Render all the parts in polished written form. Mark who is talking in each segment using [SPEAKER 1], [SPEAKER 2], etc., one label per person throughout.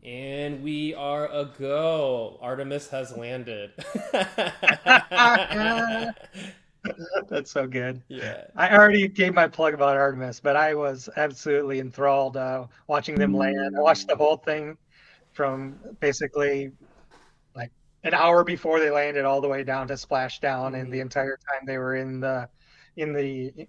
[SPEAKER 1] And we are a go. Artemis has landed.
[SPEAKER 2] That's so good.
[SPEAKER 1] Yeah.
[SPEAKER 2] I already gave my plug about Artemis, but I was absolutely enthralled watching them land. I watched the whole thing from basically like an hour before they landed all the way down to splashdown, and the
[SPEAKER 1] Mhm.
[SPEAKER 2] entire time they were in the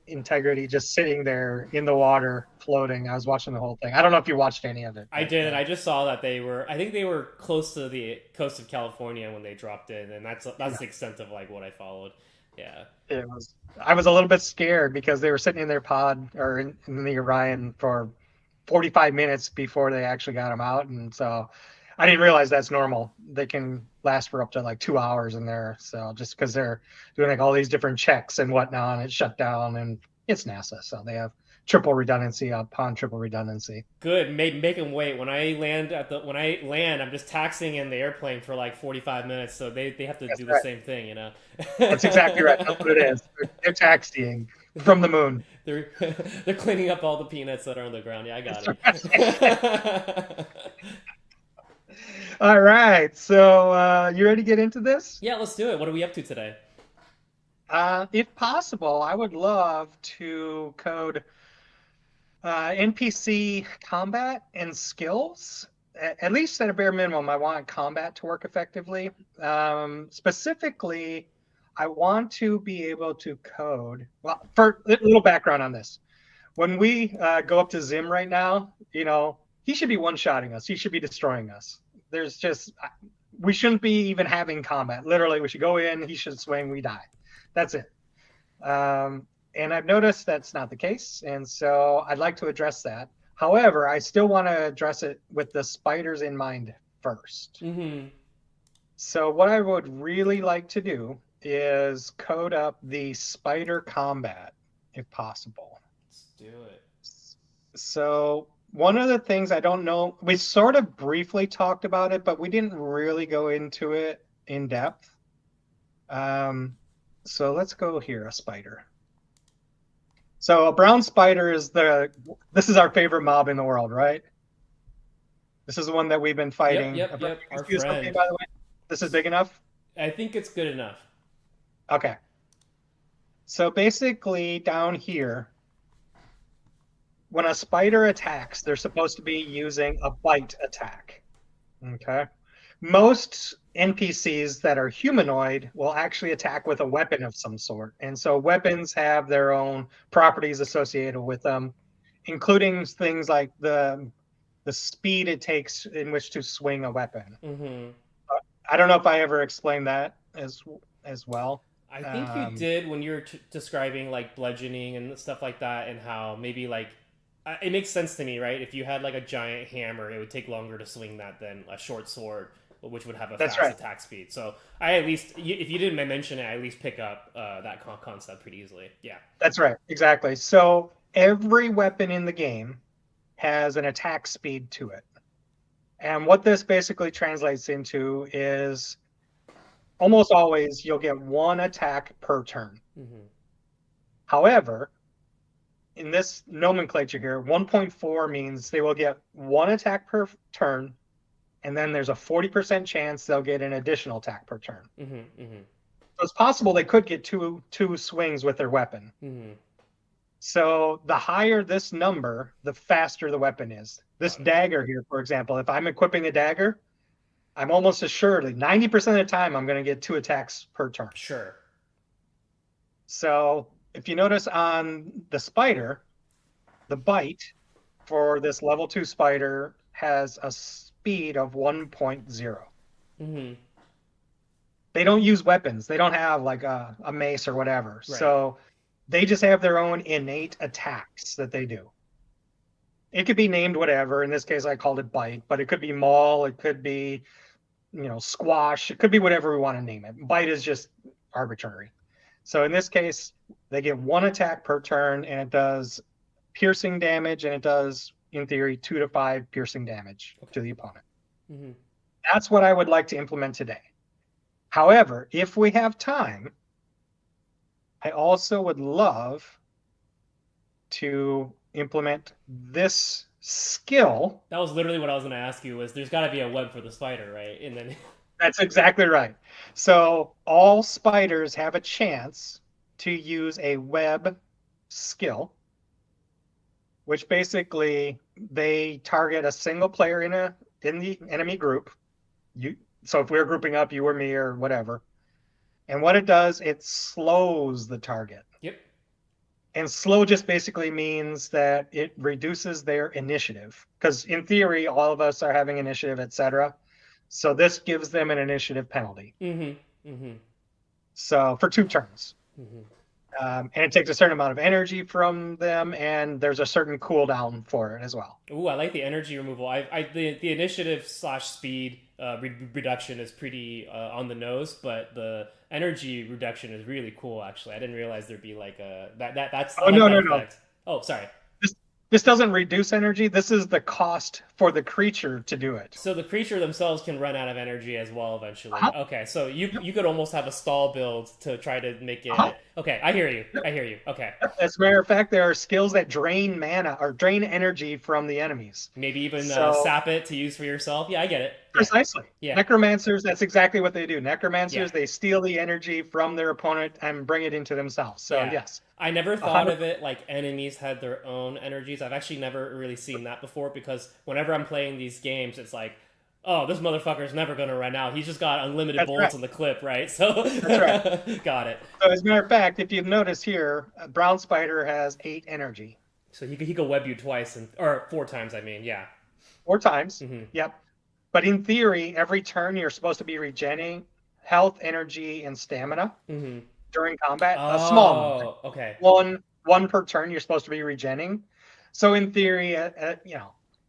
[SPEAKER 2] integrity, just sitting there in the water, floating. I was watching the whole thing. I don't know if you watched any of it,
[SPEAKER 1] I
[SPEAKER 2] but
[SPEAKER 1] didn't. I just saw that they were. I think they were close to the coast of California when they dropped in, and that's
[SPEAKER 2] yeah,
[SPEAKER 1] the extent of like what I followed. Yeah.
[SPEAKER 2] it was. I was a little bit scared because they were sitting in their pod or in the Orion for 45 minutes before they actually got them out, and so I didn't realize that's normal. They can last for up to like 2 hours in there. So just because they're doing like all these different checks and whatnot, and it's shut down, and it's NASA, so they have triple redundancy upon triple redundancy.
[SPEAKER 1] Good. Make them wait. When I land, I'm just taxiing in the airplane for like 45 minutes, so they have to
[SPEAKER 2] That's
[SPEAKER 1] do the
[SPEAKER 2] right.
[SPEAKER 1] same thing, you know.
[SPEAKER 2] That's exactly right. That's what it is. They're taxiing from the moon.
[SPEAKER 1] they're they're cleaning up all the peanuts that are on the ground. Yeah, I got
[SPEAKER 2] That's right.
[SPEAKER 1] it.
[SPEAKER 2] All right. So you ready to get into this?
[SPEAKER 1] Yeah, let's do it. What are we up to today?
[SPEAKER 2] If possible, I would love to code NPC combat and skills. At least at a bare minimum, I want combat to work effectively. Specifically, I want to be able to code. Well, for a little background on this, when we go up to Zim right now, he should be one-shotting us. He should be destroying us. There's just we shouldn't be even having combat. Literally, we should go in. He should swing. We die. That's it. And I've noticed that's not the case, and so I'd like to address that. However, I still want to address it with the spiders in mind first.
[SPEAKER 1] Mm-hmm.
[SPEAKER 2] So what I would really like to do is code up the spider combat, if possible.
[SPEAKER 1] Let's do it.
[SPEAKER 2] So one of the things I don't know, we sort of briefly talked about it, but we didn't really go into it in depth. Um, so let's go here, a spider. So a brown spider this is our favorite mob in the world, right? This is the one that we've been
[SPEAKER 1] Yep,
[SPEAKER 2] fighting.
[SPEAKER 1] yep, yep. Our
[SPEAKER 2] Is this okay,
[SPEAKER 1] friend.
[SPEAKER 2] by the way? This is big enough?
[SPEAKER 1] I think it's good enough.
[SPEAKER 2] Okay. So basically down here, when a spider attacks, they're supposed to be using a bite attack. Okay. Most NPCs that are humanoid will actually attack with a weapon of some sort. And so weapons have their own properties associated with them, including things like the speed it takes in which to swing a weapon.
[SPEAKER 1] Mm-hmm.
[SPEAKER 2] I don't know if I ever explained that as well.
[SPEAKER 1] I think you
[SPEAKER 2] Um,
[SPEAKER 1] did when you were describing like bludgeoning and stuff like that, and how maybe like it makes sense to me, right? If you had like a giant hammer, it would take longer to swing that than a short sword, which would have a
[SPEAKER 2] that's
[SPEAKER 1] fast
[SPEAKER 2] right.
[SPEAKER 1] attack speed. So I at least, if you didn't mention it, I at least pick up that concept pretty easily. Yeah.
[SPEAKER 2] That's right. Exactly. So every weapon in the game has an attack speed to it. And what this basically translates into is almost always you'll get one attack per turn.
[SPEAKER 1] Mm-hmm.
[SPEAKER 2] However, in this nomenclature here, 1.4 means they will get one attack per turn, and then there's a 40% chance they'll get an additional attack per turn.
[SPEAKER 1] Mm-hmm. Mm-hmm.
[SPEAKER 2] So it's possible they could get two swings with their weapon.
[SPEAKER 1] Mm-hmm.
[SPEAKER 2] So the higher this number, the faster the weapon is. This
[SPEAKER 1] Got it.
[SPEAKER 2] dagger here, for example, if I'm equipping a dagger, I'm almost assuredly 90% of the time I'm going to get two attacks per turn.
[SPEAKER 1] Sure.
[SPEAKER 2] So if you notice on the spider, the bite for this level 2 spider has a speed of 1.0.
[SPEAKER 1] Mm-hmm.
[SPEAKER 2] They don't use weapons. They don't have like a mace or whatever.
[SPEAKER 1] Right.
[SPEAKER 2] So they just have their own innate attacks that they do. It could be named whatever. In this case, I called it bite, but it could be maul. It could be, squash. It could be whatever we want to name it. Bite is just arbitrary. So in this case, they get one attack per turn, and it does piercing damage, and it does, in theory, 2 to 5 piercing damage
[SPEAKER 1] Okay.
[SPEAKER 2] to the opponent.
[SPEAKER 1] Mm-hmm.
[SPEAKER 2] That's what I would like to implement today. However, if we have time, I also would love to implement this skill.
[SPEAKER 1] That was literally what I was going to ask you. Was there's got to be a web for the spider, right? And then
[SPEAKER 2] That's exactly right. So all spiders have a chance to use a web skill, which basically they target a single player in the enemy group. You so if we're grouping up, you or me or whatever. And what it does, it slows the target.
[SPEAKER 1] yep.
[SPEAKER 2] And slow just basically means that it reduces their initiative. Because in theory, all of us are having initiative, etc. So this gives them an initiative penalty.
[SPEAKER 1] Mm-hmm. Mm-hmm.
[SPEAKER 2] So for 2 turns.
[SPEAKER 1] Mm-hmm.
[SPEAKER 2] And it takes a certain amount of energy from them, and there's a certain cooldown for it as well.
[SPEAKER 1] Ooh, I like the energy removal. The initiative slash speed reduction is pretty on the nose, but the energy reduction is really cool. Actually, I didn't realize there'd be like a that's.
[SPEAKER 2] Oh
[SPEAKER 1] I like
[SPEAKER 2] no,
[SPEAKER 1] that
[SPEAKER 2] no,
[SPEAKER 1] effect.
[SPEAKER 2] no!
[SPEAKER 1] Oh, sorry.
[SPEAKER 2] This doesn't reduce energy. This is the cost for the creature to do it.
[SPEAKER 1] So the creature themselves can run out of energy as well eventually.
[SPEAKER 2] Uh-huh.
[SPEAKER 1] Okay, so you could almost have a stall build to try to make it.
[SPEAKER 2] Uh-huh.
[SPEAKER 1] Okay, I hear you. I hear you. Okay.
[SPEAKER 2] As a matter of fact, there are skills that drain mana or drain energy from the enemies.
[SPEAKER 1] Maybe even
[SPEAKER 2] So-
[SPEAKER 1] sap it to use for yourself. Yeah, I get it. Yeah.
[SPEAKER 2] Precisely.
[SPEAKER 1] Yeah.
[SPEAKER 2] Necromancers, that's exactly what they do. Necromancers,
[SPEAKER 1] Yeah.
[SPEAKER 2] they steal the energy from their opponent and bring it into themselves. So,
[SPEAKER 1] Yeah.
[SPEAKER 2] yes.
[SPEAKER 1] I never thought
[SPEAKER 2] 100
[SPEAKER 1] of it like enemies had their own energies. I've actually never really seen that before because whenever I'm playing these games, it's like, oh, this motherfucker's never going to run out. He's just got unlimited
[SPEAKER 2] That's
[SPEAKER 1] bullets
[SPEAKER 2] right.
[SPEAKER 1] in the clip, right? So,
[SPEAKER 2] That's
[SPEAKER 1] got it.
[SPEAKER 2] So, as a matter of fact, if you've noticed here, a brown spider has 8 energy.
[SPEAKER 1] So he could web you twice, or 4 times, I mean, yeah.
[SPEAKER 2] 4 times.
[SPEAKER 1] Mm-hmm.
[SPEAKER 2] Yep. But in theory, every turn you're supposed to be regenerating health, energy, and stamina
[SPEAKER 1] Mm-hmm.
[SPEAKER 2] during combat.
[SPEAKER 1] Oh,
[SPEAKER 2] A small amount.
[SPEAKER 1] okay.
[SPEAKER 2] One per turn you're supposed to be regenerating. So in theory,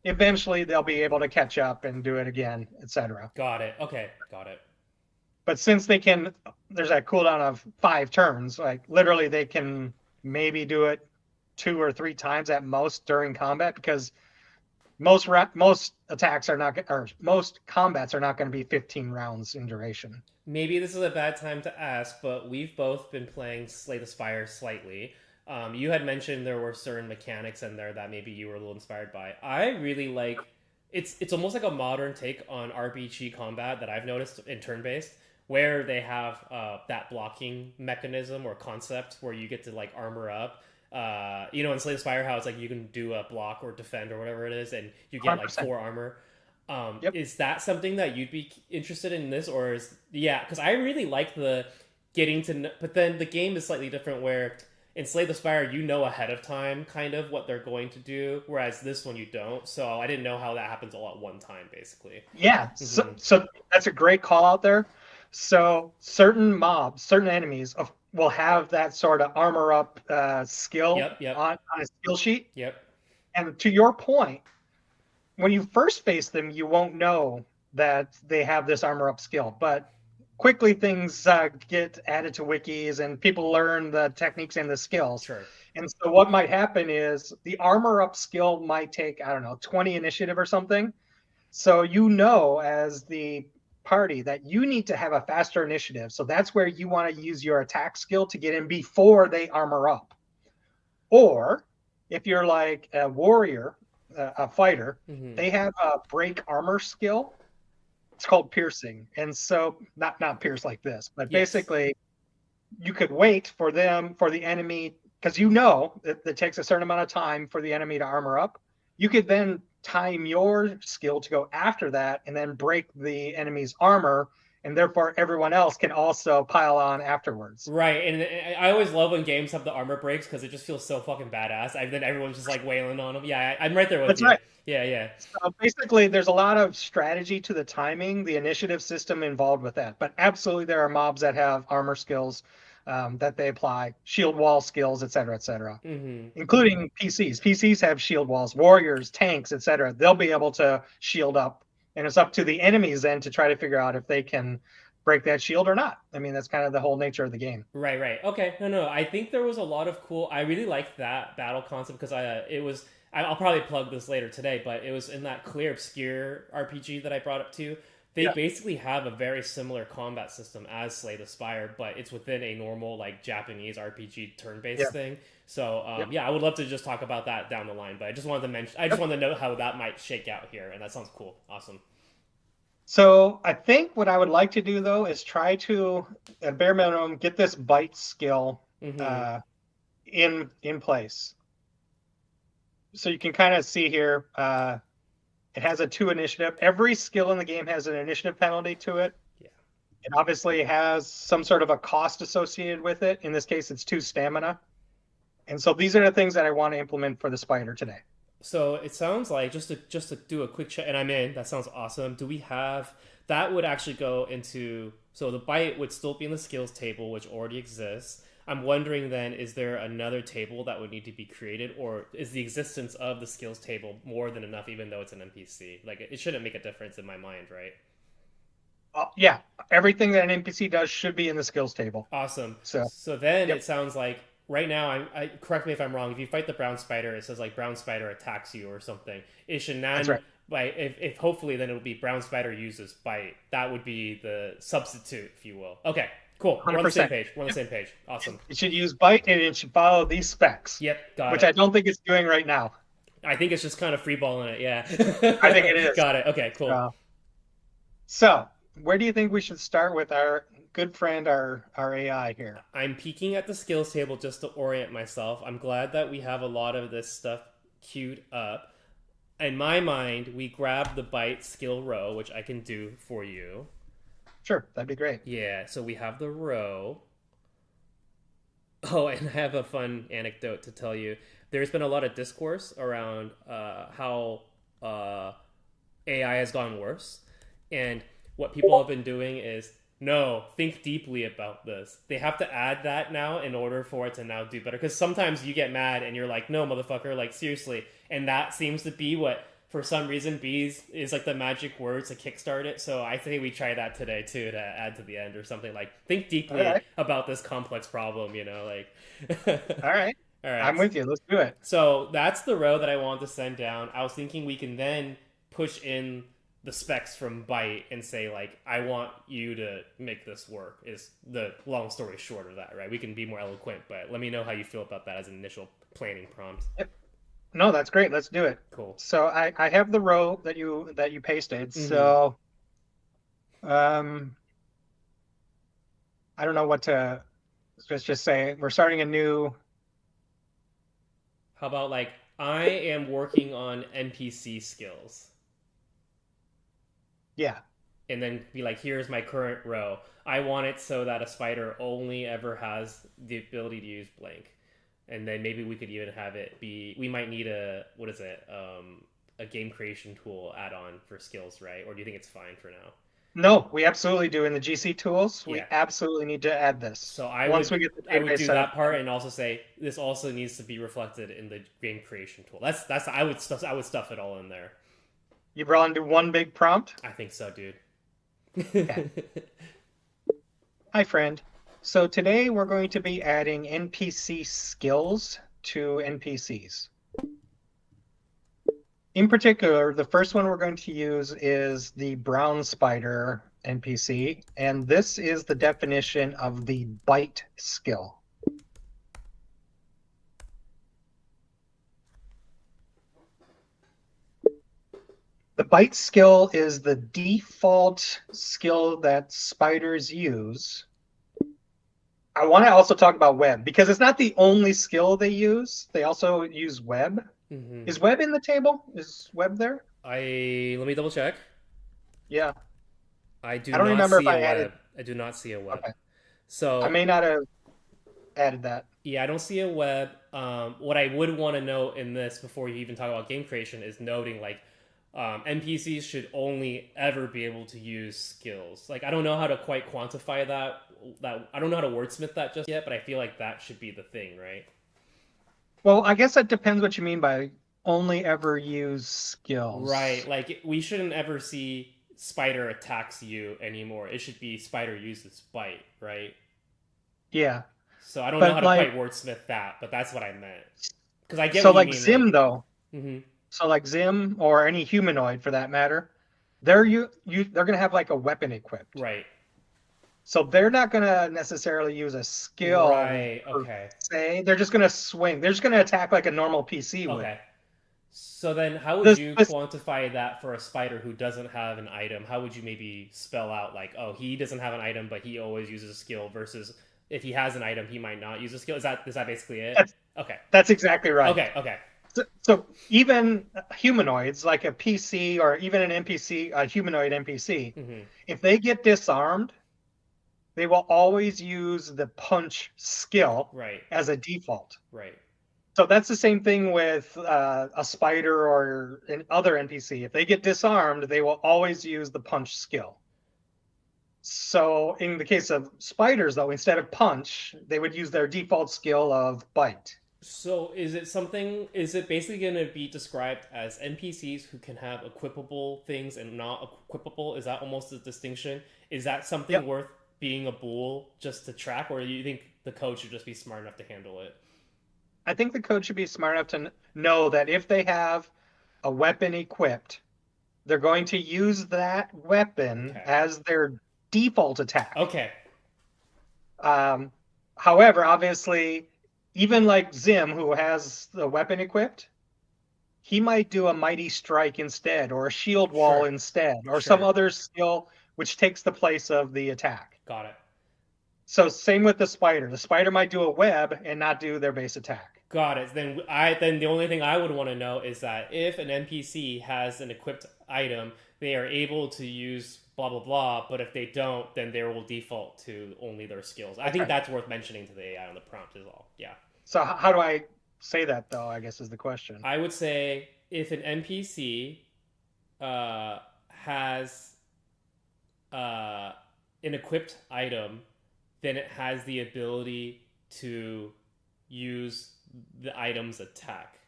[SPEAKER 2] eventually they'll be able to catch up and do it again, etc.
[SPEAKER 1] Got it. Okay, got it.
[SPEAKER 2] But since there's that cooldown of 5 turns, like literally they can maybe do it 2 or 3 times at most during combat because most attacks are not, or most combats are not going to be 15 rounds in duration.
[SPEAKER 1] Maybe this is a bad time to ask, but we've both been playing Slay the Spire slightly. You had mentioned there were certain mechanics in there that maybe you were a little inspired by. I really like it's almost like a modern take on RPG combat that I've noticed in turn-based, where they have that blocking mechanism or concept where you get to like armor up. In Slay the Spire, how it's like you can do a block or defend or whatever it is, and you get like
[SPEAKER 2] 100%.
[SPEAKER 1] 4 armor.
[SPEAKER 2] Yep.
[SPEAKER 1] Is that something that you'd be interested in this, or because I really like the getting to, but then the game is slightly different where in Slay the Spire you know ahead of time kind of what they're going to do, whereas this one you don't. So I didn't know how that happens all at one time, basically.
[SPEAKER 2] Yeah, so that's a great call out there. So certain mobs, certain enemies will have that sort of armor up skill
[SPEAKER 1] Yep.
[SPEAKER 2] on a skill sheet.
[SPEAKER 1] Yep.
[SPEAKER 2] And to your point, when you first face them, you won't know that they have this armor up skill. But quickly things get added to wikis and people learn the techniques and the skills.
[SPEAKER 1] Sure.
[SPEAKER 2] And so what might happen is the armor up skill might take, 20 initiative or something. So as the party that you need to have a faster initiative. So that's where you want to use your attack skill to get in before they armor up. Or if you're like a warrior, a fighter, they have a break armor skill. It's called piercing. And so not pierce like this, but basically you could wait for the enemy, because it takes a certain amount of time for the enemy to armor up. You could then time your skill to go after that and then break the enemy's armor, and therefore everyone else can also pile on afterwards.
[SPEAKER 1] Right, and I always love when games have the armor breaks because it just feels so fucking badass. And then everyone's just like wailing on them. Yeah, I'm right there with you. That's right. Yeah.
[SPEAKER 2] So basically, there's a lot of strategy to the timing, the initiative system involved with that. But absolutely, there are mobs that have armor skills that they apply, shield wall skills, et cetera, including PCs. PCs have shield walls, warriors, tanks, et cetera. They'll be able to shield up. And it's up to the enemies then to try to figure out if they can break that shield or not. I mean, that's kind of the whole nature of the game.
[SPEAKER 1] Right. Okay. No. I think there was a lot of cool. I really liked that battle concept because I'll probably plug this later today, but it was in that Clear Obscure RPG that I brought up to. they
[SPEAKER 2] Yeah,
[SPEAKER 1] basically have a very similar combat system as Slay the Spire, but it's within a normal like Japanese RPG
[SPEAKER 2] yeah,
[SPEAKER 1] turn-based thing. So
[SPEAKER 2] yep,
[SPEAKER 1] yeah, I would love to just talk about that down the line, but I just wanted to mention, I just
[SPEAKER 2] yep.
[SPEAKER 1] wanted to know how that might shake out here, and that sounds cool, awesome.
[SPEAKER 2] So I think what I would like to do though is try to, at bare minimum, get this bite skill
[SPEAKER 1] Mm-hmm.
[SPEAKER 2] uh, in place. So you can kind of see here, it has a 2 initiative. Every skill in the game has an initiative penalty to it.
[SPEAKER 1] Yeah.
[SPEAKER 2] It obviously has some sort of a cost associated with it. In this case, it's 2 stamina. And so these are the things that I want to implement for the spider today.
[SPEAKER 1] So it sounds like just to do a quick check, and I'm in. That sounds awesome. Do we have that would actually go into so the bite would still be in the skills table, which already exists. I'm wondering then, is there another table that would need to be created, or is the existence of the skills table more than enough, even though it's an NPC? Like it shouldn't make a difference in my mind, right?
[SPEAKER 2] Yeah, everything that an NPC does should be in the skills table.
[SPEAKER 1] Awesome.
[SPEAKER 2] So,
[SPEAKER 1] So then
[SPEAKER 2] yep,
[SPEAKER 1] it sounds like right now, I correct me if I'm wrong. If you fight the brown spider, it says like brown spider attacks you or something. It should
[SPEAKER 2] that's
[SPEAKER 1] then
[SPEAKER 2] right.
[SPEAKER 1] by if hopefully then it'll be brown spider uses bite. That would be the substitute, if you will. Okay, cool. We're on the same
[SPEAKER 2] 100%.
[SPEAKER 1] page. We're on the same page. Awesome.
[SPEAKER 2] It should use bite and it should follow these specs,
[SPEAKER 1] Yep, got
[SPEAKER 2] which
[SPEAKER 1] it.
[SPEAKER 2] I don't think it's doing right now.
[SPEAKER 1] I think it's just kind of freeballing it. Yeah.
[SPEAKER 2] I think it is.
[SPEAKER 1] Got it. Okay, cool.
[SPEAKER 2] Uh, so, where do you think we should start with our good friend, our AI here?
[SPEAKER 1] I'm peeking at the skills table just to orient myself. I'm glad that we have a lot of this stuff queued up. In my mind, we grab the bite skill row, which I can do for you.
[SPEAKER 2] Sure, that'd be great.
[SPEAKER 1] Yeah, so we have the row. Oh, and I have a fun anecdote to tell you. There's been a lot of discourse around how AI has gone worse. And what people have been doing is, no, think deeply about this. They have to add that now in order for it to now do better. Because sometimes you get mad and you're like, no, motherfucker, like, seriously. And that seems to be what, for some reason, bees is like the magic word to kickstart it. So I think we try that today, too, to add to the end or something. Like, think
[SPEAKER 2] All
[SPEAKER 1] deeply
[SPEAKER 2] right.
[SPEAKER 1] about this complex problem, like.
[SPEAKER 2] All right.
[SPEAKER 1] All right.
[SPEAKER 2] I'm with you. Let's do it.
[SPEAKER 1] So that's the row that I want to send down. I was thinking we can then push in the specs from Byte and say like, I want you to make this work. Is the long story short of that, right? We can be more eloquent, but let me know how you feel about that as an initial planning prompt.
[SPEAKER 2] Yep. No, that's great. Let's do it.
[SPEAKER 1] Cool.
[SPEAKER 2] So I have the row that you pasted.
[SPEAKER 1] Mm-hmm.
[SPEAKER 2] So um I don't know what to let's just say we're starting a new.
[SPEAKER 1] How about like, I am working on NPC skills,
[SPEAKER 2] Yeah.
[SPEAKER 1] and then be like, here's my current row. I want it so that a spider only ever has the ability to use blank. And then maybe we could even have it be, we might need a, what is it, a game creation tool add-on for skills, right? Or do you think it's fine for now?
[SPEAKER 2] No, we absolutely do in the GC tools. We
[SPEAKER 1] Yeah.
[SPEAKER 2] absolutely need to add this.
[SPEAKER 1] So
[SPEAKER 2] Once we get the
[SPEAKER 1] I would
[SPEAKER 2] database
[SPEAKER 1] do
[SPEAKER 2] set
[SPEAKER 1] that
[SPEAKER 2] up.
[SPEAKER 1] part and also say this also needs to be reflected in the game creation tool. That's I would stuff it all in there.
[SPEAKER 2] You brought into one big prompt.
[SPEAKER 1] I think so, dude.
[SPEAKER 2] Okay. Hi, friend. So today we're going to be adding NPC skills to NPCs. In particular, the first one we're going to use is the brown spider NPC, and this is the definition of the bite skill. The bite skill is the default skill that spiders use. I want to also talk about web because it's not the only skill they use. They also use web.
[SPEAKER 1] Mm-hmm.
[SPEAKER 2] Is web in the table? Is web there?
[SPEAKER 1] Let me double check.
[SPEAKER 2] Yeah.
[SPEAKER 1] I do
[SPEAKER 2] I don't
[SPEAKER 1] not
[SPEAKER 2] remember
[SPEAKER 1] see
[SPEAKER 2] if I
[SPEAKER 1] a
[SPEAKER 2] added.
[SPEAKER 1] web. I do not see a web.
[SPEAKER 2] Okay. I
[SPEAKER 1] So
[SPEAKER 2] may not have added that.
[SPEAKER 1] yeah, I don't see a web. What I would want to note in this before you even talk about game creation is noting like NPCs should only ever be able to use skills. Like I don't know how to quite quantify that. That I don't know how to wordsmith that just yet, but I feel like that should be the thing, right?
[SPEAKER 2] Well, I guess that depends what you mean by only ever use skills.
[SPEAKER 1] Right. Like we shouldn't ever see spider attacks you anymore. It should be spider uses bite, right?
[SPEAKER 2] Yeah.
[SPEAKER 1] So I don't
[SPEAKER 2] But
[SPEAKER 1] know how to
[SPEAKER 2] like,
[SPEAKER 1] quite wordsmith that, but that's what I meant. Because I get
[SPEAKER 2] so
[SPEAKER 1] what you
[SPEAKER 2] like
[SPEAKER 1] mean.
[SPEAKER 2] Zim
[SPEAKER 1] Like,
[SPEAKER 2] though.
[SPEAKER 1] hmm
[SPEAKER 2] So like Zim or any humanoid for that matter, they're they're gonna have like a weapon equipped.
[SPEAKER 1] Right.
[SPEAKER 2] So they're not gonna necessarily use a skill
[SPEAKER 1] Right.
[SPEAKER 2] per
[SPEAKER 1] Okay.
[SPEAKER 2] se. They're just gonna swing. They're just gonna attack like a normal PC would.
[SPEAKER 1] Okay. So then, how would
[SPEAKER 2] This,
[SPEAKER 1] you
[SPEAKER 2] this
[SPEAKER 1] quantify that for a spider who doesn't have an item? How would you maybe spell out like, oh, he doesn't have an item, but he always uses a skill, versus if he has an item, he might not use a skill? Is that basically it?
[SPEAKER 2] that's,
[SPEAKER 1] Okay.
[SPEAKER 2] that's exactly right.
[SPEAKER 1] Okay. Okay.
[SPEAKER 2] So even humanoids, like a PC or even an NPC, a humanoid NPC, if they get disarmed, they will always use the punch skill as a default.
[SPEAKER 1] Right.
[SPEAKER 2] So that's the same thing with a spider or an other NPC. If they get disarmed, they will always use the punch skill. So in the case of spiders, though, instead of punch, they would use their default skill of bite.
[SPEAKER 1] So is it basically going to be described as NPCs who can have equipable things and not equipable? Is that almost a distinction? Is that something worth being a bull just to track, or do you think the code should just be smart enough to handle it?
[SPEAKER 2] I think the code should be smart enough to know that if they have a weapon equipped, they're going to use that weapon as their default attack.
[SPEAKER 1] Okay.
[SPEAKER 2] However, obviously, even like Zim, who has the weapon equipped, he might do a mighty strike instead, or a shield wall instead, or some other skill which takes the place of the attack.
[SPEAKER 1] Got it.
[SPEAKER 2] So same with the spider. The spider might do a web and not do their base attack.
[SPEAKER 1] Got it. Then the only thing I would want to know is that if an NPC has an equipped item, they are able to use blah blah blah, but if they don't, then they will default to only their skills. I think that's worth mentioning to the AI on the prompt as well. Yeah.
[SPEAKER 2] So how do I say that, though, I guess is the question.
[SPEAKER 1] I would say if an NPC has an equipped item, then it has the ability to use the item's attack,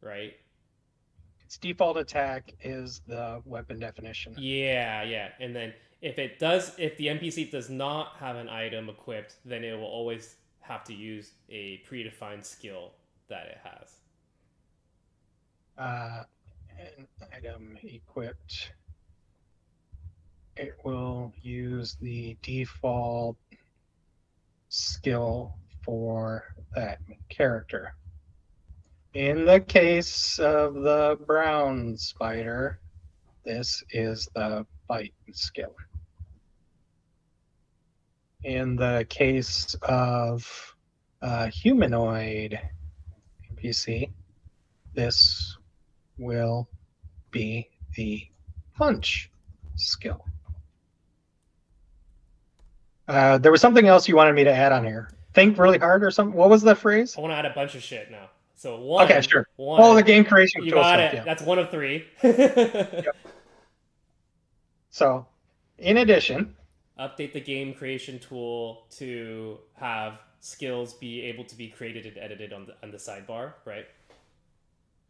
[SPEAKER 1] right?
[SPEAKER 2] Its default attack is the weapon definition.
[SPEAKER 1] Yeah. And then if the NPC does not have an item equipped, then it will always have to use a predefined skill that it has.
[SPEAKER 2] An item equipped, it will use the default skill for that character. In the case of the brown spider, this is the bite skill. In the case of a humanoid NPC, this will be the punch skill. There was something else you wanted me to add on here. Think really hard or something. What was the phrase?
[SPEAKER 1] I want to add a bunch of shit now. So one.
[SPEAKER 2] Okay, sure.
[SPEAKER 1] One,
[SPEAKER 2] all the game creation.
[SPEAKER 1] You got
[SPEAKER 2] stuff,
[SPEAKER 1] it.
[SPEAKER 2] yeah.
[SPEAKER 1] That's one of three.
[SPEAKER 2] Yep. So, in addition,
[SPEAKER 1] update the game creation tool to have skills be able to be created and edited on the sidebar, right?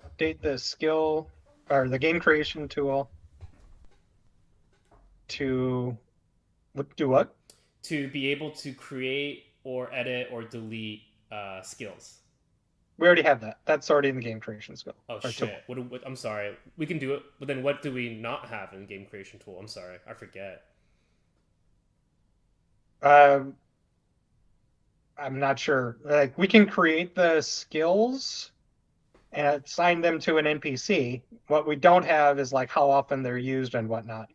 [SPEAKER 2] Update the skill or the game creation tool to do what?
[SPEAKER 1] To be able to create or edit or delete skills.
[SPEAKER 2] We already have that. That's already in the game creation skill.
[SPEAKER 1] Oh shit! What, I'm sorry. We can do it, but then what do we not have in the game creation tool? I'm sorry, I forget.
[SPEAKER 2] I'm not sure. Like, we can create the skills and assign them to an NPC. What we don't have is like how often they're used and whatnot.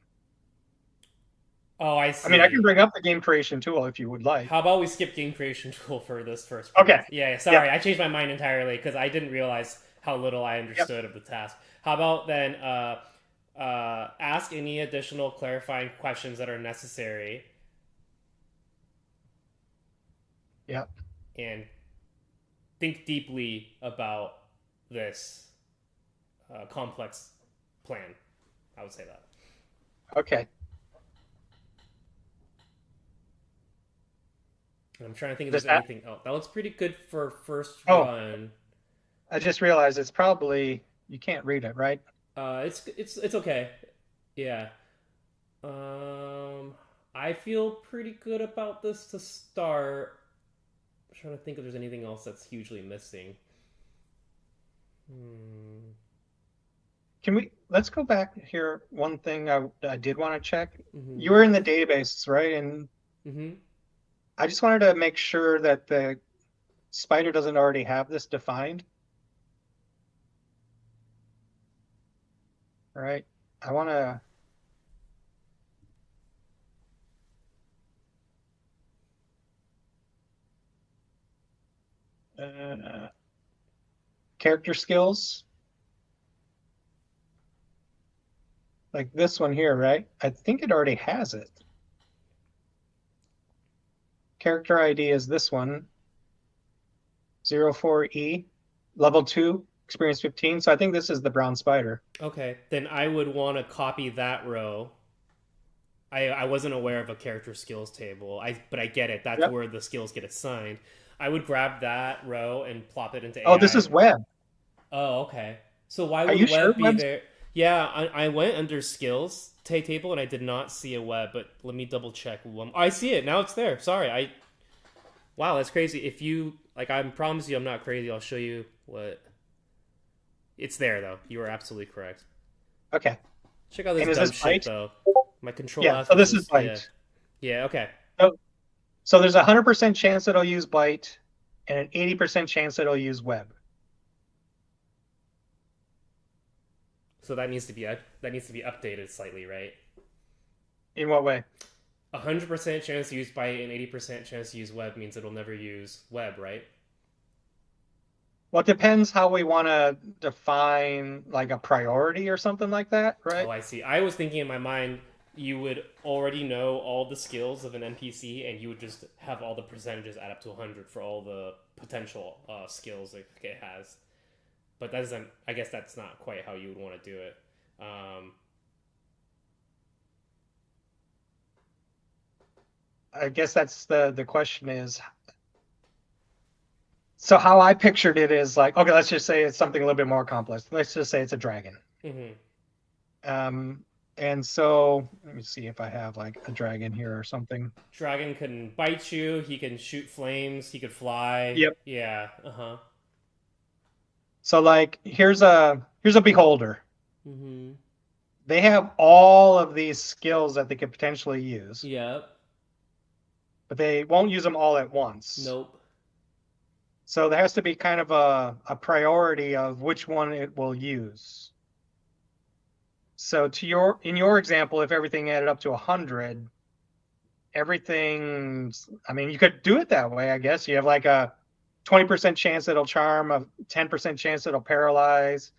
[SPEAKER 1] Oh, I see.
[SPEAKER 2] I mean, I can bring up the game creation tool if you would like.
[SPEAKER 1] How about we skip game creation tool for this first?
[SPEAKER 2] Okay.
[SPEAKER 1] Yeah, sorry. I changed my mind entirely because I didn't realize how little I understood of the task. How about then ask any additional clarifying questions that are necessary.
[SPEAKER 2] Yep.
[SPEAKER 1] And think deeply about this complex plan. I would say that.
[SPEAKER 2] Okay.
[SPEAKER 1] I'm trying to think if there's anything else. That looks pretty good for first run.
[SPEAKER 2] I just realized it's probably, you can't read it, right?
[SPEAKER 1] It's okay. Yeah. I feel pretty good about this to start. I'm trying to think if there's anything else that's hugely missing.
[SPEAKER 2] let's go back here. One thing I did want to check.
[SPEAKER 1] Mm-hmm.
[SPEAKER 2] You were in the database, right? And
[SPEAKER 1] Mm-hmm.
[SPEAKER 2] I just wanted to make sure that the spider doesn't already have this defined. All right. I want to character skills like this one here, right? I think it already has it. Character ID is this one, 04E, level 2, experience 15. So I think this is the brown spider.
[SPEAKER 1] Okay, then I would want to copy that row. I wasn't aware of a character skills table. But I get it. That's
[SPEAKER 2] Yep.
[SPEAKER 1] where the skills get assigned. I would grab that row and plop it into
[SPEAKER 2] Oh, this
[SPEAKER 1] AI.
[SPEAKER 2] is web.
[SPEAKER 1] Oh, okay. So why
[SPEAKER 2] Are
[SPEAKER 1] would
[SPEAKER 2] you sure
[SPEAKER 1] web be
[SPEAKER 2] web's
[SPEAKER 1] there? Yeah, I went under skills table and I did not see a web, but let me double check. Oh, I see it now. It's there. Sorry. Wow, that's crazy. If you like, I promise you, I'm not crazy. I'll show you what. It's there though. You are absolutely correct.
[SPEAKER 2] okay?
[SPEAKER 1] Check out
[SPEAKER 2] And
[SPEAKER 1] this
[SPEAKER 2] is
[SPEAKER 1] dumb
[SPEAKER 2] this
[SPEAKER 1] shit
[SPEAKER 2] byte?
[SPEAKER 1] though. My control
[SPEAKER 2] Yeah.
[SPEAKER 1] F
[SPEAKER 2] So this
[SPEAKER 1] is
[SPEAKER 2] is byte.
[SPEAKER 1] yeah. Okay.
[SPEAKER 2] So there's a 100% chance it'll use byte, and an 80% chance it'll use web.
[SPEAKER 1] So that needs to be updated slightly, right?
[SPEAKER 2] In what way?
[SPEAKER 1] 100% chance to use byte and 80% chance to use web means it'll never use web, right?
[SPEAKER 2] Well, it depends how we want to define like a priority or something like that,
[SPEAKER 1] Oh,
[SPEAKER 2] right?
[SPEAKER 1] I see. I was thinking in my mind you would already know all the skills of an NPC and you would just have all the percentages add up to 100 for all the potential skills it has. But that doesn't. I guess that's not quite how you would want to do it.
[SPEAKER 2] I guess that's the question is. So how I pictured it is like, okay, let's just say it's something a little bit more complex. Let's just say it's a dragon.
[SPEAKER 1] Mm-hmm.
[SPEAKER 2] And so let me see if I have like a dragon here or something.
[SPEAKER 1] Dragon can bite you. He can shoot flames. He could fly.
[SPEAKER 2] Yep.
[SPEAKER 1] Yeah. Uh huh.
[SPEAKER 2] So like here's a beholder.
[SPEAKER 1] Mm-hmm.
[SPEAKER 2] They have all of these skills that they could potentially use,
[SPEAKER 1] Yep.
[SPEAKER 2] but they won't use them all at once.
[SPEAKER 1] Nope.
[SPEAKER 2] So there has to be kind of a priority of which one it will use. So in your example, if everything added up to 100, everything's, I mean, you could do it that way, I guess. You have like a 20% chance it'll charm, a 10% chance it'll paralyze,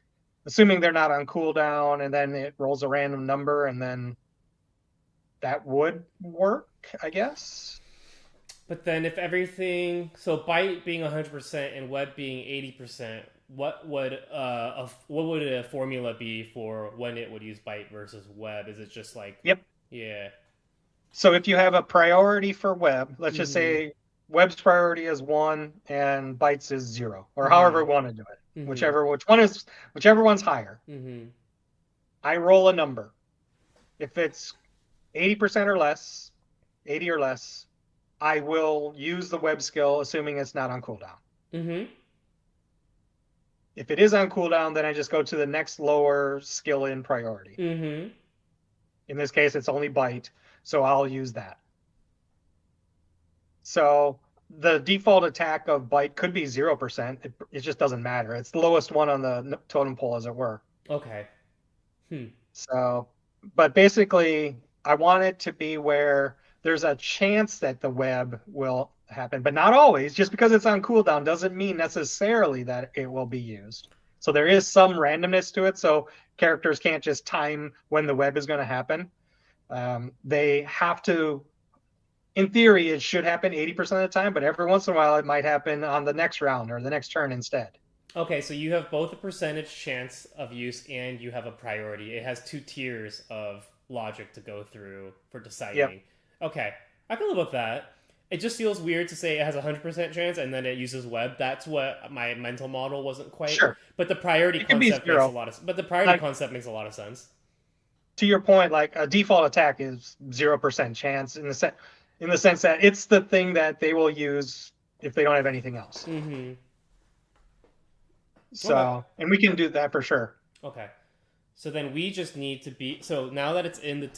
[SPEAKER 2] assuming they're not on cooldown, and then it rolls a random number, and then that would work, I guess.
[SPEAKER 1] But then if everything, so bite being 100% and web being 80%, what would a formula be for when it would use bite versus web? Is it just like
[SPEAKER 2] Yep.
[SPEAKER 1] Yeah.
[SPEAKER 2] So if you have a priority for web, let's just say web's priority is 1 and bytes is 0, or however we want to do it, whichever one's higher. I roll a number. If it's 80% or less, 80 or less, I will use the web skill, assuming it's not on cooldown. If it is on cooldown, then I just go to the next lower skill in priority. In this case, it's only bite, so I'll use that. So the default attack of bite could be 0%. It just doesn't matter. It's the lowest one on the totem pole, as it were.
[SPEAKER 1] Okay.
[SPEAKER 2] So, but basically, I want it to be where there's a chance that the web will happen, but not always. Just because it's on cooldown doesn't mean necessarily that it will be used. So there is some randomness to it. So characters can't just time when the web is going to happen. They have to, in theory, it should happen 80% of the time, but every once in a while it might happen on the next round or the next turn instead.
[SPEAKER 1] Okay, so you have both a percentage chance of use and you have a priority. It has 2 tiers of logic to go through for deciding.
[SPEAKER 2] Yep.
[SPEAKER 1] Okay, I can live with that. It just feels weird to say it has a 100% chance and then it uses web. That's what my mental model wasn't quite.
[SPEAKER 2] Sure.
[SPEAKER 1] But the priority concept makes a lot of. But the priority concept makes a lot of sense.
[SPEAKER 2] To your point, like a default attack is 0% chance in the sense that it's the thing that they will use if they don't have anything else. So, and we can do that for sure.
[SPEAKER 1] Okay. So then we just need to be. So now that it's in the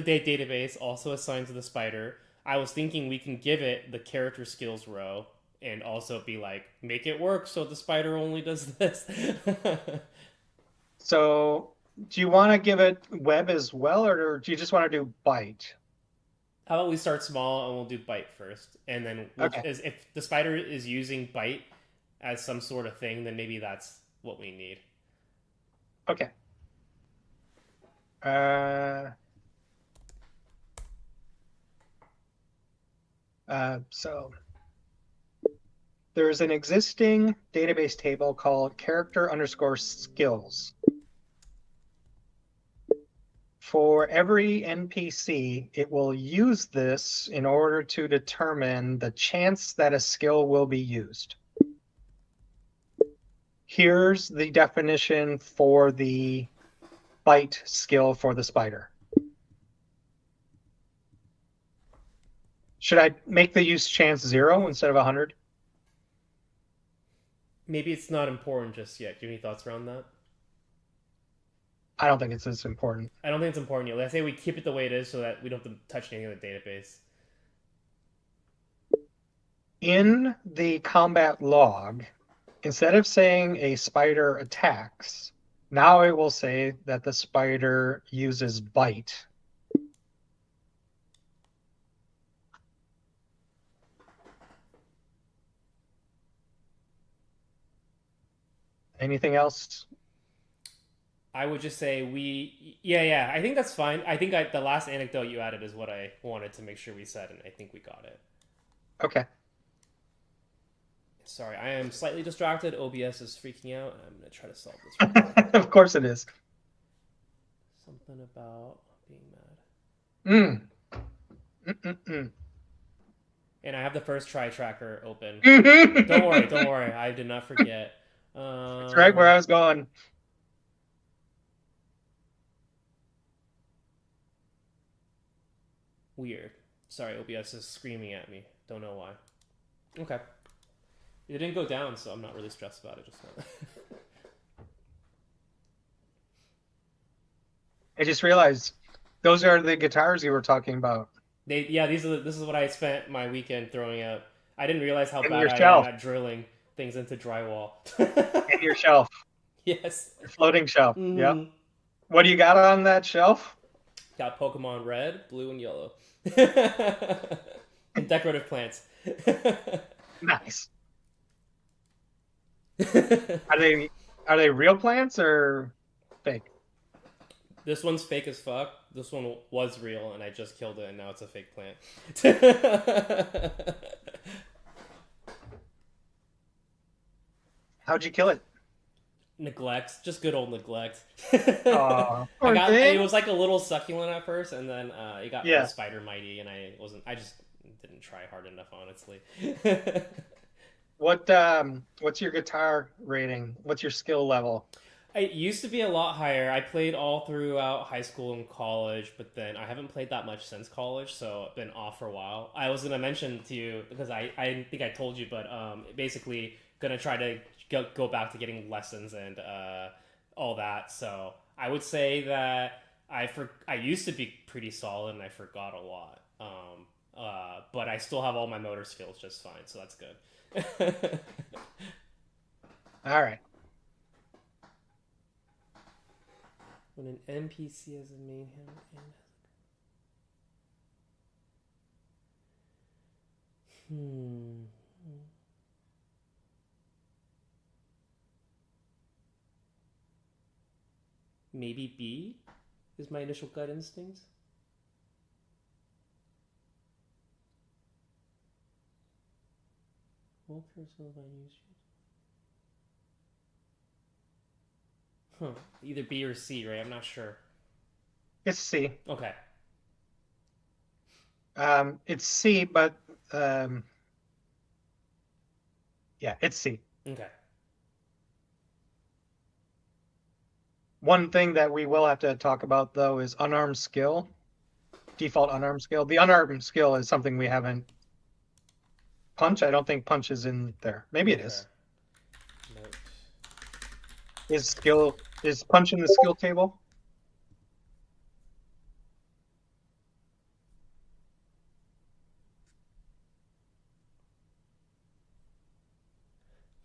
[SPEAKER 1] database, also assigned to the spider. I was thinking we can give it the character skills row and also be like, make it work so the spider only does this.
[SPEAKER 2] So do you want to give it web as well, or do you just want to do bite?
[SPEAKER 1] How about we start small and we'll do bite first, and then
[SPEAKER 2] Okay.
[SPEAKER 1] if the spider is using bite as some sort of thing, then maybe that's what we need.
[SPEAKER 2] Okay. Uh, so there's an existing database table called character underscore skills. For every NPC, it will use this in order to determine the chance that a skill will be used. Here's the definition for the bite skill for the spider. Should I make the use chance 0 instead of 100?
[SPEAKER 1] Maybe it's not important just yet. Do you have any thoughts around that?
[SPEAKER 2] I don't think it's as important.
[SPEAKER 1] I don't think it's important yet. Let's say we keep it the way it is so that we don't have to touch anything in the database.
[SPEAKER 2] In the combat log, instead of saying a spider attacks, now it will say that the spider uses bite. Anything else?
[SPEAKER 1] I would just say yeah. I think that's fine. I think the last anecdote you added is what I wanted to make sure we said, and I think we got it.
[SPEAKER 2] Okay.
[SPEAKER 1] Sorry, I am slightly distracted. OBS is freaking out, and I'm gonna try to solve this.
[SPEAKER 2] Of course it is.
[SPEAKER 1] Something about being mad.
[SPEAKER 2] Mm.
[SPEAKER 1] And I have the first try tracker open.
[SPEAKER 2] That's
[SPEAKER 1] Don't worry. I did not forget.
[SPEAKER 2] right where I was going.
[SPEAKER 1] Weird. Sorry, OBS is screaming at me. Don't know why. Okay. It didn't go down, so I'm not really stressed about it just now.
[SPEAKER 2] I just realized those are the guitars you were talking about.
[SPEAKER 1] This is what I spent my weekend throwing out. I didn't realize how
[SPEAKER 2] In
[SPEAKER 1] bad
[SPEAKER 2] your
[SPEAKER 1] I
[SPEAKER 2] shelf.
[SPEAKER 1] am at drilling things into drywall.
[SPEAKER 2] In your shelf.
[SPEAKER 1] Yes.
[SPEAKER 2] Your floating shelf.
[SPEAKER 1] Mm-hmm.
[SPEAKER 2] Yep. What do you got on that shelf?
[SPEAKER 1] Got Pokemon Red, Blue, and Yellow. And decorative plants.
[SPEAKER 2] Nice. Are they real plants or fake?
[SPEAKER 1] This one's fake as fuck. This one was real, and I just killed it, and now it's a fake plant.
[SPEAKER 2] How'd you kill it?
[SPEAKER 1] Neglect, just good old neglect.
[SPEAKER 2] Aw, poor
[SPEAKER 1] It
[SPEAKER 2] thing.
[SPEAKER 1] was like a little succulent at first, and then it got
[SPEAKER 2] Yeah.
[SPEAKER 1] spider mighty, and I just didn't try hard enough, honestly.
[SPEAKER 2] What's your guitar rating? What's your skill level?
[SPEAKER 1] It used to be a lot higher. I played all throughout high school and college, but then I haven't played that much since college, so I've been off for a while. I was gonna mention to you because I think I told you, but basically gonna try to go back to getting lessons and all that. So I would say that I used to be pretty solid and I forgot a lot. But I still have all my motor skills just fine, so that's good.
[SPEAKER 2] All right.
[SPEAKER 1] When an NPC has a main hand and maybe B is my initial gut instinct. Either B or C, right? I'm not sure.
[SPEAKER 2] It's C.
[SPEAKER 1] Okay.
[SPEAKER 2] It's C, but yeah, it's C.
[SPEAKER 1] Okay.
[SPEAKER 2] One thing that we will have to talk about though is unarmed skill. Default unarmed skill. The unarmed skill is something we haven't. Punch? I don't think punch is in there. Maybe it is.
[SPEAKER 1] Note.
[SPEAKER 2] Is skill Is punch in the skill table?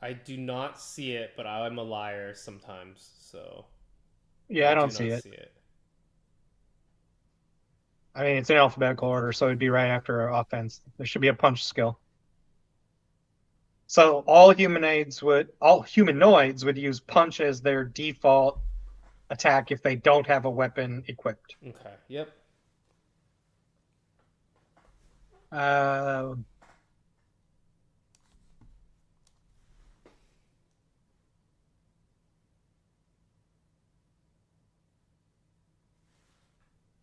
[SPEAKER 1] I do not see it, but I'm a liar sometimes, so
[SPEAKER 2] Yeah,
[SPEAKER 1] I
[SPEAKER 2] I
[SPEAKER 1] do
[SPEAKER 2] don't see
[SPEAKER 1] not
[SPEAKER 2] it.
[SPEAKER 1] see it.
[SPEAKER 2] I mean, it's in alphabetical order, so it'd be right after offense. There should be a punch skill. So all humanoids would use punch as their default attack if they don't have a weapon equipped.
[SPEAKER 1] Okay. Yep.
[SPEAKER 2] Uh,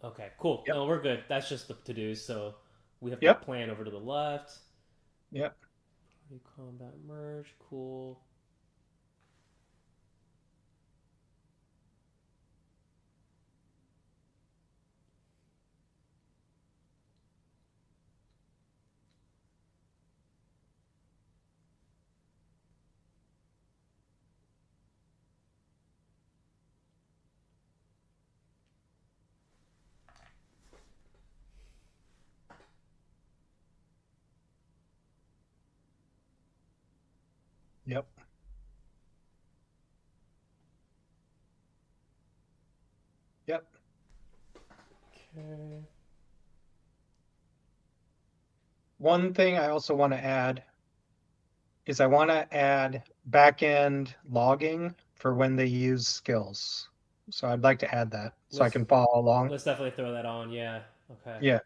[SPEAKER 1] Okay. Cool.
[SPEAKER 2] yep,
[SPEAKER 1] No, we're good. That's just the to do. So we have to
[SPEAKER 2] yep,
[SPEAKER 1] plan over to the left.
[SPEAKER 2] yep,
[SPEAKER 1] Combat merge. Cool.
[SPEAKER 2] yep. Yep.
[SPEAKER 1] Okay.
[SPEAKER 2] One thing I also want to add is I want to add back-end logging for when they use skills. So I'd like to add that so I
[SPEAKER 1] Let's
[SPEAKER 2] can follow along.
[SPEAKER 1] let's definitely throw that on. Yeah. Okay.
[SPEAKER 2] Yeah.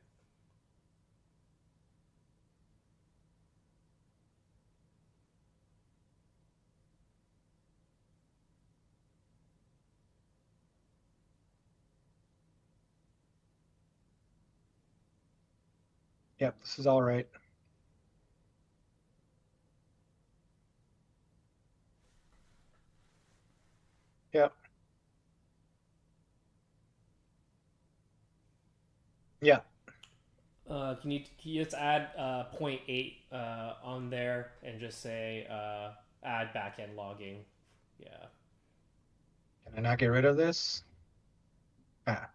[SPEAKER 2] Yep, this is all right. Yep. Yeah.
[SPEAKER 1] Can you just add 0.8 on there and just say add backend logging? Yeah.
[SPEAKER 2] Can I not get rid of this? Ah.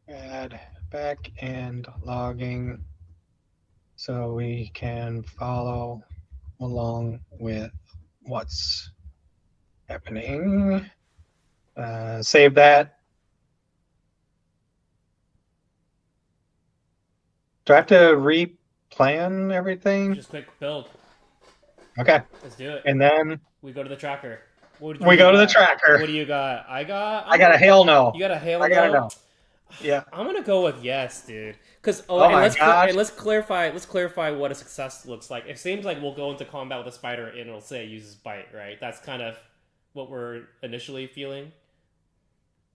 [SPEAKER 2] Add back-end logging so we can follow along with what's happening. Save that. Do I have to replan everything?
[SPEAKER 1] Just quick build.
[SPEAKER 2] Okay.
[SPEAKER 1] Let's do it.
[SPEAKER 2] And then
[SPEAKER 1] We go to the tracker. What
[SPEAKER 2] we go to the tracker.
[SPEAKER 1] What do you got?
[SPEAKER 2] I got a hail no.
[SPEAKER 1] You got a hail
[SPEAKER 2] I got a
[SPEAKER 1] no?
[SPEAKER 2] no. Yeah.
[SPEAKER 1] I'm gonna go with yes, dude. Because
[SPEAKER 2] Oh my gosh.
[SPEAKER 1] and let's clarify what a success looks like. It seems like we'll go into combat with a spider and it'll say it uses bite, right? That's kind of what we're initially feeling.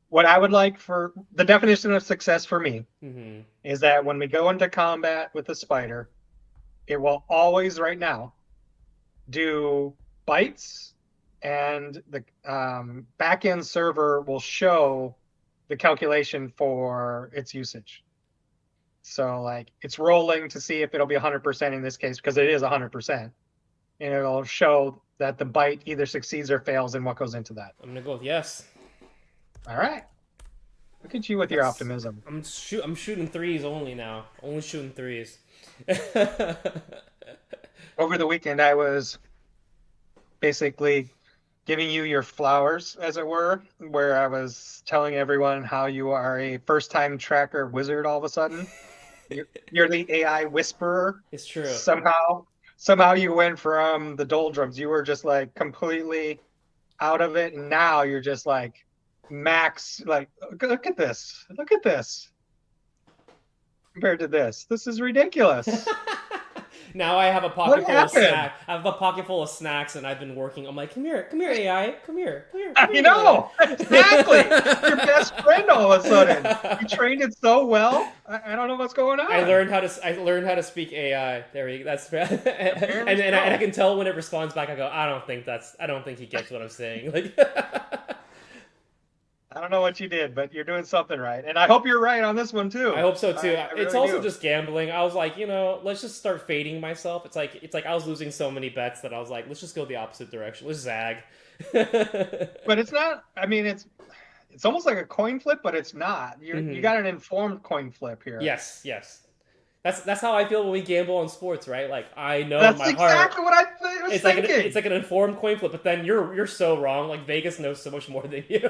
[SPEAKER 2] What I would like for the definition of success for me
[SPEAKER 1] Mm-hmm.
[SPEAKER 2] is that when we go into combat with the spider, it will always right now do bites, and the backend server will show the calculation for its usage. So like it's rolling to see if it'll be 100% in this case, because it is 100%. And it'll show that the bite either succeeds or fails and what goes into that.
[SPEAKER 1] I'm gonna go with yes.
[SPEAKER 2] All right. Look at you with your optimism.
[SPEAKER 1] I'm shooting threes only now. Only shooting threes.
[SPEAKER 2] Over the weekend, I was basically giving you your flowers, as it were, where I was telling everyone how you are a first-time tracker wizard all of a sudden. You're the AI whisperer.
[SPEAKER 1] It's true.
[SPEAKER 2] Somehow you went from the doldrums. You were just like completely out of it, and now you're just like max. Like, look at this. Look at this. Compared to this, this is ridiculous.
[SPEAKER 1] Now I have a pocket full of snacks. I have a pocket full of snacks, and I've been working. I'm like, come here, AI, come here.
[SPEAKER 2] You know, exactly. Your best friend all of a sudden. You trained it so well. I don't know what's going on.
[SPEAKER 1] I learned how to speak AI. There we go. That's and I can tell when it responds back. I go, I don't think he gets what I'm saying. Like,
[SPEAKER 2] I don't know what you did, but you're doing something right, and I hope you're right on this one
[SPEAKER 1] I
[SPEAKER 2] too.
[SPEAKER 1] hope so too.
[SPEAKER 2] I
[SPEAKER 1] It's
[SPEAKER 2] really
[SPEAKER 1] also
[SPEAKER 2] do.
[SPEAKER 1] just gambling. I was like, let's just start fading myself. It's like I was losing so many bets that I was like, let's just go the opposite direction. Let's zag.
[SPEAKER 2] But it's not. I mean, it's almost like a coin flip, but it's not. You
[SPEAKER 1] Hmm.
[SPEAKER 2] got an informed coin flip here.
[SPEAKER 1] Yes, yes. That's how I feel when we gamble on sports, right? Like I know in
[SPEAKER 2] That's
[SPEAKER 1] my heart
[SPEAKER 2] exactly what I was
[SPEAKER 1] it's like it's
[SPEAKER 2] thinking.
[SPEAKER 1] like an informed coin flip, but then you're so wrong. Like Vegas knows so much more than you.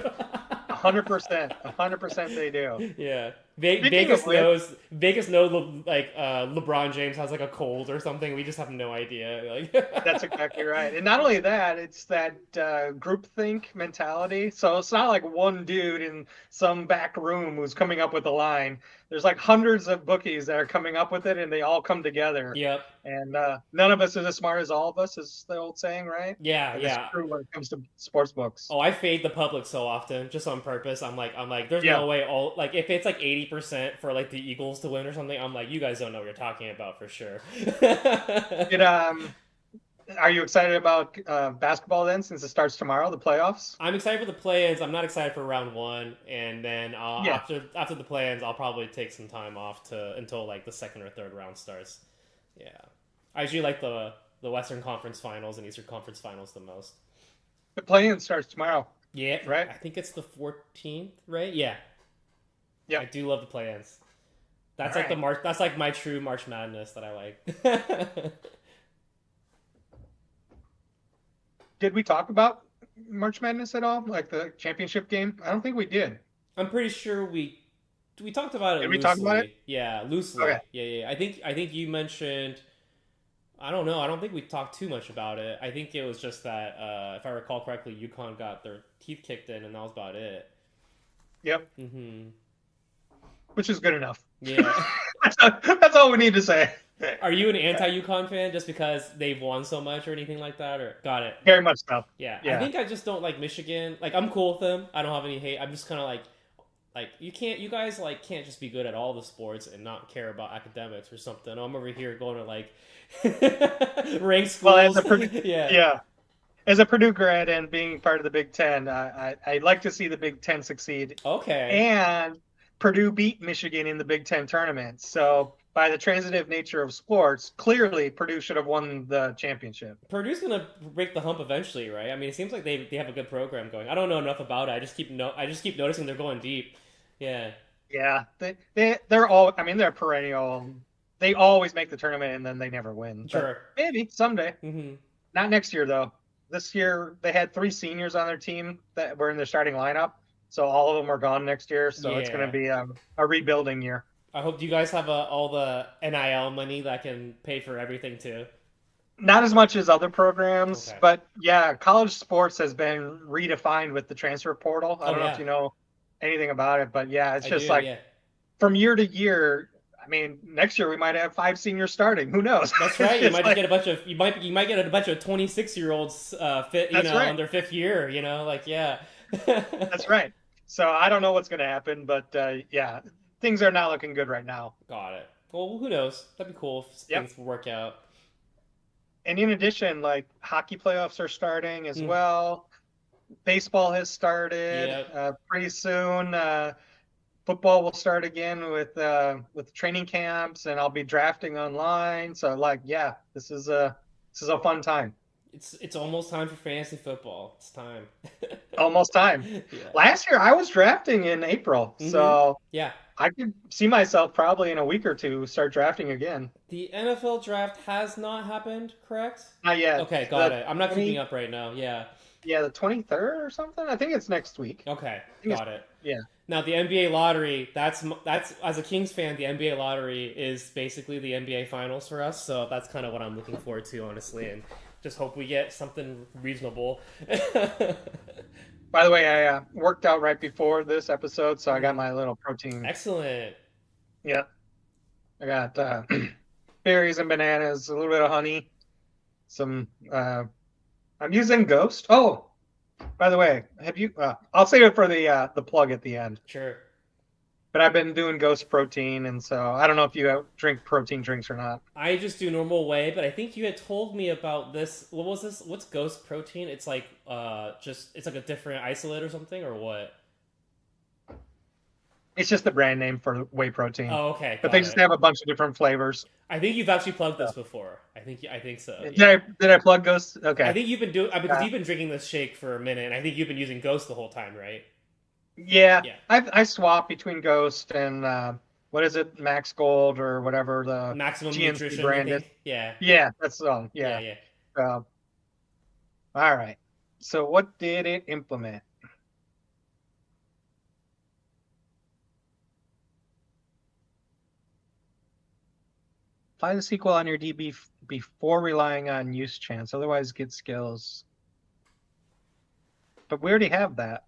[SPEAKER 2] 100%, 100% they do.
[SPEAKER 1] Yeah,
[SPEAKER 2] Speaking of which,
[SPEAKER 1] Vegas knows like LeBron James has like a cold or something. We just have no idea.
[SPEAKER 2] that's
[SPEAKER 1] Like,
[SPEAKER 2] exactly right. And not only that, it's that groupthink mentality. So it's not like one dude in some back room who's coming up with a line. There's like hundreds of bookies that are coming up with it, and they all come together.
[SPEAKER 1] yep.
[SPEAKER 2] And none of us is as smart as all of us, is the old saying, right?
[SPEAKER 1] Yeah,
[SPEAKER 2] And it's
[SPEAKER 1] yeah.
[SPEAKER 2] true when it comes to sports books.
[SPEAKER 1] Oh, I fade the public so often, just on purpose. I'm like, there's
[SPEAKER 2] Yeah.
[SPEAKER 1] no way. All like, if it's like 80% for like the Eagles to win or something, I'm like, you guys don't know what you're talking about for sure.
[SPEAKER 2] It, are you excited about basketball then, since it starts tomorrow, the playoffs?
[SPEAKER 1] I'm excited for the play-ins. I'm not excited for round one, and then
[SPEAKER 2] Yeah.
[SPEAKER 1] after the play-ins, I'll probably take some time off to until like the second or third round starts. Yeah, I usually like the Western Conference Finals and Eastern Conference Finals the most.
[SPEAKER 2] The play-in starts tomorrow,
[SPEAKER 1] Yeah,
[SPEAKER 2] right?
[SPEAKER 1] I think it's the 14th, right? Yeah, I
[SPEAKER 2] Yep.
[SPEAKER 1] do love the play-ins.
[SPEAKER 2] All
[SPEAKER 1] That's like the
[SPEAKER 2] right.
[SPEAKER 1] March. That's like my true March Madness that I like.
[SPEAKER 2] Did we talk about March Madness at all? Like the championship game? I don't think we did.
[SPEAKER 1] I'm pretty sure we talked about it
[SPEAKER 2] Did we talk about it?
[SPEAKER 1] loosely. Yeah,
[SPEAKER 2] Okay.
[SPEAKER 1] loosely. Yeah, yeah. I think you mentioned. I don't know. I don't think we talked too much about it. I think it was just that, if I recall correctly, UConn got their teeth kicked in, and that was about it.
[SPEAKER 2] Yep.
[SPEAKER 1] Hmm.
[SPEAKER 2] Which is good enough.
[SPEAKER 1] Yeah.
[SPEAKER 2] That's all we need to say.
[SPEAKER 1] Are you an anti-UConn fan just because they've won so much or anything like that? Or got it?
[SPEAKER 2] Very much so.
[SPEAKER 1] Yeah. I
[SPEAKER 2] Yeah.
[SPEAKER 1] think I just don't like Michigan. Like I'm cool with them. I don't have any hate. I'm just kind of like you can't. You guys like can't just be good at all the sports and not care about academics or something. I'm over here going to like rank
[SPEAKER 2] Well, as
[SPEAKER 1] schools.
[SPEAKER 2] a Purdue,
[SPEAKER 1] Yeah.
[SPEAKER 2] yeah, as a Purdue grad and being part of the Big Ten, I'd like to see the Big Ten succeed.
[SPEAKER 1] Okay.
[SPEAKER 2] And Purdue beat Michigan in the Big Ten tournament. So by the transitive nature of sports, clearly Purdue should have won the championship.
[SPEAKER 1] Purdue's gonna break the hump eventually, right? I mean, it seems like they have a good program going. I don't know enough about it. I just keep noticing they're going deep. Yeah,
[SPEAKER 2] Yeah, they're all. I mean, they're perennial. They always make the tournament and then they never win. But
[SPEAKER 1] sure.
[SPEAKER 2] maybe someday.
[SPEAKER 1] Hmm.
[SPEAKER 2] Not next year though. This year they had 3 seniors on their team that were in their starting lineup, so all of them are gone next year. So it's going to
[SPEAKER 1] Yeah.
[SPEAKER 2] be a rebuilding year.
[SPEAKER 1] I hope you guys have all the NIL money that can pay for everything too.
[SPEAKER 2] Not as much as other programs,
[SPEAKER 1] Okay.
[SPEAKER 2] but yeah, college sports has been redefined with the transfer portal. I
[SPEAKER 1] Oh
[SPEAKER 2] don't know if
[SPEAKER 1] yeah,
[SPEAKER 2] you know anything about it, but yeah, it's
[SPEAKER 1] I do.
[SPEAKER 2] just like
[SPEAKER 1] Yeah,
[SPEAKER 2] from year to year. I mean, next year we might have 5 seniors starting. Who knows?
[SPEAKER 1] that's
[SPEAKER 2] It's
[SPEAKER 1] right. You
[SPEAKER 2] just
[SPEAKER 1] might just
[SPEAKER 2] like
[SPEAKER 1] get a bunch of you might get a bunch of 26-year-olds fit
[SPEAKER 2] that's
[SPEAKER 1] on
[SPEAKER 2] right.
[SPEAKER 1] their fifth year. Like yeah.
[SPEAKER 2] That's right. So I don't know what's going to happen, but yeah, things are not looking good right now.
[SPEAKER 1] Got it. Well, who knows? That'd be cool if
[SPEAKER 2] Yep.
[SPEAKER 1] things work out.
[SPEAKER 2] And in addition, like hockey playoffs are starting as
[SPEAKER 1] Mm.
[SPEAKER 2] well. Baseball has started
[SPEAKER 1] Yep.
[SPEAKER 2] pretty soon. Football will start again with training camps, and I'll be drafting online. So like, yeah, this is a fun time.
[SPEAKER 1] It's almost time for fantasy football. It's time.
[SPEAKER 2] Almost time.
[SPEAKER 1] Yeah.
[SPEAKER 2] Last year I was drafting in April,
[SPEAKER 1] Mm-hmm.
[SPEAKER 2] so
[SPEAKER 1] Yeah.
[SPEAKER 2] I could see myself probably in a week or two start drafting again.
[SPEAKER 1] The NFL draft has not happened, correct?
[SPEAKER 2] Not yet.
[SPEAKER 1] Okay, got
[SPEAKER 2] The
[SPEAKER 1] it. I'm not
[SPEAKER 2] 20,
[SPEAKER 1] keeping up right now. Yeah.
[SPEAKER 2] yeah, the 23rd or something. I think it's next week.
[SPEAKER 1] Okay,
[SPEAKER 2] I think
[SPEAKER 1] got it.
[SPEAKER 2] yeah.
[SPEAKER 1] Now the NBA lottery, that's as a Kings fan, the NBA lottery is basically the NBA finals for us. So that's kind of what I'm looking forward to, honestly, and just hope we get something reasonable.
[SPEAKER 2] By the way, I worked out right before this episode, so I got my little protein.
[SPEAKER 1] Excellent.
[SPEAKER 2] Yeah, I got berries and bananas, a little bit of honey, some. I'm using Ghost. Oh, by the way, have you? I'll save it for the plug at the end.
[SPEAKER 1] Sure.
[SPEAKER 2] But I've been doing Ghost protein, and so I don't know if you drink protein drinks or not.
[SPEAKER 1] I just do normal whey, but I think you had told me about this. What was this? What's Ghost protein? It's like just it's like a different isolate or something or what?
[SPEAKER 2] It's just the brand name for whey protein,
[SPEAKER 1] Oh, okay,
[SPEAKER 2] but they
[SPEAKER 1] got
[SPEAKER 2] just
[SPEAKER 1] it.
[SPEAKER 2] have a bunch of different flavors.
[SPEAKER 1] I think you've actually plugged
[SPEAKER 2] So,
[SPEAKER 1] this before. I think so.
[SPEAKER 2] did
[SPEAKER 1] Yeah.
[SPEAKER 2] I plug Ghost?
[SPEAKER 1] I
[SPEAKER 2] Okay.
[SPEAKER 1] think you've been doing because
[SPEAKER 2] Uh,
[SPEAKER 1] you've been drinking this shake for a minute, and I think you've been using Ghost the whole time, right?
[SPEAKER 2] yeah,
[SPEAKER 1] Yeah.
[SPEAKER 2] I swap between Ghost and what is it, Max Gold or whatever the
[SPEAKER 1] Maximum
[SPEAKER 2] GNC
[SPEAKER 1] nutrition, I
[SPEAKER 2] brand is.
[SPEAKER 1] think. Yeah.
[SPEAKER 2] Yeah, that's
[SPEAKER 1] Yeah,
[SPEAKER 2] yeah.
[SPEAKER 1] yeah.
[SPEAKER 2] Uh, all right. So what did it implement? Apply the sequel on your DB before relying on use chance. Otherwise, get skills. But we already have that.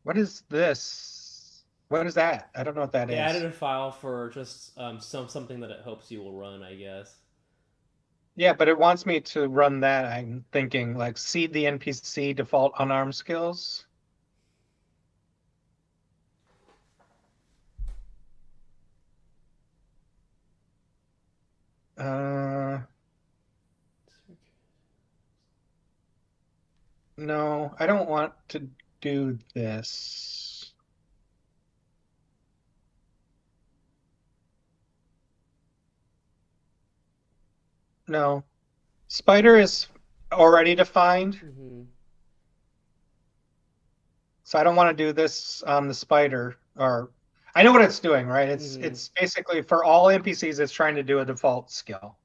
[SPEAKER 2] What is this? What is that? I don't know what that
[SPEAKER 1] They added
[SPEAKER 2] is.
[SPEAKER 1] a file for just something that it hopes you will run, I guess.
[SPEAKER 2] Yeah, but it wants me to run that. I'm thinking like seed the NPC default unarmed skills. Uh, no, I don't want to do this. No, spider is already defined,
[SPEAKER 1] Mm-hmm.
[SPEAKER 2] so I don't want to do this on the spider. Or I know what it's doing, right?
[SPEAKER 1] Mm-hmm.
[SPEAKER 2] It's basically for all NPCs, it's trying to do a default skill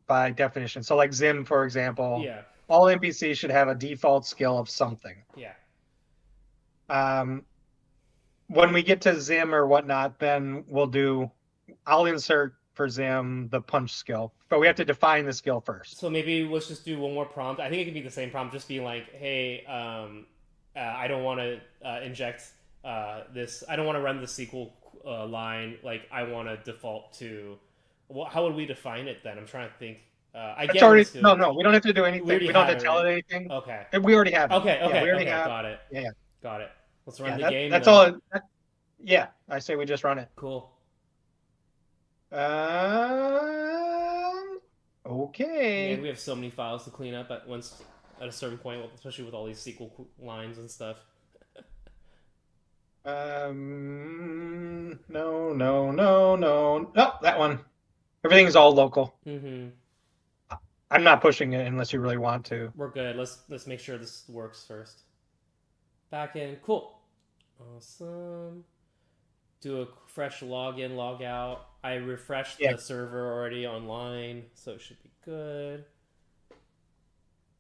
[SPEAKER 2] by definition. So like Zim, for example,
[SPEAKER 1] Yeah.
[SPEAKER 2] all NPCs should have a default skill of something.
[SPEAKER 1] Yeah.
[SPEAKER 2] Um, when we get to Zim or whatnot, then I'll insert for Zim the punch skill, but we have to define the skill first.
[SPEAKER 1] So maybe let's just do one more prompt. I think it could be the same prompt, just be like, "Hey, I don't want to inject this. I don't want to run the SQL line. Like, I want to default to. Well, how would we define it then? I'm trying to think. I
[SPEAKER 2] It's
[SPEAKER 1] get what
[SPEAKER 2] already
[SPEAKER 1] it's
[SPEAKER 2] no,
[SPEAKER 1] doing.
[SPEAKER 2] no. We don't have to do
[SPEAKER 1] We
[SPEAKER 2] anything.
[SPEAKER 1] already
[SPEAKER 2] We don't
[SPEAKER 1] have
[SPEAKER 2] have
[SPEAKER 1] it,
[SPEAKER 2] to tell
[SPEAKER 1] right?
[SPEAKER 2] it anything.
[SPEAKER 1] Okay.
[SPEAKER 2] We already have it.
[SPEAKER 1] Okay.
[SPEAKER 2] Yeah,
[SPEAKER 1] Okay.
[SPEAKER 2] we already
[SPEAKER 1] Okay.
[SPEAKER 2] have.
[SPEAKER 1] Got it.
[SPEAKER 2] Yeah,
[SPEAKER 1] Got it. Let's run
[SPEAKER 2] yeah.
[SPEAKER 1] the game
[SPEAKER 2] That's
[SPEAKER 1] then.
[SPEAKER 2] all. Yeah, I say we just run it.
[SPEAKER 1] Cool. Man,
[SPEAKER 2] Okay.
[SPEAKER 1] we have so many files to clean up at once at a certain point, especially with all these SQL lines and stuff.
[SPEAKER 2] No, no, no, no. Oh, that one. Everything's all local.
[SPEAKER 1] Mm-hmm.
[SPEAKER 2] I'm not pushing it unless you really want to.
[SPEAKER 1] We're good. Let's make sure this works first. Back in. Cool. Awesome. Do a fresh login, log out. I refreshed
[SPEAKER 2] Yeah.
[SPEAKER 1] the server already online, so it should be good.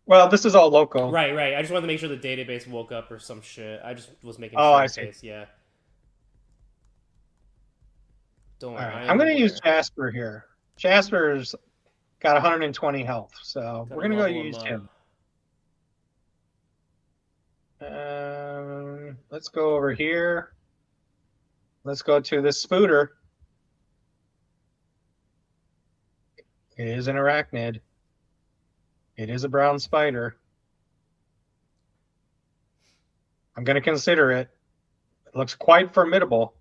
[SPEAKER 2] Well, this is all local.
[SPEAKER 1] Right, right. I just wanted to make sure the database woke up or some shit. I just was making
[SPEAKER 2] Oh,
[SPEAKER 1] sure
[SPEAKER 2] I
[SPEAKER 1] in
[SPEAKER 2] see.
[SPEAKER 1] case, yeah. Don't
[SPEAKER 2] All
[SPEAKER 1] worry,
[SPEAKER 2] right.
[SPEAKER 1] I
[SPEAKER 2] I'm
[SPEAKER 1] am
[SPEAKER 2] going to use
[SPEAKER 1] aware.
[SPEAKER 2] Jasper here. Jasper's got 120 health, so
[SPEAKER 1] Gotta
[SPEAKER 2] we're going to go
[SPEAKER 1] level him
[SPEAKER 2] use
[SPEAKER 1] up.
[SPEAKER 2] him. Let's go over here. Let's go to this spooder. It is an arachnid. It is a brown spider. I'm going to consider it. It looks quite formidable.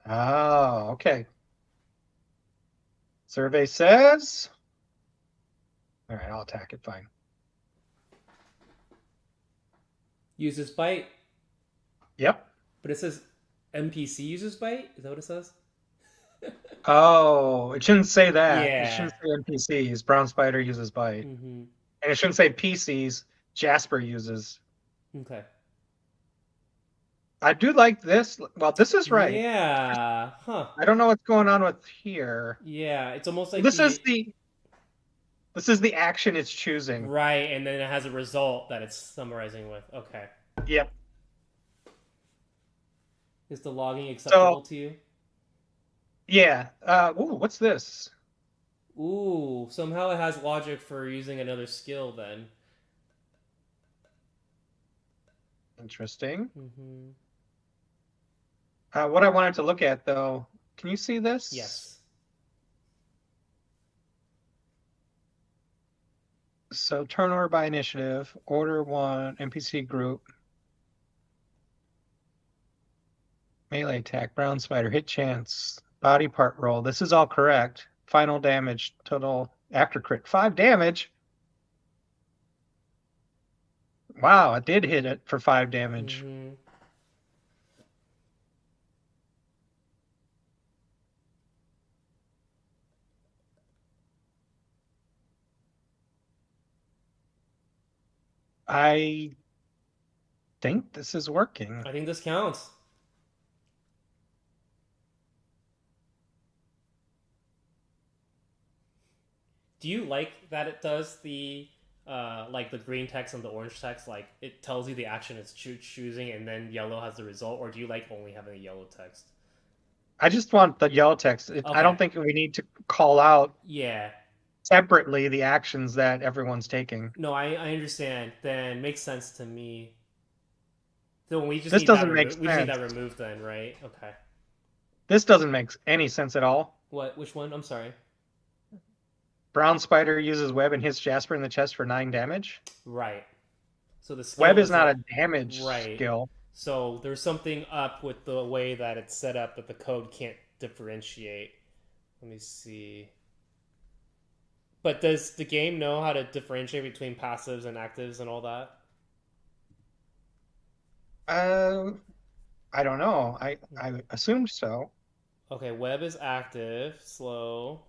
[SPEAKER 2] Oh, okay. Survey says. All right, I'll attack it. Fine.
[SPEAKER 1] Uses bite,
[SPEAKER 2] Yep.
[SPEAKER 1] but it says NPC uses bite. Is that what it says?
[SPEAKER 2] Oh, it shouldn't say that. It
[SPEAKER 1] Yeah.
[SPEAKER 2] shouldn't say NPCs. Brown spider uses bite.
[SPEAKER 1] Mm-hmm.
[SPEAKER 2] And it shouldn't say PCs. Jasper uses.
[SPEAKER 1] Okay.
[SPEAKER 2] I do like this. Well, this is right.
[SPEAKER 1] Yeah. Huh.
[SPEAKER 2] I don't know what's going on with here.
[SPEAKER 1] Yeah. It's almost like
[SPEAKER 2] This is the action it's choosing.
[SPEAKER 1] right, and then it has a result that it's summarizing with. Okay.
[SPEAKER 2] Yep.
[SPEAKER 1] Is the logging acceptable to you?
[SPEAKER 2] Yeah. Ooh, what's this?
[SPEAKER 1] Ooh, somehow it has logic for using another skill then.
[SPEAKER 2] Interesting.
[SPEAKER 1] Mm-hmm.
[SPEAKER 2] What I wanted to look at, though, can you see this?
[SPEAKER 1] Yes.
[SPEAKER 2] So turn order by initiative, order 1, NPC group, melee attack, brown spider, hit chance, body part roll. This is all correct. Final damage, total after crit, 5 damage. Wow, it did hit it for 5 damage.
[SPEAKER 1] Mm-hmm.
[SPEAKER 2] I think this is working.
[SPEAKER 1] I think this counts. Do you like that it does the like the green text and the orange text? Like it tells you the action it's choosing, and then yellow has the result, or do you like only having a yellow text?
[SPEAKER 2] I just want the yellow text. I
[SPEAKER 1] Okay.
[SPEAKER 2] don't think we need to call out
[SPEAKER 1] Yeah.
[SPEAKER 2] separately the actions that everyone's taking.
[SPEAKER 1] No, I understand. Then makes sense to me. So we just
[SPEAKER 2] This
[SPEAKER 1] need that
[SPEAKER 2] doesn't make
[SPEAKER 1] removed. We just need
[SPEAKER 2] sense.
[SPEAKER 1] that removed then, right? Okay.
[SPEAKER 2] This doesn't make any sense at all.
[SPEAKER 1] What? Which one? I'm sorry.
[SPEAKER 2] Brown Spider uses web and hits Jasper in the chest for 9 damage.
[SPEAKER 1] Right. So the skill
[SPEAKER 2] Web is not
[SPEAKER 1] doesn't.
[SPEAKER 2] a damage
[SPEAKER 1] Right.
[SPEAKER 2] skill.
[SPEAKER 1] So there's something up with the way that it's set up that the code can't differentiate. Let me see. But does the game know how to differentiate between passives and actives and all that?
[SPEAKER 2] Uh, I don't know. I assumed so.
[SPEAKER 1] Okay, web is active, slow.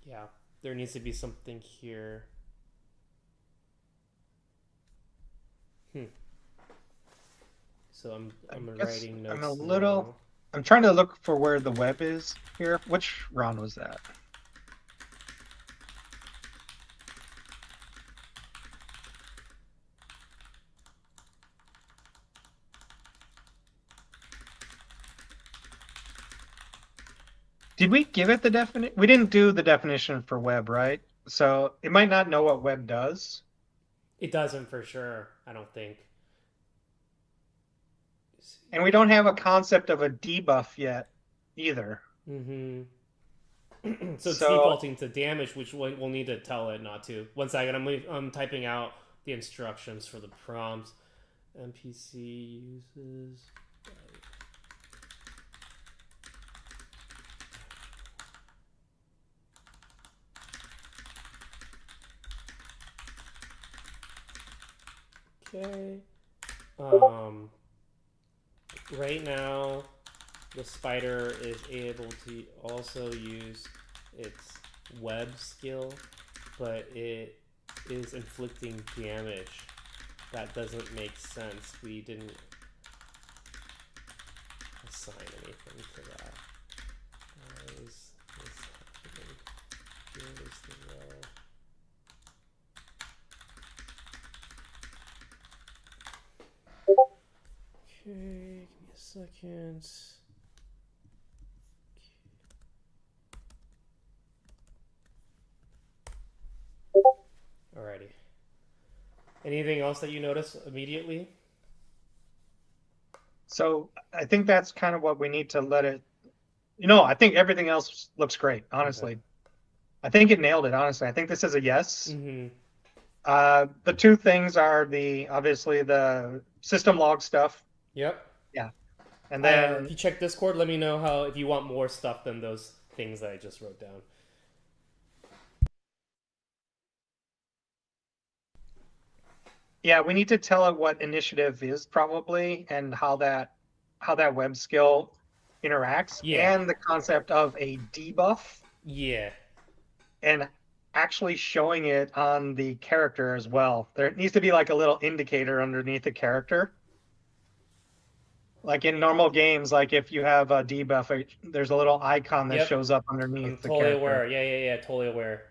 [SPEAKER 1] Yeah, there needs to be something here. Hmm. So
[SPEAKER 2] I
[SPEAKER 1] I'm
[SPEAKER 2] guess
[SPEAKER 1] writing
[SPEAKER 2] I'm a
[SPEAKER 1] notes
[SPEAKER 2] little.
[SPEAKER 1] now.
[SPEAKER 2] I'm trying to look for where the web is here. Which round was that? Did we give it the definition? We didn't do the definition for web, right? So it might not know what web does.
[SPEAKER 1] It doesn't for sure, I don't think.
[SPEAKER 2] And we don't have a concept of a debuff yet either.
[SPEAKER 1] Mm-hmm. So it's
[SPEAKER 2] So
[SPEAKER 1] defaulting to damage, which we'll need to tell it not to. One second, I'm typing out the instructions for the prompts. NPC uses. Okay. Um. Right now, the spider is able to also use its web skill, but it is inflicting damage. That doesn't make sense. We didn't assign anything to that. Why is this happening? Here is the row. Okay, give me a second. Alrighty. Anything else that you notice immediately?
[SPEAKER 2] so I think that's kind of what we need to let it. I think everything else looks great,
[SPEAKER 1] Okay.
[SPEAKER 2] honestly. I think it nailed it, honestly. I think this is a yes.
[SPEAKER 1] Mm-hmm.
[SPEAKER 2] The two things are obviously the system log stuff.
[SPEAKER 1] Yep.
[SPEAKER 2] Yeah. And
[SPEAKER 1] If
[SPEAKER 2] then
[SPEAKER 1] you check Discord, let me know how if you want more stuff than those things that I just wrote down.
[SPEAKER 2] yeah, we need to tell it what initiative is probably and how that web skill interacts
[SPEAKER 1] Yeah.
[SPEAKER 2] and the concept of a debuff
[SPEAKER 1] Yeah.
[SPEAKER 2] and actually showing it on the character as well. There needs to be like a little indicator underneath the character. Like in normal games, like if you have a debuff, there's a little icon that
[SPEAKER 1] Yep.
[SPEAKER 2] shows up
[SPEAKER 1] I'm
[SPEAKER 2] underneath the
[SPEAKER 1] totally
[SPEAKER 2] character.
[SPEAKER 1] aware. Yeah. Totally aware.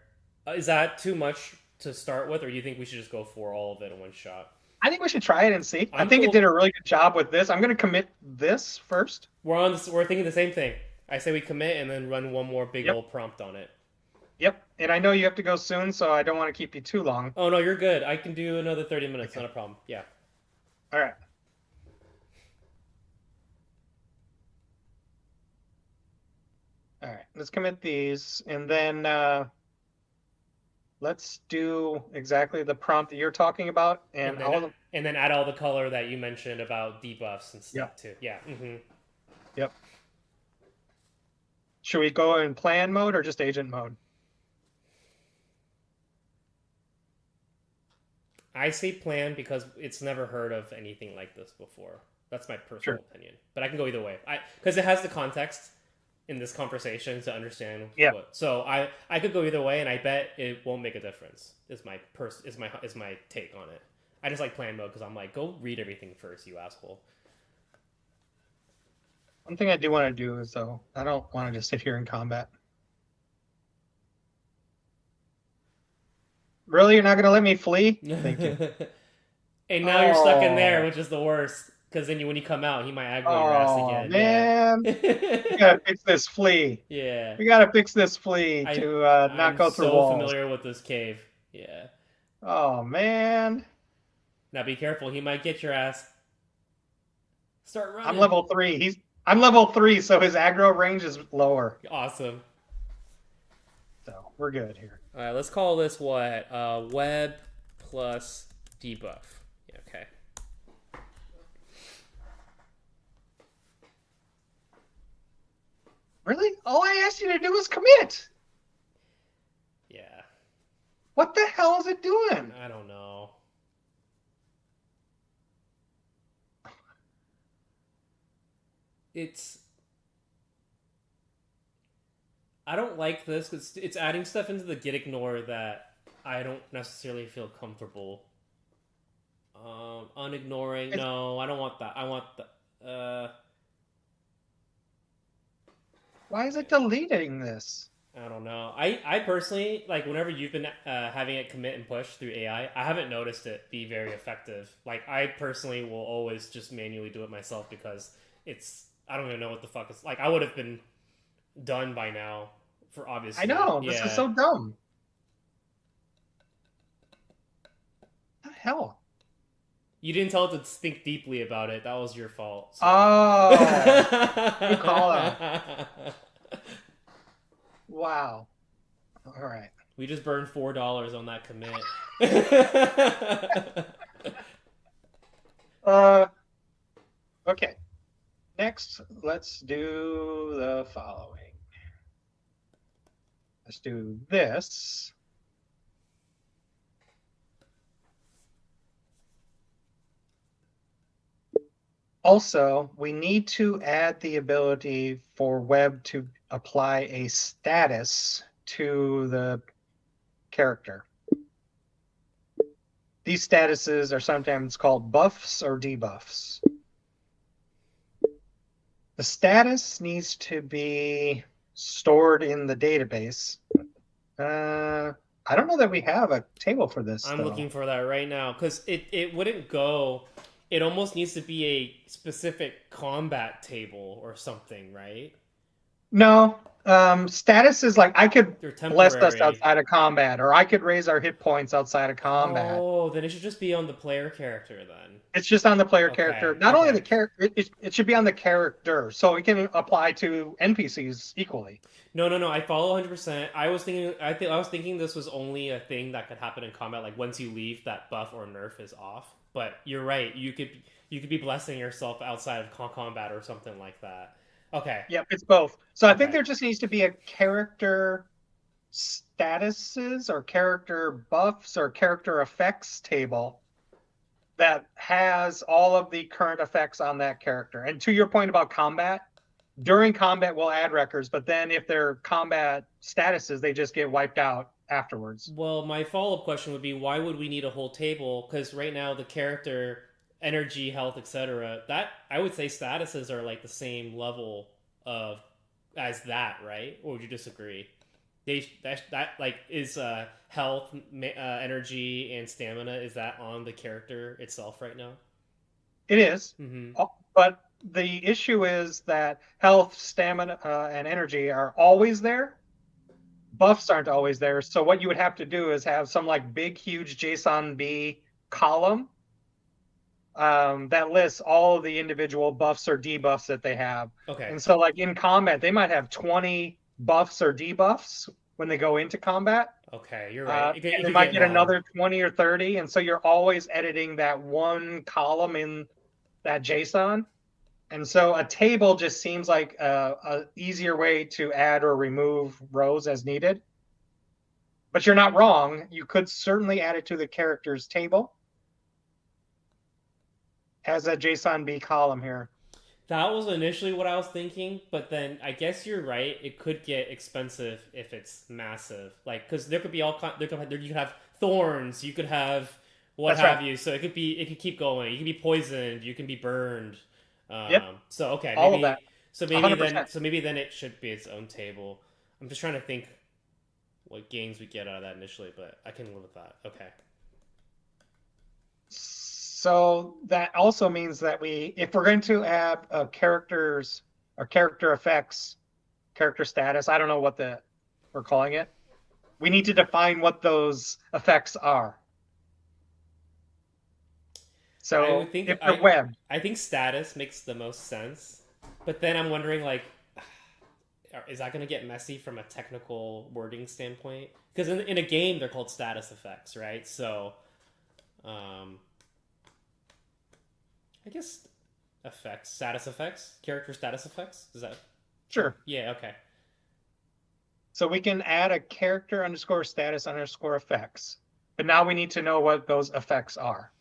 [SPEAKER 1] Is that too much to start with, or do you think we should just go for all of it in one shot?
[SPEAKER 2] I think we should try it and see. I
[SPEAKER 1] I'm
[SPEAKER 2] think it
[SPEAKER 1] cool.
[SPEAKER 2] did a really good job with this. I'm going to commit this first.
[SPEAKER 1] We're thinking the same thing. I say we commit and then run one more big
[SPEAKER 2] Yep.
[SPEAKER 1] old prompt on it.
[SPEAKER 2] Yep. And I know you have to go soon, so I don't want to keep you too long.
[SPEAKER 1] Oh no, you're good. I can do another 30 minutes.
[SPEAKER 2] Okay.
[SPEAKER 1] Not a problem. Yeah.
[SPEAKER 2] All right. All right. Let's commit these. And then let's do exactly the prompt that you're talking about, and
[SPEAKER 1] And then
[SPEAKER 2] all the
[SPEAKER 1] and then add all the color that you mentioned about debuffs and
[SPEAKER 2] yep,
[SPEAKER 1] stuff too. Yeah.
[SPEAKER 2] yep. Should we go in plan mode or just agent mode?
[SPEAKER 1] I say plan because it's never heard of anything like this before. That's my personal
[SPEAKER 2] Sure.
[SPEAKER 1] opinion, but I can go either way. I because it has the context in this conversation to understand
[SPEAKER 2] Yeah.
[SPEAKER 1] what. So I could go either way, and I bet it won't make a difference. Is my take on it. I just like plan mode because I'm like, go read everything first, you asshole.
[SPEAKER 2] One thing I do want to do is though, I don't want to just sit here in combat. Really, you're not gonna let me flee? Thank you.
[SPEAKER 1] And now you're stuck in there,
[SPEAKER 2] Oh,
[SPEAKER 1] which is the worst. Because then when you come out, he might aggro your ass
[SPEAKER 2] oh
[SPEAKER 1] again.
[SPEAKER 2] man, we
[SPEAKER 1] Yeah.
[SPEAKER 2] gotta fix this flea.
[SPEAKER 1] Yeah.
[SPEAKER 2] We gotta fix this flea
[SPEAKER 1] I
[SPEAKER 2] to not
[SPEAKER 1] I'm
[SPEAKER 2] go through
[SPEAKER 1] so
[SPEAKER 2] walls.
[SPEAKER 1] familiar with this cave. Yeah.
[SPEAKER 2] Oh man,
[SPEAKER 1] Now be careful. He might get your ass. Start
[SPEAKER 2] I'm
[SPEAKER 1] running.
[SPEAKER 2] level 3. I'm level 3, so his aggro range is lower.
[SPEAKER 1] Awesome.
[SPEAKER 2] So we're good here.
[SPEAKER 1] All right. Let's call this what? Web plus debuff. Yeah, okay.
[SPEAKER 2] Really? All I asked you to do was commit.
[SPEAKER 1] Yeah.
[SPEAKER 2] What the hell is it doing?
[SPEAKER 1] I don't know. It's I don't like this because it's adding stuff into the git ignore that I don't necessarily feel comfortable. Unignoring.
[SPEAKER 2] It's,
[SPEAKER 1] No, I don't want that. I want the.
[SPEAKER 2] why is it deleting this?
[SPEAKER 1] I don't know. I personally like whenever you've been having it commit and push through AI. I haven't noticed it be very effective. Like I personally will always just manually do it myself because it's I don't even know what the fuck it's like. I would have been done by now for obviously.
[SPEAKER 2] I know. This is
[SPEAKER 1] Yeah.
[SPEAKER 2] so dumb. What the hell?
[SPEAKER 1] You didn't tell it to think deeply about it. That was your fault. So.
[SPEAKER 2] Oh, good call out. Wow. All right.
[SPEAKER 1] We just burned $4 on that commit.
[SPEAKER 2] Okay. Next, let's do the following. Let's do this. Also, we need to add the ability for web to apply a status to the character. These statuses are sometimes called buffs or debuffs. The status needs to be stored in the database. I don't know that we have a table for this.
[SPEAKER 1] I'm
[SPEAKER 2] though.
[SPEAKER 1] looking for that right now because it wouldn't go. It almost needs to be a specific combat table or something, right?
[SPEAKER 2] No, status is like I could
[SPEAKER 1] They're
[SPEAKER 2] bless us
[SPEAKER 1] temporary.
[SPEAKER 2] outside of combat, or I could raise our hit points outside of combat.
[SPEAKER 1] Oh, then it should just be on the player character then.
[SPEAKER 2] It's just on the player
[SPEAKER 1] Okay,
[SPEAKER 2] character. Not only the
[SPEAKER 1] okay.
[SPEAKER 2] character, it should be on the character, so it can apply to NPCs equally.
[SPEAKER 1] No. I follow 100%. I was thinking. I was thinking this was only a thing that could happen in combat. Like once you leave, that buff or nerf is off. But you're right. You could be blessing yourself outside of combat or something like that. Okay.
[SPEAKER 2] Yep, it's both. So I think
[SPEAKER 1] Okay.
[SPEAKER 2] there just needs to be a character statuses or character buffs or character effects table that has all of the current effects on that character. And to your point about combat, during combat we'll add records, but then if they're combat statuses, they just get wiped out afterwards.
[SPEAKER 1] Well, my follow up question would be why would we need a whole table? Because right now the character energy, health, etc. That I would say statuses are like the same level of as that, right? Or would you disagree? That like is health, energy, and stamina. Is that on the character itself right now?
[SPEAKER 2] It is.
[SPEAKER 1] Mm-hmm.
[SPEAKER 2] But the issue is that health, stamina, and energy are always there. Buffs aren't always there. So what you would have to do is have some like big, huge JSON-B column that lists all of the individual buffs or debuffs that they have.
[SPEAKER 1] Okay.
[SPEAKER 2] And so like in combat, they might have 20 buffs or debuffs, when they go into combat.
[SPEAKER 1] Okay, you're right. It
[SPEAKER 2] And they
[SPEAKER 1] could
[SPEAKER 2] might
[SPEAKER 1] get
[SPEAKER 2] get
[SPEAKER 1] long.
[SPEAKER 2] another 20 or 30. And so you're always editing that one column in that JSON. And so a table just seems like a easier way to add or remove rows as needed. But you're not wrong. You could certainly add it to the characters table as a JSON-B column here.
[SPEAKER 1] That was initially what I was thinking, but then I guess you're right. It could get expensive if it's massive, like because there could be you could have thorns, you could have what
[SPEAKER 2] That's
[SPEAKER 1] have
[SPEAKER 2] right.
[SPEAKER 1] you. So it could keep going. You can be poisoned, you can be burned.
[SPEAKER 2] Yep,
[SPEAKER 1] So okay,
[SPEAKER 2] all of that.
[SPEAKER 1] then
[SPEAKER 2] 100%.
[SPEAKER 1] it should be its own table. I'm just trying to think what gains we get out of that initially, but I can live with that. Okay.
[SPEAKER 2] So that also means that if we're going to add characters or character effects, character status, I don't know what we're calling it. We need to define what those effects are.
[SPEAKER 1] I
[SPEAKER 2] So
[SPEAKER 1] would think
[SPEAKER 2] if they're web,
[SPEAKER 1] I think status makes the most sense, but then I'm wondering like, is that going to get messy from a technical wording standpoint? Because in a game they're called status effects, right? So, I guess status effects, character status effects. Is that
[SPEAKER 2] sure.
[SPEAKER 1] Yeah, okay.
[SPEAKER 2] So we can add a character underscore status underscore effects. But now we need to know what those effects are.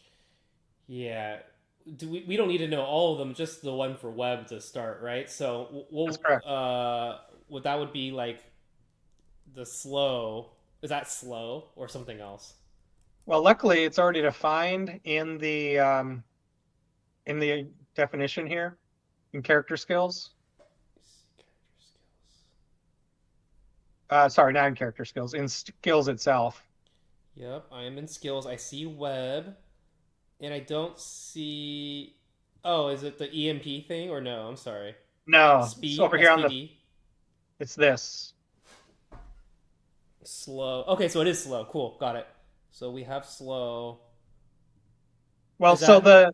[SPEAKER 1] Yeah. We don't need to know all of them, just the one for web to start, right? So
[SPEAKER 2] That's correct.
[SPEAKER 1] what that would be like the slow. Is that slow or something else?
[SPEAKER 2] Well, luckily it's already defined in the definition here in character skills. Sorry, not in character skills, in skills itself.
[SPEAKER 1] Yep, I am in skills. I see web, and I don't see. Oh, is it the EMP thing or no? I'm sorry.
[SPEAKER 2] No, it's
[SPEAKER 1] Speed
[SPEAKER 2] over here on
[SPEAKER 1] SPD.
[SPEAKER 2] it's this.
[SPEAKER 1] Slow. Okay, so it is slow. Cool, got it. So we have slow.
[SPEAKER 2] Well,
[SPEAKER 1] Is that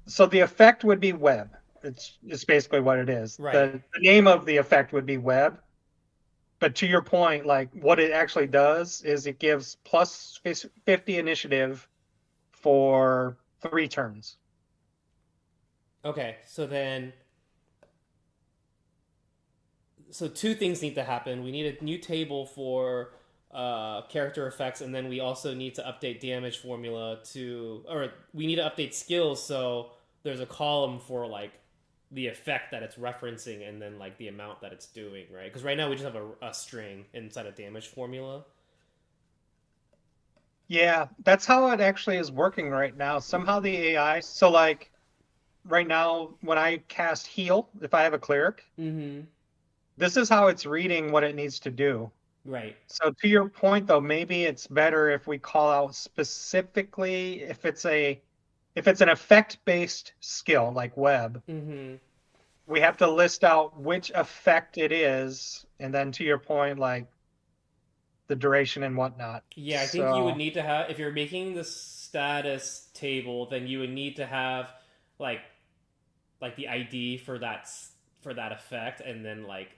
[SPEAKER 2] so the effect would be web. It's basically what it is.
[SPEAKER 1] right?
[SPEAKER 2] The name of the effect would be web. But to your point, like what it actually does is it gives plus 50 initiative for 3 turns.
[SPEAKER 1] Okay, so two things need to happen. We need a new table for character effects, and then we also need to update damage formula or we need to update skills. So there's a column for like the effect that it's referencing, and then like the amount that it's doing, right? Because right now we just have a string inside a damage formula.
[SPEAKER 2] Yeah, that's how it actually is working right now. Somehow the AI, so like right now when I cast heal, if I have a cleric,
[SPEAKER 1] Mm-hmm.
[SPEAKER 2] this is how it's reading what it needs to do.
[SPEAKER 1] Right.
[SPEAKER 2] So to your point though, maybe it's better if we call out specifically if it's an effect-based skill like web,
[SPEAKER 1] Mm-hmm.
[SPEAKER 2] we have to list out which effect it is, and then to your point, like the duration and whatnot.
[SPEAKER 1] Yeah, I think you would
[SPEAKER 2] So
[SPEAKER 1] need to have if you're making the status table, then you would need to have like the ID for that effect, and then like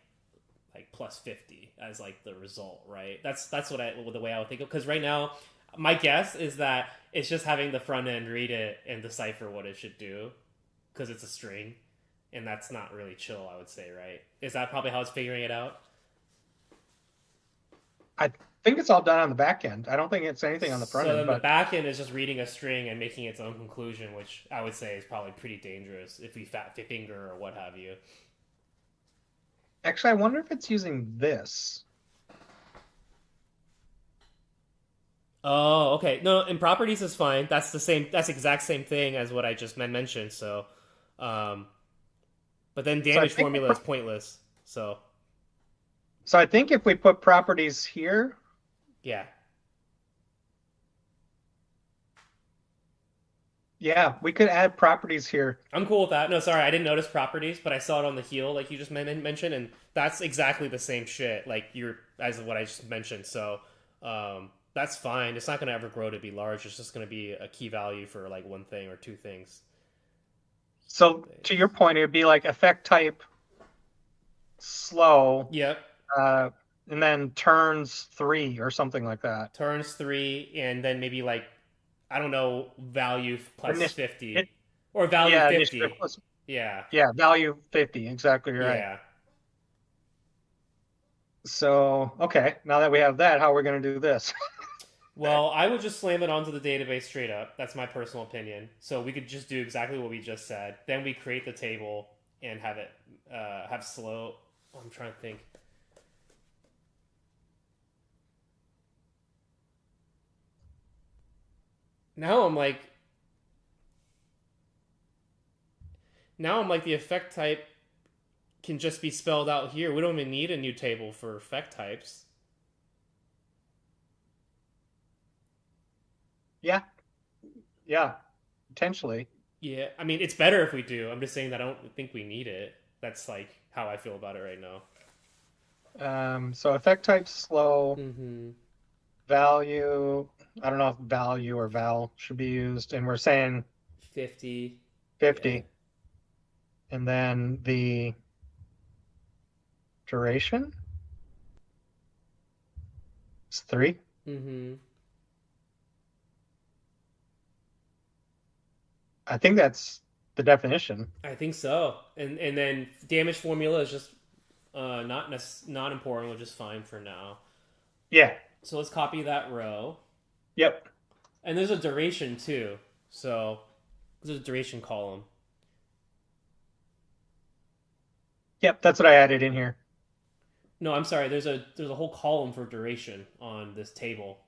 [SPEAKER 1] plus 50 as like the result, right? That's the way I would think of, because right now my guess is that it's just having the front end read it and decipher what it should do because it's a string, and that's not really chill, I would say, right? Is that probably how it's figuring it out?
[SPEAKER 2] I think it's all done on the back end. I don't think it's anything on the front
[SPEAKER 1] So
[SPEAKER 2] end,
[SPEAKER 1] then the
[SPEAKER 2] but
[SPEAKER 1] back end is just reading a string and making its own conclusion, which I would say is probably pretty dangerous if we fat finger or what have you.
[SPEAKER 2] actually I wonder if it's using this.
[SPEAKER 1] Oh, okay. No, in properties is fine. That's the same. That's exact same thing as what I just mentioned. So, um, but then
[SPEAKER 2] So I
[SPEAKER 1] damage
[SPEAKER 2] think
[SPEAKER 1] formula is pointless. So,
[SPEAKER 2] so I think if we put properties here,
[SPEAKER 1] yeah.
[SPEAKER 2] yeah, we could add properties here.
[SPEAKER 1] I'm cool with that. No, sorry, I didn't notice properties, but I saw it on the heel, like you just mentioned, and that's exactly the same shit, like you're as what I just mentioned. So, that's fine. It's not gonna ever grow to be large. It's just gonna be a key value for like one thing or two things.
[SPEAKER 2] So to your point, it would be like effect type slow,
[SPEAKER 1] Yep.
[SPEAKER 2] uh, and then turns 3 or something like that.
[SPEAKER 1] Turns 3, and then maybe like, I don't know, value plus
[SPEAKER 2] Init-
[SPEAKER 1] 50
[SPEAKER 2] it,
[SPEAKER 1] or value
[SPEAKER 2] yeah, initiative
[SPEAKER 1] 50.
[SPEAKER 2] plus,
[SPEAKER 1] Yeah,
[SPEAKER 2] yeah, value 50. Exactly right.
[SPEAKER 1] yeah.
[SPEAKER 2] So, okay, now that we have that, how are we going to do this?
[SPEAKER 1] Well, I would just slam it onto the database straight up. That's my personal opinion. So we could just do exactly what we just said. Then we create the table and have it have slow. I'm trying to think. Now I'm like, the effect type can just be spelled out here. We don't even need a new table for effect types.
[SPEAKER 2] Yeah, yeah, potentially.
[SPEAKER 1] Yeah, I mean it's better if we do. I'm just saying that I don't think we need it. That's like how I feel about it right now.
[SPEAKER 2] So effect type slow,
[SPEAKER 1] Mm-hmm.
[SPEAKER 2] value. I don't know if value or val should be used, and we're saying
[SPEAKER 1] 50. Yeah.
[SPEAKER 2] 50, and then the duration is 3.
[SPEAKER 1] Mm-hmm.
[SPEAKER 2] I think that's the definition.
[SPEAKER 1] I think so. And then damage formula is just not important, which is fine for now.
[SPEAKER 2] Yeah.
[SPEAKER 1] So let's copy that row.
[SPEAKER 2] Yep.
[SPEAKER 1] And there's a duration too. So there's a duration column.
[SPEAKER 2] Yep. That's what I added in here.
[SPEAKER 1] No, I'm sorry. There's a whole column for duration on this table.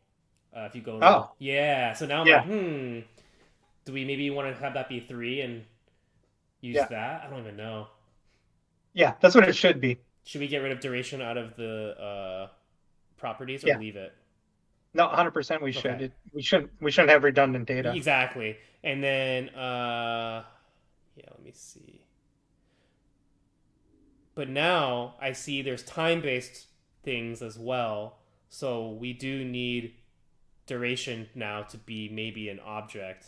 [SPEAKER 1] If you go to
[SPEAKER 2] Oh,
[SPEAKER 1] yeah. So now I'm like,
[SPEAKER 2] yeah.
[SPEAKER 1] do we maybe want to have that be 3 and use
[SPEAKER 2] Yeah.
[SPEAKER 1] that? I don't even know.
[SPEAKER 2] Yeah. That's what it should be.
[SPEAKER 1] Should we get rid of duration out of the properties or
[SPEAKER 2] Yeah.
[SPEAKER 1] leave it?
[SPEAKER 2] No, 100% we
[SPEAKER 1] Okay.
[SPEAKER 2] should. We shouldn't have redundant data.
[SPEAKER 1] Exactly. And then yeah, let me see. But now I see there's time-based things as well. So we do need duration now to be maybe an object.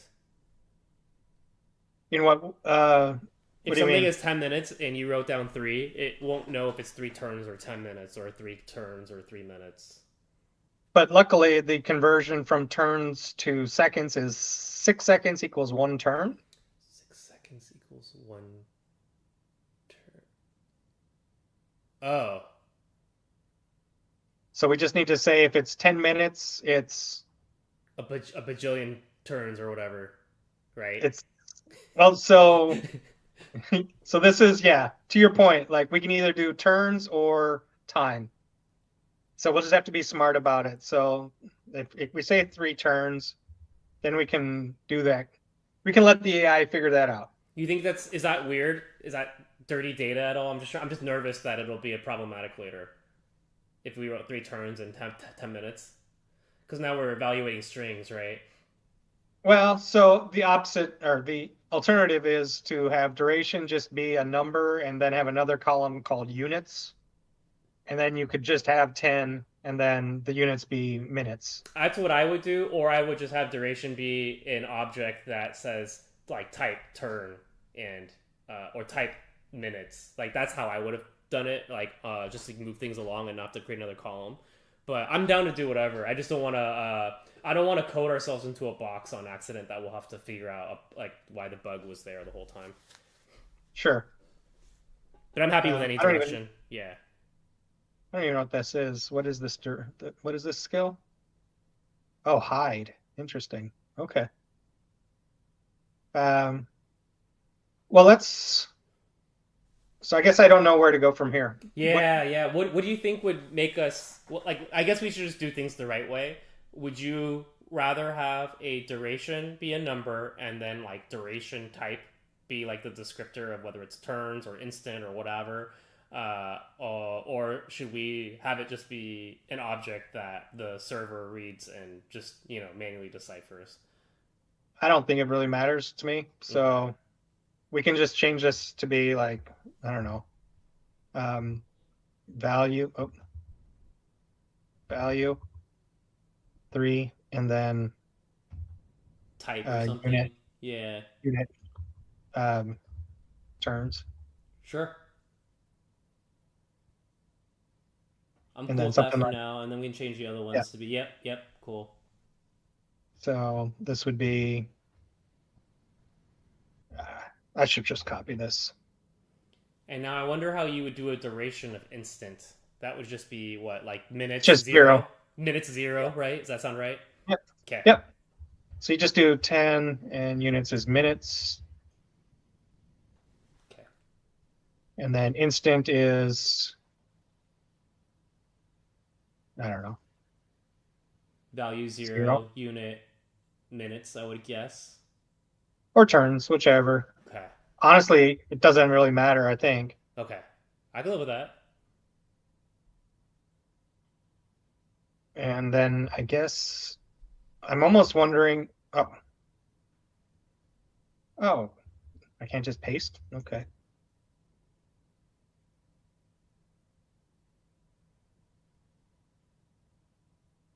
[SPEAKER 2] You know what? What
[SPEAKER 1] If
[SPEAKER 2] do you
[SPEAKER 1] something
[SPEAKER 2] mean?
[SPEAKER 1] is 10 minutes and you wrote down 3, it won't know if it's 3 turns or 10 minutes or 3 turns or 3 minutes.
[SPEAKER 2] But luckily, the conversion from turns to seconds is 6 seconds equals 1 turn.
[SPEAKER 1] 6 seconds equals 1 turn. Oh.
[SPEAKER 2] So we just need to say if it's 10 minutes, it's
[SPEAKER 1] A bajillion turns or whatever, right?
[SPEAKER 2] it's well, so so this is, yeah, to your point, like we can either do turns or time. So we'll just have to be smart about it. So if we say 3 turns, then we can do that. We can let the AI figure that out.
[SPEAKER 1] You think is that weird? Is that dirty data at all? I'm just nervous that it'll be a problematic later if we wrote 3 turns in 10 minutes because now we're evaluating strings, right?
[SPEAKER 2] Well, so the opposite or the alternative is to have duration just be a number and then have another column called units. And then you could just have 10 and then the units be minutes.
[SPEAKER 1] That's what I would do, or I would just have duration be an object that says like type turn and or type minutes. Like that's how I would have done it. Like just to move things along and not to create another column. But I'm down to do whatever. I just don't want to. I don't want to code ourselves into a box on accident that we'll have to figure out like why the bug was there the whole time.
[SPEAKER 2] Sure.
[SPEAKER 1] But I'm happy with any direction. Yeah.
[SPEAKER 2] I don't even know what this is. What is this? What is this skill? Oh, hide. Interesting. Okay. Um, well, let's. So I guess I don't know where to go from here.
[SPEAKER 1] Yeah, yeah. What do you think would make us like? I guess we should just do things the right way. Would you rather have a duration be a number and then like duration type be like the descriptor of whether it's turns or instant or whatever, or should we have it just be an object that the server reads and just manually deciphers?
[SPEAKER 2] I don't think it really matters to me. So
[SPEAKER 1] Okay.
[SPEAKER 2] we can just change this to be like, I don't know, value, value 3, and then
[SPEAKER 1] Type or
[SPEAKER 2] unit,
[SPEAKER 1] something. Yeah.
[SPEAKER 2] unit, turns.
[SPEAKER 1] Sure. I'm
[SPEAKER 2] and
[SPEAKER 1] cool
[SPEAKER 2] then
[SPEAKER 1] with that
[SPEAKER 2] something
[SPEAKER 1] for
[SPEAKER 2] like
[SPEAKER 1] now, and then we can change the other
[SPEAKER 2] yeah.
[SPEAKER 1] ones to be yep, yep, cool.
[SPEAKER 2] So this would be. Uh, I should just copy this.
[SPEAKER 1] And now I wonder how you would do a duration of instant. That would just be what, like minutes
[SPEAKER 2] Just zero.
[SPEAKER 1] zero? Minutes zero, right? Does that sound right?
[SPEAKER 2] Yep.
[SPEAKER 1] Okay.
[SPEAKER 2] Yep. So you just do 10 and units is minutes.
[SPEAKER 1] Okay.
[SPEAKER 2] And then instant is, I don't know,
[SPEAKER 1] Value
[SPEAKER 2] zero.
[SPEAKER 1] zero, unit, minutes, I would guess.
[SPEAKER 2] Or turns, whichever.
[SPEAKER 1] Okay.
[SPEAKER 2] Honestly, it doesn't really matter, I think.
[SPEAKER 1] Okay. I can live with that.
[SPEAKER 2] And then I guess I'm almost wondering. Oh, I can't just paste? Okay.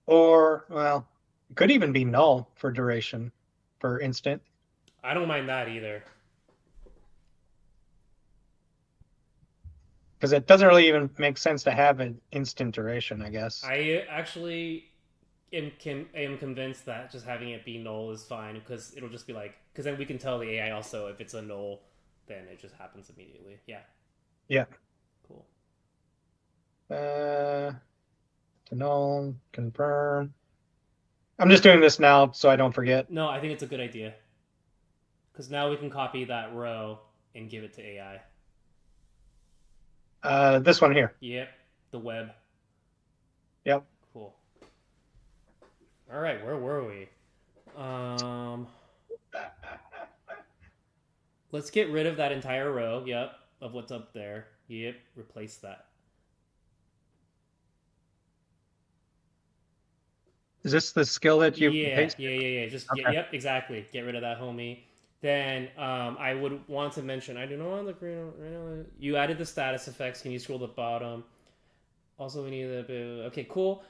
[SPEAKER 2] Or, well, it could even be null for duration for instant.
[SPEAKER 1] I don't mind that either.
[SPEAKER 2] Because it doesn't really even make sense to have an instant duration, I guess.
[SPEAKER 1] I actually am convinced that just having it be null is fine because it'll just be like because then we can tell the AI also if it's a null, then it just happens immediately. Yeah.
[SPEAKER 2] Yeah.
[SPEAKER 1] Cool.
[SPEAKER 2] To null, confirm. I'm just doing this now so I don't forget.
[SPEAKER 1] No, I think it's a good idea because now we can copy that row and give it to AI.
[SPEAKER 2] This one here.
[SPEAKER 1] Yep. The web.
[SPEAKER 2] Yep.
[SPEAKER 1] Cool. All right, where were we? Let's get rid of that entire row. Yep, of what's up there. Yep, replace that.
[SPEAKER 2] Is this the skill that you pasted?
[SPEAKER 1] Yeah. Just
[SPEAKER 2] Okay.
[SPEAKER 1] yep, exactly. Get rid of that, homie. Then I would want to mention I do not want the green. You added the status effects. Can you scroll to the bottom? Also, we need the okay, cool.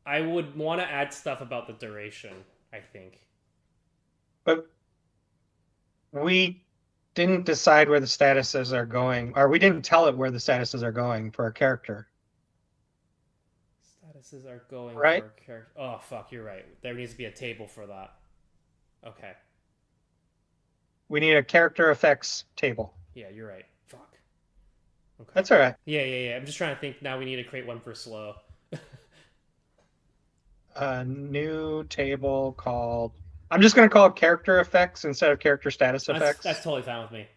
[SPEAKER 1] I would want to add stuff about the duration. I think.
[SPEAKER 2] But we didn't decide where the statuses are going, or we didn't tell it where the statuses are going for our character.
[SPEAKER 1] Statuses are going
[SPEAKER 2] right?
[SPEAKER 1] for character. Oh fuck, you're right. There needs to be a table for that. Okay.
[SPEAKER 2] We need a character effects table.
[SPEAKER 1] Yeah, you're right. Fuck.
[SPEAKER 2] Okay. That's all right.
[SPEAKER 1] Yeah. I'm just trying to think. Now we need to create one for slow.
[SPEAKER 2] A new table called. I'm just going to call it character effects instead of character status effects.
[SPEAKER 1] That's totally fine with me.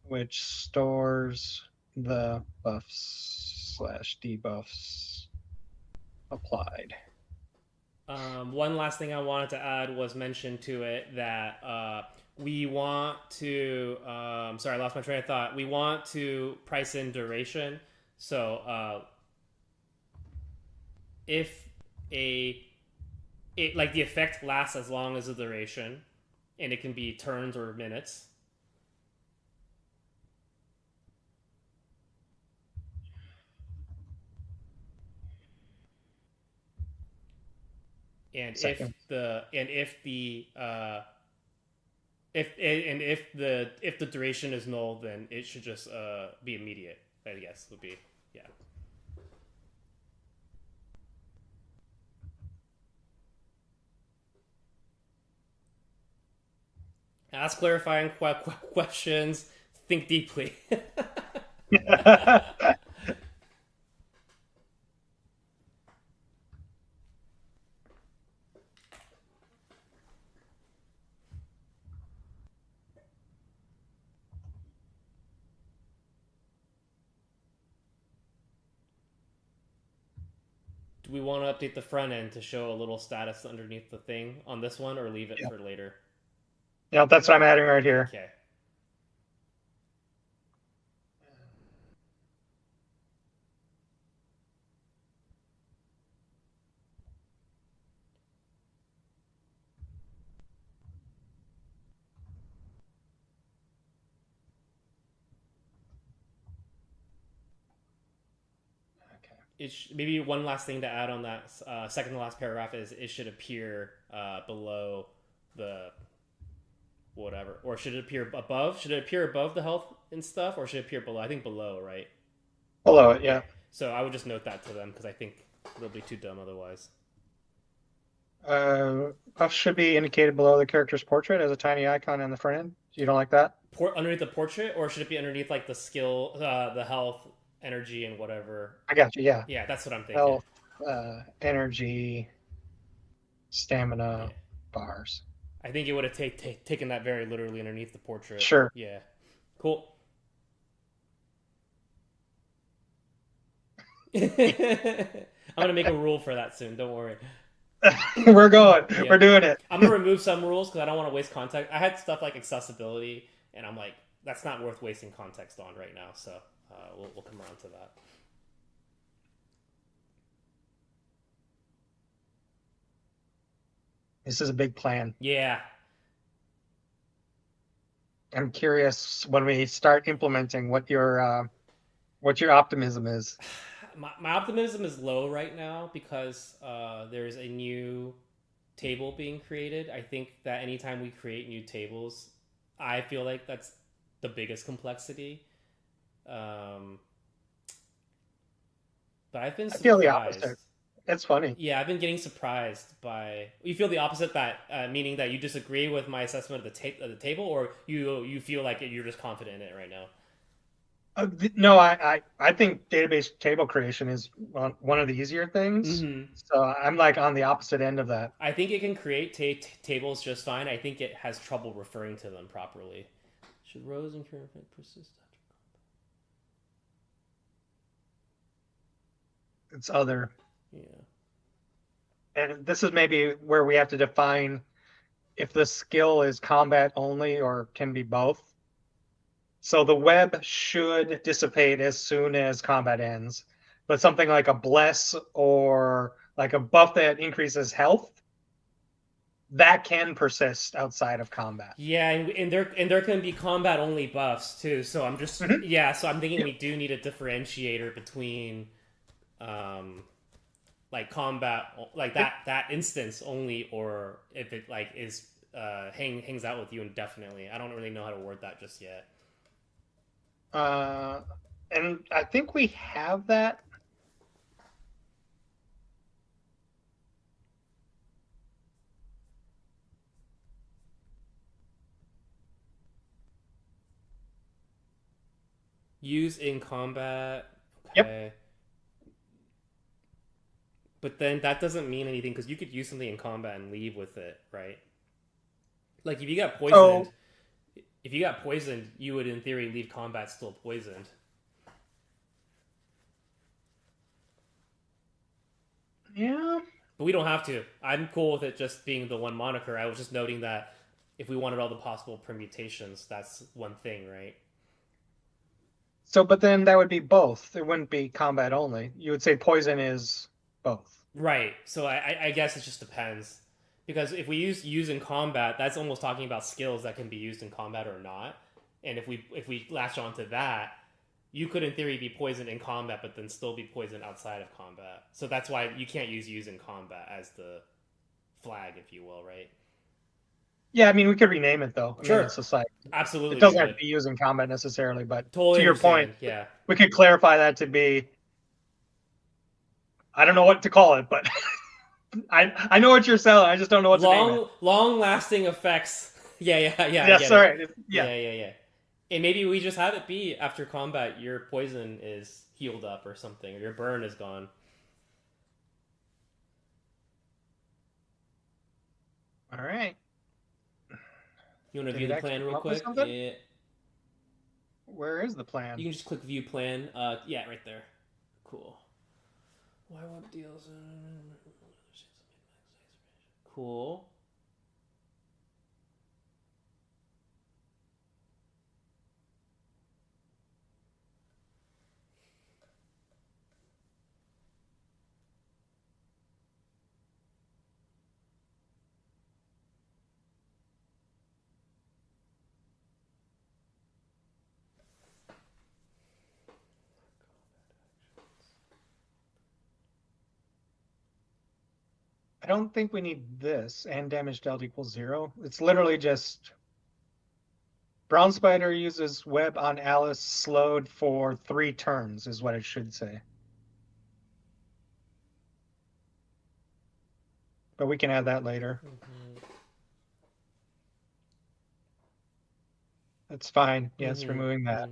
[SPEAKER 2] Which stores the buffs/debuffs applied.
[SPEAKER 1] One last thing I wanted to add was mention to it that we want to. Sorry, I lost my train of thought. We want to price in duration. So if like the effect lasts as long as the duration, and it can be turns or minutes. And
[SPEAKER 2] Second.
[SPEAKER 1] if the duration is null, then it should just be immediate. I guess would be yeah. Ask clarifying questions. Think deeply. Do we want to update the front end to show a little status underneath the thing on this one, or leave it for later?
[SPEAKER 2] Yeah, that's what I'm adding right here.
[SPEAKER 1] Okay. Maybe one last thing to add on that second to last paragraph is it should appear below the whatever. Or should it appear above? Should it appear above the health and stuff, or should it appear below? I think below, right?
[SPEAKER 2] Below it,
[SPEAKER 1] Yeah.
[SPEAKER 2] yeah.
[SPEAKER 1] So I would just note that to them because I think they'll be too dumb otherwise.
[SPEAKER 2] Buff should be indicated below the character's portrait as a tiny icon on the front end. You don't like that?
[SPEAKER 1] Underneath the portrait, or should it be underneath like the skill, the health, energy, and whatever?
[SPEAKER 2] I got you. Yeah.
[SPEAKER 1] Yeah, that's what I'm thinking.
[SPEAKER 2] Health, energy, stamina,
[SPEAKER 1] Yeah.
[SPEAKER 2] bars.
[SPEAKER 1] I think it would have taken that very literally underneath the portrait.
[SPEAKER 2] Sure.
[SPEAKER 1] Yeah. Cool. I'm gonna make a rule for that soon. Don't worry.
[SPEAKER 2] We're going.
[SPEAKER 1] Yeah.
[SPEAKER 2] We're doing it.
[SPEAKER 1] I'm gonna remove some rules because I don't want to waste context. I had stuff like accessibility, and I'm like, that's not worth wasting context on right now. So we'll come around to that.
[SPEAKER 2] This is a big plan.
[SPEAKER 1] Yeah.
[SPEAKER 2] I'm curious when we start implementing what your optimism is.
[SPEAKER 1] My optimism is low right now because there's a new table being created. I think that anytime we create new tables, I feel like that's the biggest complexity. But I've been surprised.
[SPEAKER 2] I feel the opposite. It's funny.
[SPEAKER 1] Yeah, I've been getting surprised by. You feel the opposite, that meaning that you disagree with my assessment of the table, or you feel like you're just confident in it right now.
[SPEAKER 2] No, I think database table creation is one of the easier things.
[SPEAKER 1] Mm-hmm.
[SPEAKER 2] So I'm like on the opposite end of that.
[SPEAKER 1] I think it can create tables just fine. I think it has trouble referring to them properly. Should rows and current persist after combat?
[SPEAKER 2] It's other.
[SPEAKER 1] Yeah.
[SPEAKER 2] And this is maybe where we have to define if the skill is combat only or can be both. So the web should dissipate as soon as combat ends, but something like a bless or like a buff that increases health, that can persist outside of combat.
[SPEAKER 1] Yeah, and there can be combat only buffs too. So I'm just So I'm thinking we do need a differentiator between like combat, like that instance only, or if it like is hangs out with you indefinitely. I don't really know how to word that just yet.
[SPEAKER 2] And I think we have that.
[SPEAKER 1] Use in combat.
[SPEAKER 2] Okay.
[SPEAKER 1] Yep. But then that doesn't mean anything because you could use something in combat and leave with it, right? Like if you got poisoned, you would in theory leave combat still poisoned.
[SPEAKER 2] Yeah.
[SPEAKER 1] But we don't have to. I'm cool with it just being the one moniker. I was just noting that if we wanted all the possible permutations, that's one thing, right?
[SPEAKER 2] So, but then that would be both. It wouldn't be combat only. You would say poison is both.
[SPEAKER 1] Right. So I guess it just depends. Because if we use in combat, that's almost talking about skills that can be used in combat or not. And if we latch onto that, you could in theory be poisoned in combat, but then still be poisoned outside of combat. So that's why you can't use in combat as the flag, if you will, right?
[SPEAKER 2] Yeah, I mean we could rename it though.
[SPEAKER 1] Sure.
[SPEAKER 2] It's just like
[SPEAKER 1] Absolutely.
[SPEAKER 2] it doesn't have to be used in combat necessarily, but
[SPEAKER 1] totally
[SPEAKER 2] to your point,
[SPEAKER 1] yeah,
[SPEAKER 2] we could clarify that to be. I don't know what to call it, but I know what you're selling. I just don't know what to name it.
[SPEAKER 1] Long-lasting effects. Yeah.
[SPEAKER 2] Yes, all right.
[SPEAKER 1] Yeah. And maybe we just have it be after combat, your poison is healed up or something, or your burn is gone.
[SPEAKER 2] All right.
[SPEAKER 1] You want to view the plan real quick? Yeah.
[SPEAKER 2] Where is the plan?
[SPEAKER 1] You can just click view plan. Yeah, right there. Cool. Why won't deals? Cool.
[SPEAKER 2] I don't think we need this and damage dealt equals 0. It's literally just Brown spider uses web on Alice slowed for 3 turns, is what it should say. But we can add that later. That's fine. Yes, removing that.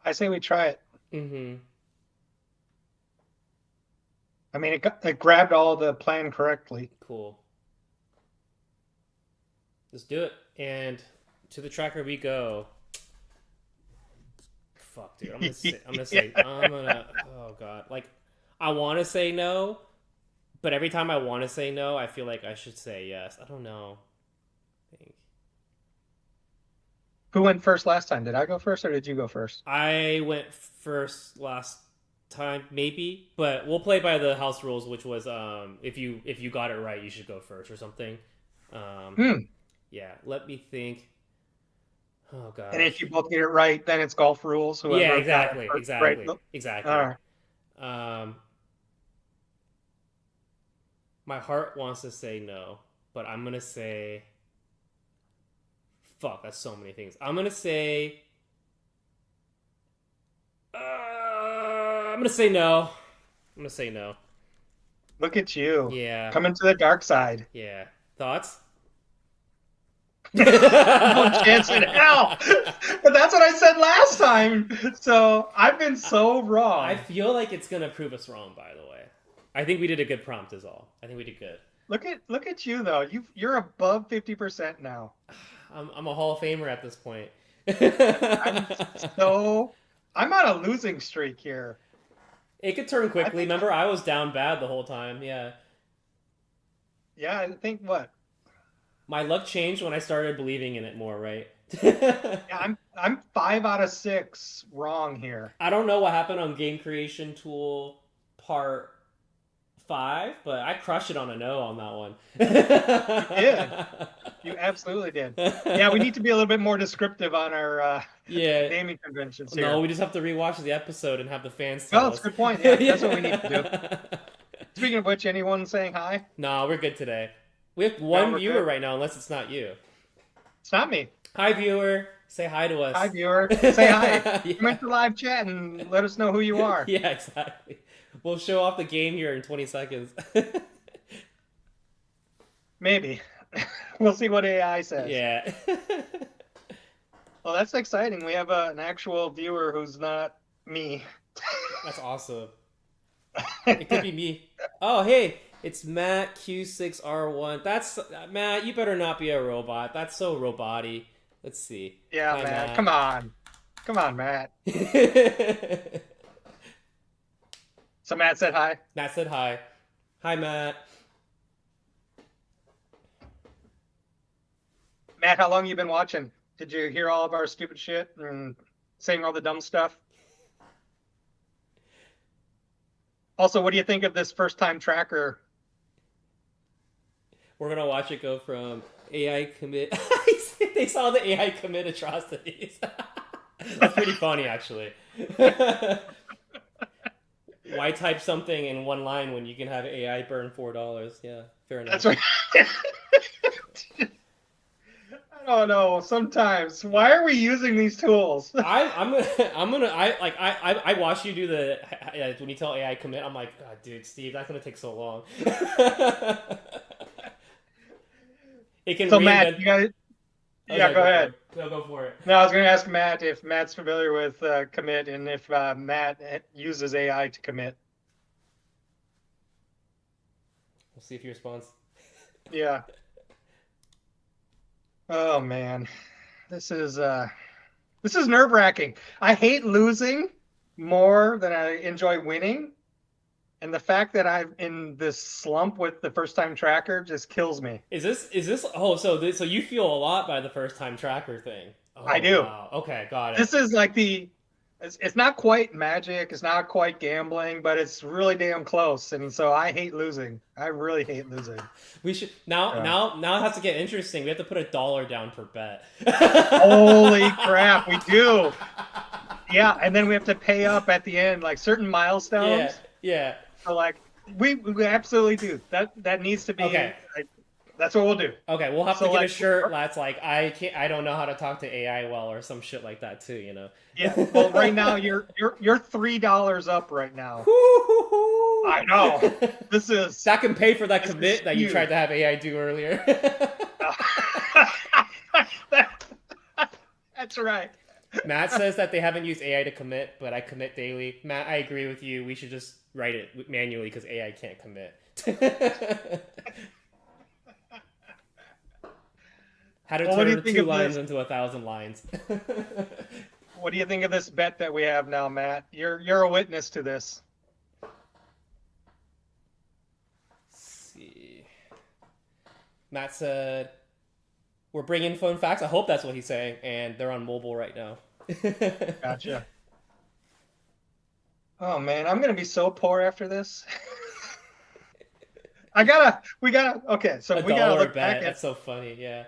[SPEAKER 2] I say we try it. I mean, it grabbed all the plan correctly.
[SPEAKER 1] Cool. Let's do it. And to the tracker we go. Fuck, dude. I'm gonna oh god. Like, I want to say no, but every time I want to say no, I feel like I should say yes. I don't know. I think.
[SPEAKER 2] Who went first last time? Did I go first or did you go first?
[SPEAKER 1] I went first last time, maybe, but we'll play by the house rules, which was if you got it right, you should go first or something. Yeah, let me think. Oh god.
[SPEAKER 2] And if you both get it right, then it's golf rules.
[SPEAKER 1] Yeah, exactly.
[SPEAKER 2] All
[SPEAKER 1] right. My heart wants to say no, but I'm gonna say fuck, that's so many things. I'm gonna say I'm gonna say no.
[SPEAKER 2] Look at you.
[SPEAKER 1] Yeah.
[SPEAKER 2] Coming to the dark side.
[SPEAKER 1] Yeah. Thoughts?
[SPEAKER 2] No chance in hell. But that's what I said last time. So I've been so wrong.
[SPEAKER 1] I feel like it's gonna prove us wrong, by the way. I think we did a good prompt is all. I think we did good.
[SPEAKER 2] Look at you though. You're above 50% now.
[SPEAKER 1] I'm a Hall of Famer at this point.
[SPEAKER 2] I'm on a losing streak here.
[SPEAKER 1] It could turn quickly. Remember, I was down bad the whole time. Yeah.
[SPEAKER 2] Yeah, I think what?
[SPEAKER 1] My luck changed when I started believing in it more, right?
[SPEAKER 2] Yeah, I'm 5 out of 6 wrong here.
[SPEAKER 1] I don't know what happened on Game Creation Tool Part 5, but I crushed it on a no on that one.
[SPEAKER 2] You did. You absolutely did. Yeah, we need to be a little bit more descriptive on our naming conventions here.
[SPEAKER 1] No, we just have to rewatch the episode and have the fans tell us.
[SPEAKER 2] That's a good point. Yeah, that's what we need to do. Speaking of which, anyone saying hi?
[SPEAKER 1] No, we're good today. We have one viewer right now, unless it's not you.
[SPEAKER 2] It's not me.
[SPEAKER 1] Hi, viewer. Say hi to us.
[SPEAKER 2] Hi, viewer. Say hi. Yeah. Come into live chat and let us know who you are.
[SPEAKER 1] Yeah, exactly. We'll show off the game here in 20 seconds.
[SPEAKER 2] Maybe. We'll see what AI says.
[SPEAKER 1] Yeah.
[SPEAKER 2] Well, that's exciting. We have an actual viewer who's not me.
[SPEAKER 1] That's awesome. It could be me. Oh, hey. It's Matt Q6R1. That's Matt. You better not be a robot. That's so robot-y. Let's see.
[SPEAKER 2] Yeah, hi, Matt. Come on, Matt. So Matt said hi.
[SPEAKER 1] Matt said hi. Hi, Matt.
[SPEAKER 2] Matt, how long you been watching? Did you hear all of our stupid shit and saying all the dumb stuff? Also, what do you think of this first-time tracker?
[SPEAKER 1] We're going to watch it go from AI commit. They saw the AI commit atrocities. That's pretty funny, actually. Why type something in one line when you can have AI burn $4? Yeah, fair enough.
[SPEAKER 2] That's right. I don't know. Sometimes, why are we using these tools?
[SPEAKER 1] I watch you do the when you tell AI commit. I'm like, God, dude, Steve, that's gonna take so long. It can.
[SPEAKER 2] So Matt, you got it. Yeah, go ahead.
[SPEAKER 1] Go for it.
[SPEAKER 2] No, I was going to ask Matt if Matt's familiar with commit and if Matt uses AI to commit.
[SPEAKER 1] We'll see if he responds.
[SPEAKER 2] Yeah. Oh man, this is nerve-wracking. I hate losing more than I enjoy winning, and the fact that I'm in this slump with the first-time tracker just kills me.
[SPEAKER 1] Is this? Oh, so you feel a lot by the first-time tracker thing? Oh,
[SPEAKER 2] I do.
[SPEAKER 1] Wow. Okay, got it.
[SPEAKER 2] This is like It's not quite magic. It's not quite gambling, but it's really damn close. And so I hate losing. I really hate losing.
[SPEAKER 1] We should now it has to get interesting. We have to put $1 down per bet.
[SPEAKER 2] Holy crap, we do. Yeah, and then we have to pay up at the end, like certain milestones.
[SPEAKER 1] Yeah.
[SPEAKER 2] So like we absolutely do. That needs to be
[SPEAKER 1] okay.
[SPEAKER 2] That's what we'll do.
[SPEAKER 1] Okay, we'll have to get a shirt that's like I don't know how to talk to AI well or some shit like that too, you know.
[SPEAKER 2] Yeah. Well, right now you're $3 up right now. I know. This is
[SPEAKER 1] that can pay for that commit that you tried to have AI do earlier.
[SPEAKER 2] That's right.
[SPEAKER 1] Matt says that they haven't used AI to commit, but I commit daily. Matt, I agree with you. We should just write it manually because AI can't commit. How to turn 2 lines into 1,000 lines.
[SPEAKER 2] What do you think of this bet that we have now, Matt? You're a witness to this.
[SPEAKER 1] Let's see. Matt said, "We're bringing fun facts." I hope that's what he's saying, and they're on mobile right now.
[SPEAKER 2] Gotcha. Oh man, I'm gonna be so poor after this. We gotta. Okay, so we gotta look back.
[SPEAKER 1] That's so funny. Yeah.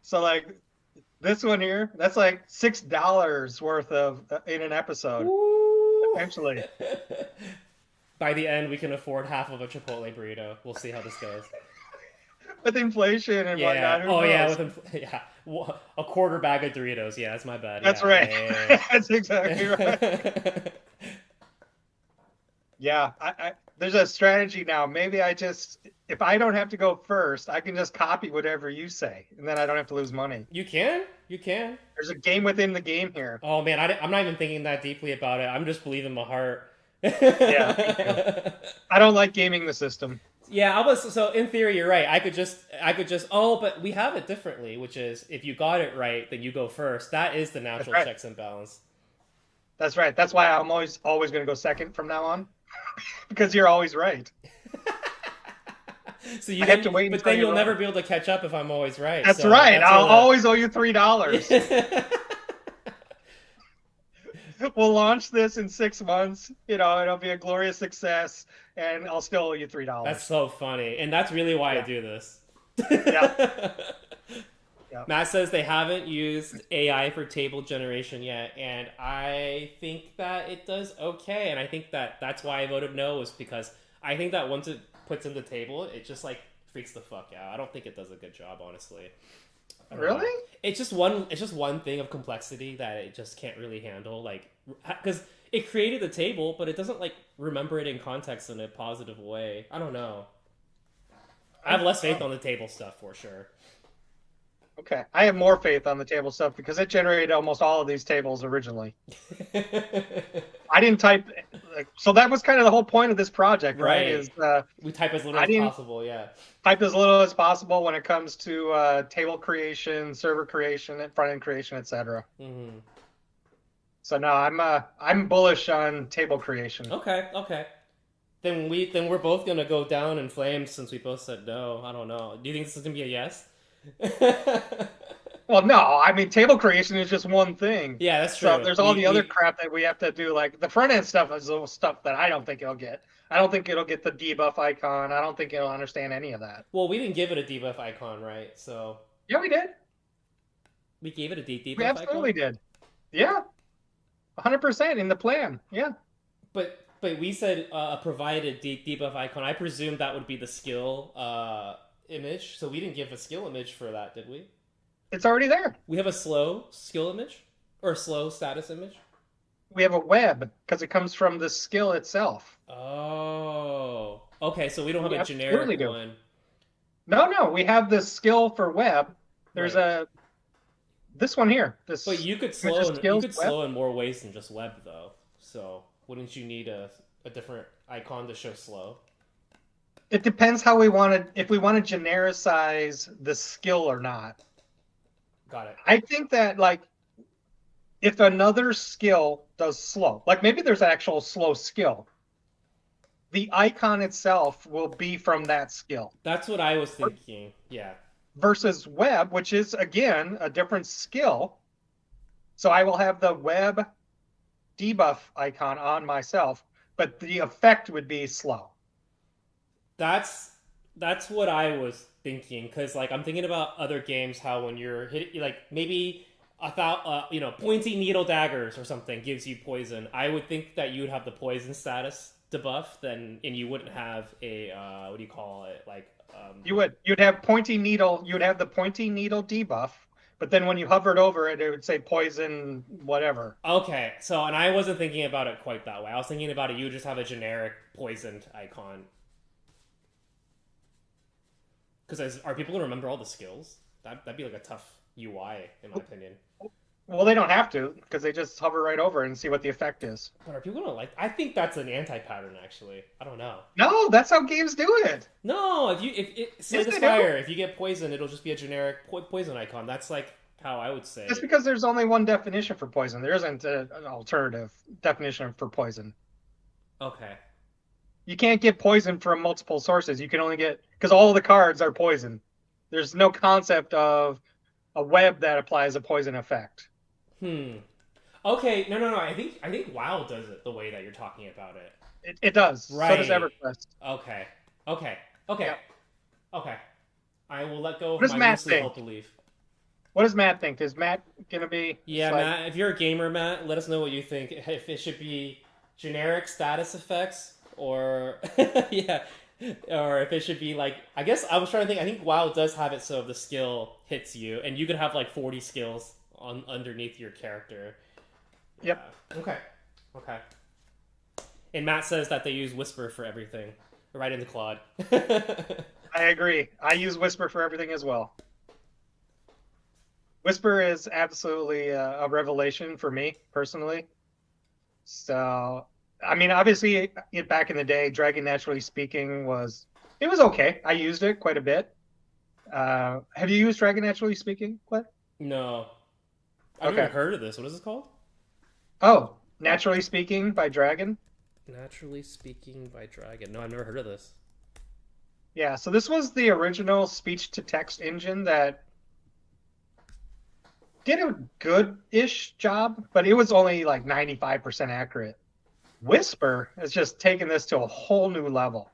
[SPEAKER 2] So like this one here, that's like $6 worth of in an episode.
[SPEAKER 1] Woo!
[SPEAKER 2] Eventually.
[SPEAKER 1] By the end, we can afford half of a Chipotle burrito. We'll see how this goes.
[SPEAKER 2] With inflation and whatnot.
[SPEAKER 1] Oh yeah, a quarter bag of Doritos. Yeah, that's my bad.
[SPEAKER 2] That's right. Yeah. That's exactly right. Yeah, there's a strategy now. Maybe if I don't have to go first, I can just copy whatever you say, and then I don't have to lose money.
[SPEAKER 1] You can.
[SPEAKER 2] There's a game within the game here.
[SPEAKER 1] Oh man, I'm not even thinking that deeply about it. I'm just believing my heart.
[SPEAKER 2] Yeah. I don't like gaming the system.
[SPEAKER 1] Yeah, so in theory you're right. I could just but we have it differently, which is if you got it right, then you go first. That is the natural checks and balance.
[SPEAKER 2] That's right. That's why I'm always going to go second from now on. Because you're always right.
[SPEAKER 1] So you have to wait, but then you'll never be able to catch up if I'm always right.
[SPEAKER 2] That's right. I'll always owe you $3. We'll launch this in 6 months. It'll be a glorious success, and I'll still owe you $3.
[SPEAKER 1] That's so funny, and that's really why I do this.
[SPEAKER 2] Yeah.
[SPEAKER 1] Yeah. Matt says they haven't used AI for table generation yet, and I think that it does okay, and I think that's why I voted no, was because I think that once it puts in the table, it just like freaks the fuck out. I don't think it does a good job, honestly.
[SPEAKER 2] Really?
[SPEAKER 1] It's just one thing of complexity that it just can't really handle, like, because it created the table, but it doesn't like remember it in context in a positive way. I don't know. I have less faith on the table stuff for sure.
[SPEAKER 2] Okay, I have more faith on the table stuff because it generated almost all of these tables originally. I didn't type, so that was kind of the whole point of this project, right? Is
[SPEAKER 1] we type as little as possible, yeah.
[SPEAKER 2] Type as little as possible when it comes to table creation, server creation, front end creation, etc.
[SPEAKER 1] Mm-hmm.
[SPEAKER 2] So no, I'm bullish on table creation.
[SPEAKER 1] Okay. Then we're both gonna go down in flames since we both said no. I don't know. Do you think this is gonna be a yes?
[SPEAKER 2] Well, no. I mean, table creation is just one thing.
[SPEAKER 1] Yeah, that's true.
[SPEAKER 2] So there's all the other crap that we have to do. Like the front end stuff is the stuff that I don't think it'll get. I don't think it'll get the debuff icon. I don't think it'll understand any of that.
[SPEAKER 1] Well, we didn't give it a debuff icon, right? So
[SPEAKER 2] yeah, we did.
[SPEAKER 1] We gave it a debuff icon?
[SPEAKER 2] We absolutely did. Yeah, 100% in the plan. Yeah.
[SPEAKER 1] But we said provide a debuff icon. I presume that would be the skill image. So we didn't give a skill image for that, did we?
[SPEAKER 2] It's already there.
[SPEAKER 1] We have a slow skill image? Or a slow status image?
[SPEAKER 2] We have a web, because it comes from the skill itself.
[SPEAKER 1] Oh. Okay, so we don't have a generic one.
[SPEAKER 2] No, we have the skill for web. There's this one here.
[SPEAKER 1] But you could slow in more ways than just web, though. So wouldn't you need a different icon to show slow?
[SPEAKER 2] It depends how we want to, if we want to genericize the skill or not.
[SPEAKER 1] Got it.
[SPEAKER 2] I think that, like, if another skill does slow, like maybe there's an actual slow skill, the icon itself will be from that skill.
[SPEAKER 1] That's what I was thinking, yeah.
[SPEAKER 2] Versus web, which is, again, a different skill. So I will have the web debuff icon on myself, but the effect would be slow.
[SPEAKER 1] That's what I was thinking because like I'm thinking about other games how when you're hitting like maybe pointy needle daggers or something gives you poison. I would think that you would have the poison status debuff then, and you wouldn't have a what do you call it like
[SPEAKER 2] You'd have pointy needle. You'd have the pointy needle debuff, but then when you hovered over it, it would say poison whatever.
[SPEAKER 1] Okay, so and I wasn't thinking about it quite that way. I was thinking about it. You just have a generic poisoned icon. Because are people gonna remember all the skills? That'd be like a tough UI, in my opinion.
[SPEAKER 2] Well, they don't have to because they just hover right over and see what the effect is.
[SPEAKER 1] But are people gonna like? I think that's an anti-pattern. Actually, I don't know.
[SPEAKER 2] No, that's how games do it.
[SPEAKER 1] No, if Slay the Spire, if you get poisoned, it'll just be a generic poison icon. That's like how I would say.
[SPEAKER 2] That's because there's only one definition for poison. There isn't an alternative definition for poison.
[SPEAKER 1] Okay.
[SPEAKER 2] You can't get poison from multiple sources. You can only get because all the cards are poison. There's no concept of a web that applies a poison effect.
[SPEAKER 1] Okay, no. I think WoW does it the way that you're talking about it.
[SPEAKER 2] It does.
[SPEAKER 1] Right.
[SPEAKER 2] So does EverQuest.
[SPEAKER 1] Okay.
[SPEAKER 2] Yeah.
[SPEAKER 1] Okay. I will let go
[SPEAKER 2] What does
[SPEAKER 1] of my
[SPEAKER 2] Matt
[SPEAKER 1] loosely
[SPEAKER 2] think?
[SPEAKER 1] held belief.
[SPEAKER 2] What does Matt think? Is Matt gonna be?
[SPEAKER 1] Yeah, Matt. If you're a gamer, Matt, let us know what you think. If it should be generic status effects, or yeah, or if it should be like. I guess I was trying to think. I think WoW does have it so if the skill hits you, and you could have like 40 skills on underneath your character.
[SPEAKER 2] Yep.
[SPEAKER 1] Okay. And Matt says that they use Whisper for everything, right into Claude.
[SPEAKER 2] I agree. I use Whisper for everything as well. Whisper is absolutely a revelation for me personally. So, I mean, obviously, back in the day, Dragon Naturally Speaking was okay. I used it quite a bit. Have you used Dragon Naturally Speaking, Clint?
[SPEAKER 1] No, I've never heard of this. What is it called?
[SPEAKER 2] Oh, Naturally Speaking by Dragon.
[SPEAKER 1] Naturally Speaking by Dragon. No, I've never heard of this.
[SPEAKER 2] Yeah, so this was the original speech-to-text engine that did a good-ish job, but it was only like 95% accurate. Whisper has just taken this to a whole new level.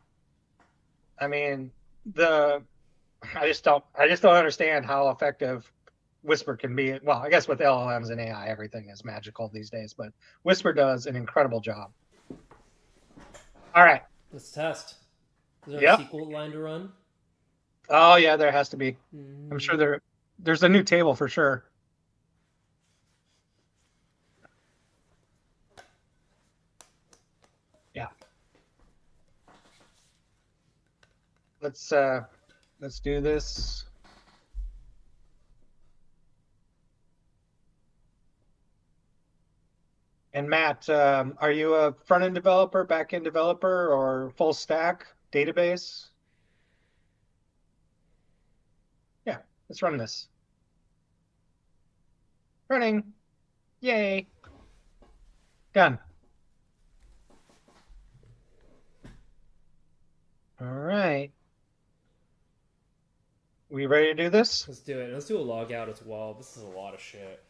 [SPEAKER 2] I mean, I just don't understand how effective Whisper can be. Well, I guess with LLMs and AI, everything is magical these days, but Whisper does an incredible job. All right.
[SPEAKER 1] Let's test. Is there a sequel line to run?
[SPEAKER 2] Oh, yeah, there has to be. I'm sure there's a new table for sure. Yeah. Let's do this. And Matt, are you a front-end developer, back-end developer, or full stack database? Yeah, let's run this. Running. Yay. Done. All right. We ready to do this?
[SPEAKER 1] Let's do it. Let's do a log out as well. This is a lot of shit.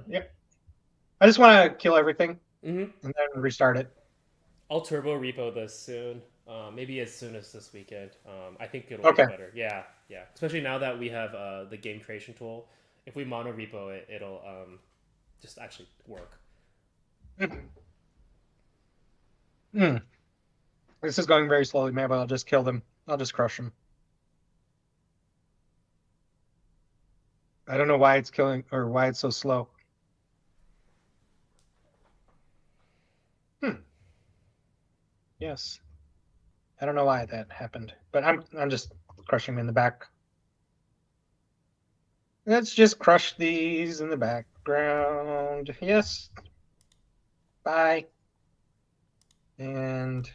[SPEAKER 2] Yep. I just want to kill everything
[SPEAKER 1] and
[SPEAKER 2] then restart it.
[SPEAKER 1] I'll turbo repo this soon. Maybe as soon as this weekend. I think it'll be better. Yeah. Especially now that we have the game creation tool. If we mono repo it, it'll just actually work.
[SPEAKER 2] This is going very slowly. Maybe I'll just kill them. I'll just crush them. I don't know why it's killing or why it's so slow. Yes. I don't know why that happened, but I'm just crushing them in the back. Let's just crush these in the background. Yes. Bye. And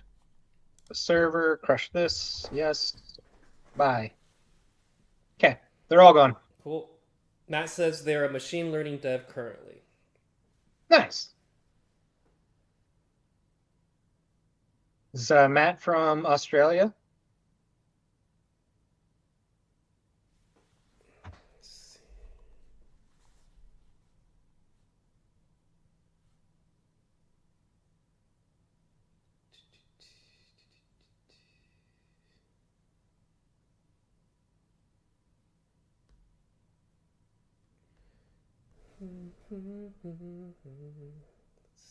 [SPEAKER 2] the server, crush this. Yes. Bye. Okay. They're all gone.
[SPEAKER 1] Cool. Matt says they're a machine learning dev currently.
[SPEAKER 2] Nice. Is Matt from Australia?
[SPEAKER 1] Let's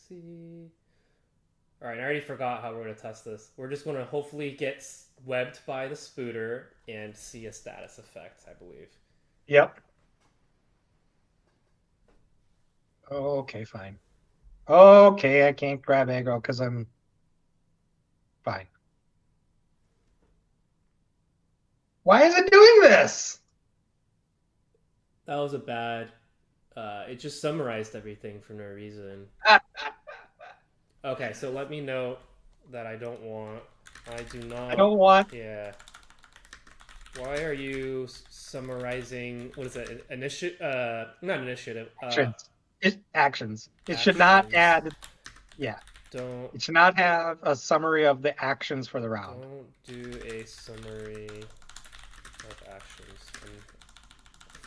[SPEAKER 1] see. All right, I already forgot how we're going to test this. We're just going to hopefully get webbed by the spooder and see a status effect, I believe.
[SPEAKER 2] Yep. Okay, fine. Okay, I can't grab aggro because I'm fine. Why is it doing this?
[SPEAKER 1] That was a bad... it just summarized everything for no reason. Okay, so let me know that I don't want... I do not...
[SPEAKER 2] I don't want...
[SPEAKER 1] Yeah. Why are you summarizing... What is it? Not initiative.
[SPEAKER 2] Actions. It should not add... Yeah.
[SPEAKER 1] Don't...
[SPEAKER 2] It should not have a summary of the actions for the round.
[SPEAKER 1] Don't do a summary of actions for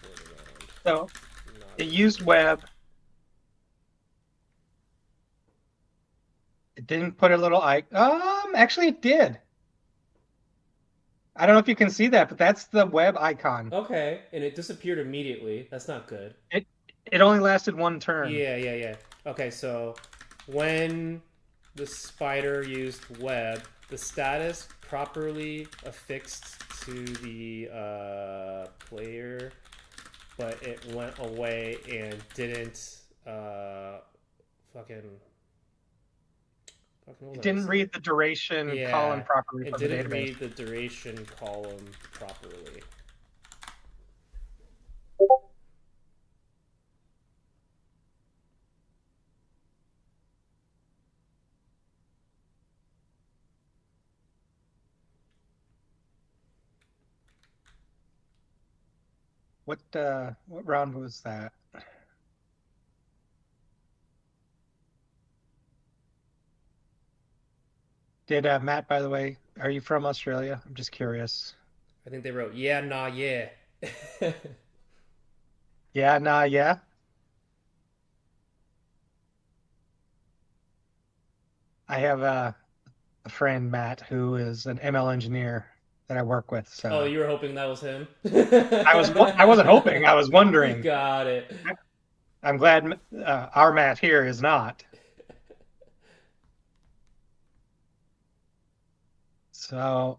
[SPEAKER 1] the round.
[SPEAKER 2] So, it used web. It didn't put a little icon. Actually, it did. I don't know if you can see that, but that's the web icon.
[SPEAKER 1] Okay, and it disappeared immediately. That's not good.
[SPEAKER 2] It only lasted one turn.
[SPEAKER 1] Yeah. Okay, so when the spider used web, the status properly affixed to the player, but it went away and didn't
[SPEAKER 2] it didn't read the duration column properly.
[SPEAKER 1] It didn't read the duration column properly.
[SPEAKER 2] What round was that? Did Matt, by the way, are you from Australia? I'm just curious.
[SPEAKER 1] I think they wrote, yeah, nah, yeah.
[SPEAKER 2] Yeah, nah, yeah. I have a friend, Matt, who is an ML engineer that I work with. So.
[SPEAKER 1] Oh, you were hoping that was him?
[SPEAKER 2] I wasn't hoping. I was wondering.
[SPEAKER 1] Got it.
[SPEAKER 2] I'm glad our Matt here is not. So.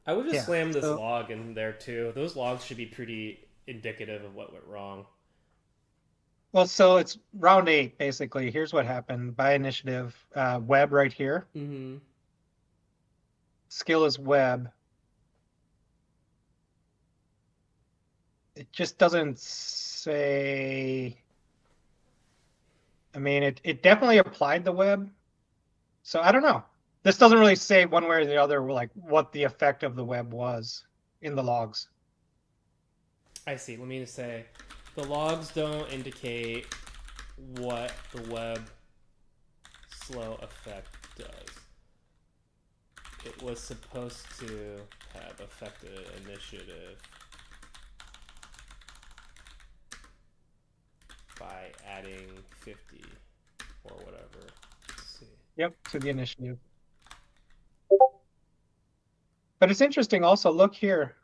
[SPEAKER 1] I would just slam this log in there too. Those logs should be pretty indicative of what went wrong.
[SPEAKER 2] Well, so it's round 8, basically. Here's what happened. By initiative, web right here.
[SPEAKER 1] Mm-hmm.
[SPEAKER 2] Skill is web. It just doesn't say... I mean, it definitely applied the web. So I don't know. This doesn't really say one way or the other like what the effect of the web was in the logs.
[SPEAKER 1] I see. Let me just say, the logs don't indicate what the web slow effect does. It was supposed to have affected initiative by adding 50 or whatever. Let's see.
[SPEAKER 2] Yep, to the initiative. But it's interesting also, look here.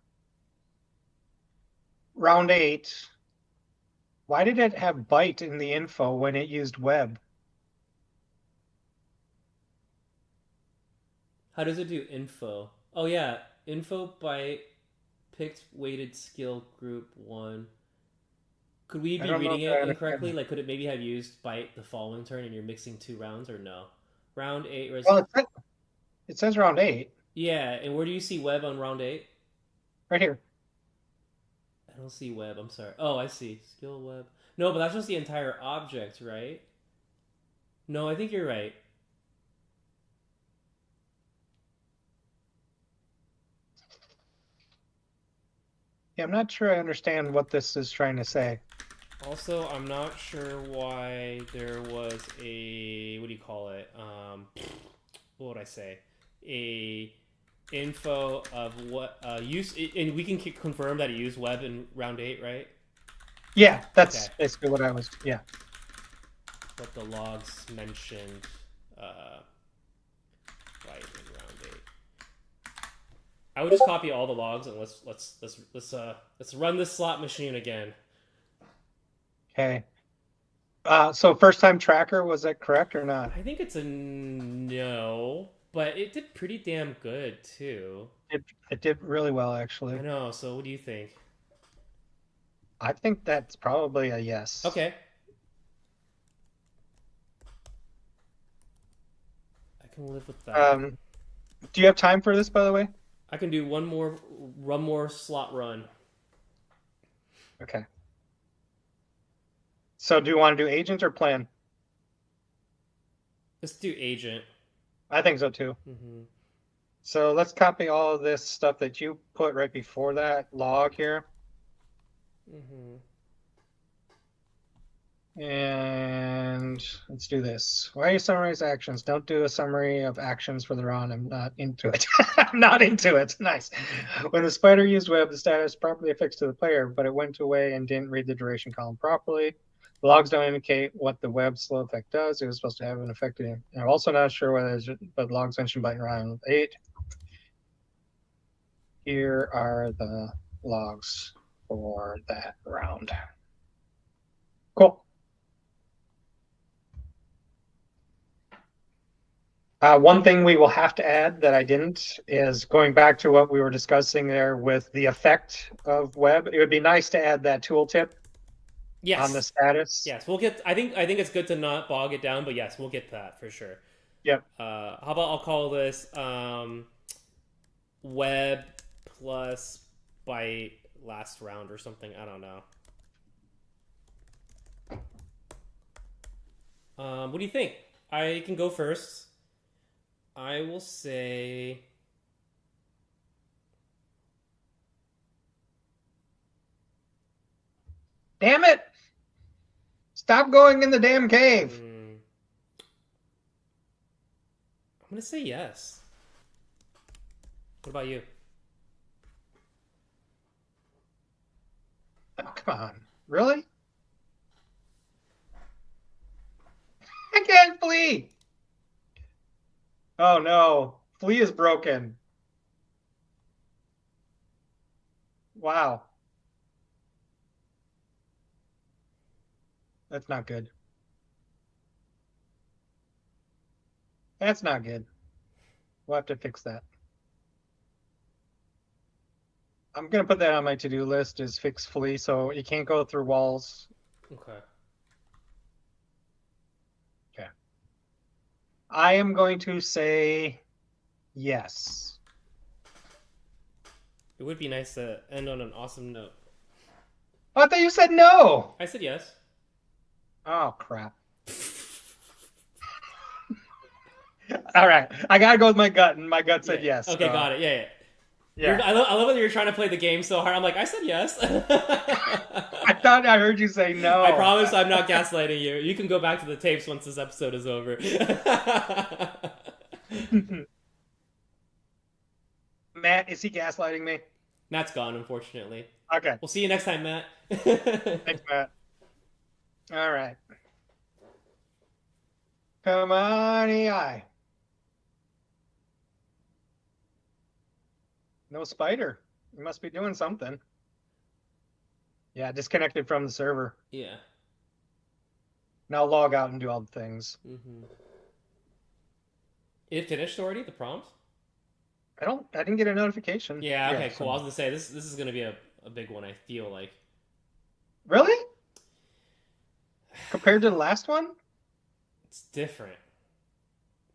[SPEAKER 2] Round 8. Why did it have byte in the info when it used web?
[SPEAKER 1] How does it do info? Oh yeah, info byte picked weighted skill group 1. Could we be reading it incorrectly? Like, could it maybe have used byte the following turn and you're mixing 2 rounds, or no? Round 8.
[SPEAKER 2] Well, it says round 8.
[SPEAKER 1] Yeah, and where do you see web on round 8?
[SPEAKER 2] Right here.
[SPEAKER 1] I don't see web, I'm sorry. Oh, I see. Skill web. No, but that's just the entire object, right? No, I think you're right.
[SPEAKER 2] Yeah, I'm not sure I understand what this is trying to say.
[SPEAKER 1] Also, I'm not sure why there was a... What do you call it? What would I say? A... info of what use, and we can confirm that it used web in round 8, right?
[SPEAKER 2] Yeah, that's basically what I was. Yeah.
[SPEAKER 1] But the logs mentioned right in round 8. I would just copy all the logs and let's run this slot machine again.
[SPEAKER 2] Okay. So first time tracker, was that correct or not?
[SPEAKER 1] I think it's a no, but it did pretty damn good too.
[SPEAKER 2] It did really well,
[SPEAKER 1] I
[SPEAKER 2] actually.
[SPEAKER 1] know. So what do you think?
[SPEAKER 2] I think that's probably a yes.
[SPEAKER 1] Okay, I can live with that.
[SPEAKER 2] Um, do you have time for this, by the way?
[SPEAKER 1] I can do one more slot run.
[SPEAKER 2] Okay. So do you want to do agent or plan?
[SPEAKER 1] Let's do agent.
[SPEAKER 2] I think so too.
[SPEAKER 1] Mm-hmm.
[SPEAKER 2] So let's copy all of this stuff that you put right before that log here.
[SPEAKER 1] Mm-hmm.
[SPEAKER 2] And let's do this. Why you summarize actions? Don't do a summary of actions for the round. I'm not into it. I'm not into it. Nice. When the spider used web, the status properly affixed to the player, but it went away and didn't read the duration column properly. The logs don't indicate what the web slow effect does. It was supposed to have an effect. I'm also not sure whether it's, but logs mentioned by round 8. Here are the logs for that round. Cool. One thing we will have to add that I didn't is going back to what we were discussing there with the effect of web. It would be nice to add that tooltip on the
[SPEAKER 1] Yes,
[SPEAKER 2] status.
[SPEAKER 1] yes. We'll get. I think it's good to not bog it down, but yes, we'll get that for sure.
[SPEAKER 2] Yep.
[SPEAKER 1] How about I'll call this web plus bite last round or something. I don't know. What do you think? I can go first. I will say.
[SPEAKER 2] Damn it! Stop going in the damn cave.
[SPEAKER 1] I'm gonna say yes. What about you?
[SPEAKER 2] Oh, come on. Really? I can't flee. Oh no. Flee is broken. Wow. That's not good. That's not good. We'll have to fix that. I'm gonna put that on my to-do list is fix flee so you can't go through walls.
[SPEAKER 1] Okay.
[SPEAKER 2] Okay. I am going to say yes.
[SPEAKER 1] It would be nice to end on an awesome note.
[SPEAKER 2] Oh, I thought you said no.
[SPEAKER 1] I said yes.
[SPEAKER 2] Oh crap. All right. I gotta go with my gut, and my gut said
[SPEAKER 1] Yeah.
[SPEAKER 2] yes.
[SPEAKER 1] Okay, got it. Yeah, yeah.
[SPEAKER 2] Yeah.
[SPEAKER 1] I love that you're trying to play the game so hard. I'm like, I said yes.
[SPEAKER 2] I thought I heard you say no.
[SPEAKER 1] I promise I'm not gaslighting you. You can go back to the tapes once this episode is over.
[SPEAKER 2] Matt, is he gaslighting me?
[SPEAKER 1] Matt's gone, unfortunately.
[SPEAKER 2] Okay.
[SPEAKER 1] We'll see you next time, Matt.
[SPEAKER 2] Thanks, Matt. All right. Come on, AI. No spider. You must be doing something. Yeah, disconnected from the server.
[SPEAKER 1] Yeah.
[SPEAKER 2] Now log out and do all the things.
[SPEAKER 1] Mm-hmm. It finished already, the prompt?
[SPEAKER 2] I didn't get a notification.
[SPEAKER 1] Yeah, okay,
[SPEAKER 2] so-
[SPEAKER 1] cool. I was gonna say this is gonna be a big one, I feel like.
[SPEAKER 2] Really? Compared to the last one?
[SPEAKER 1] It's different.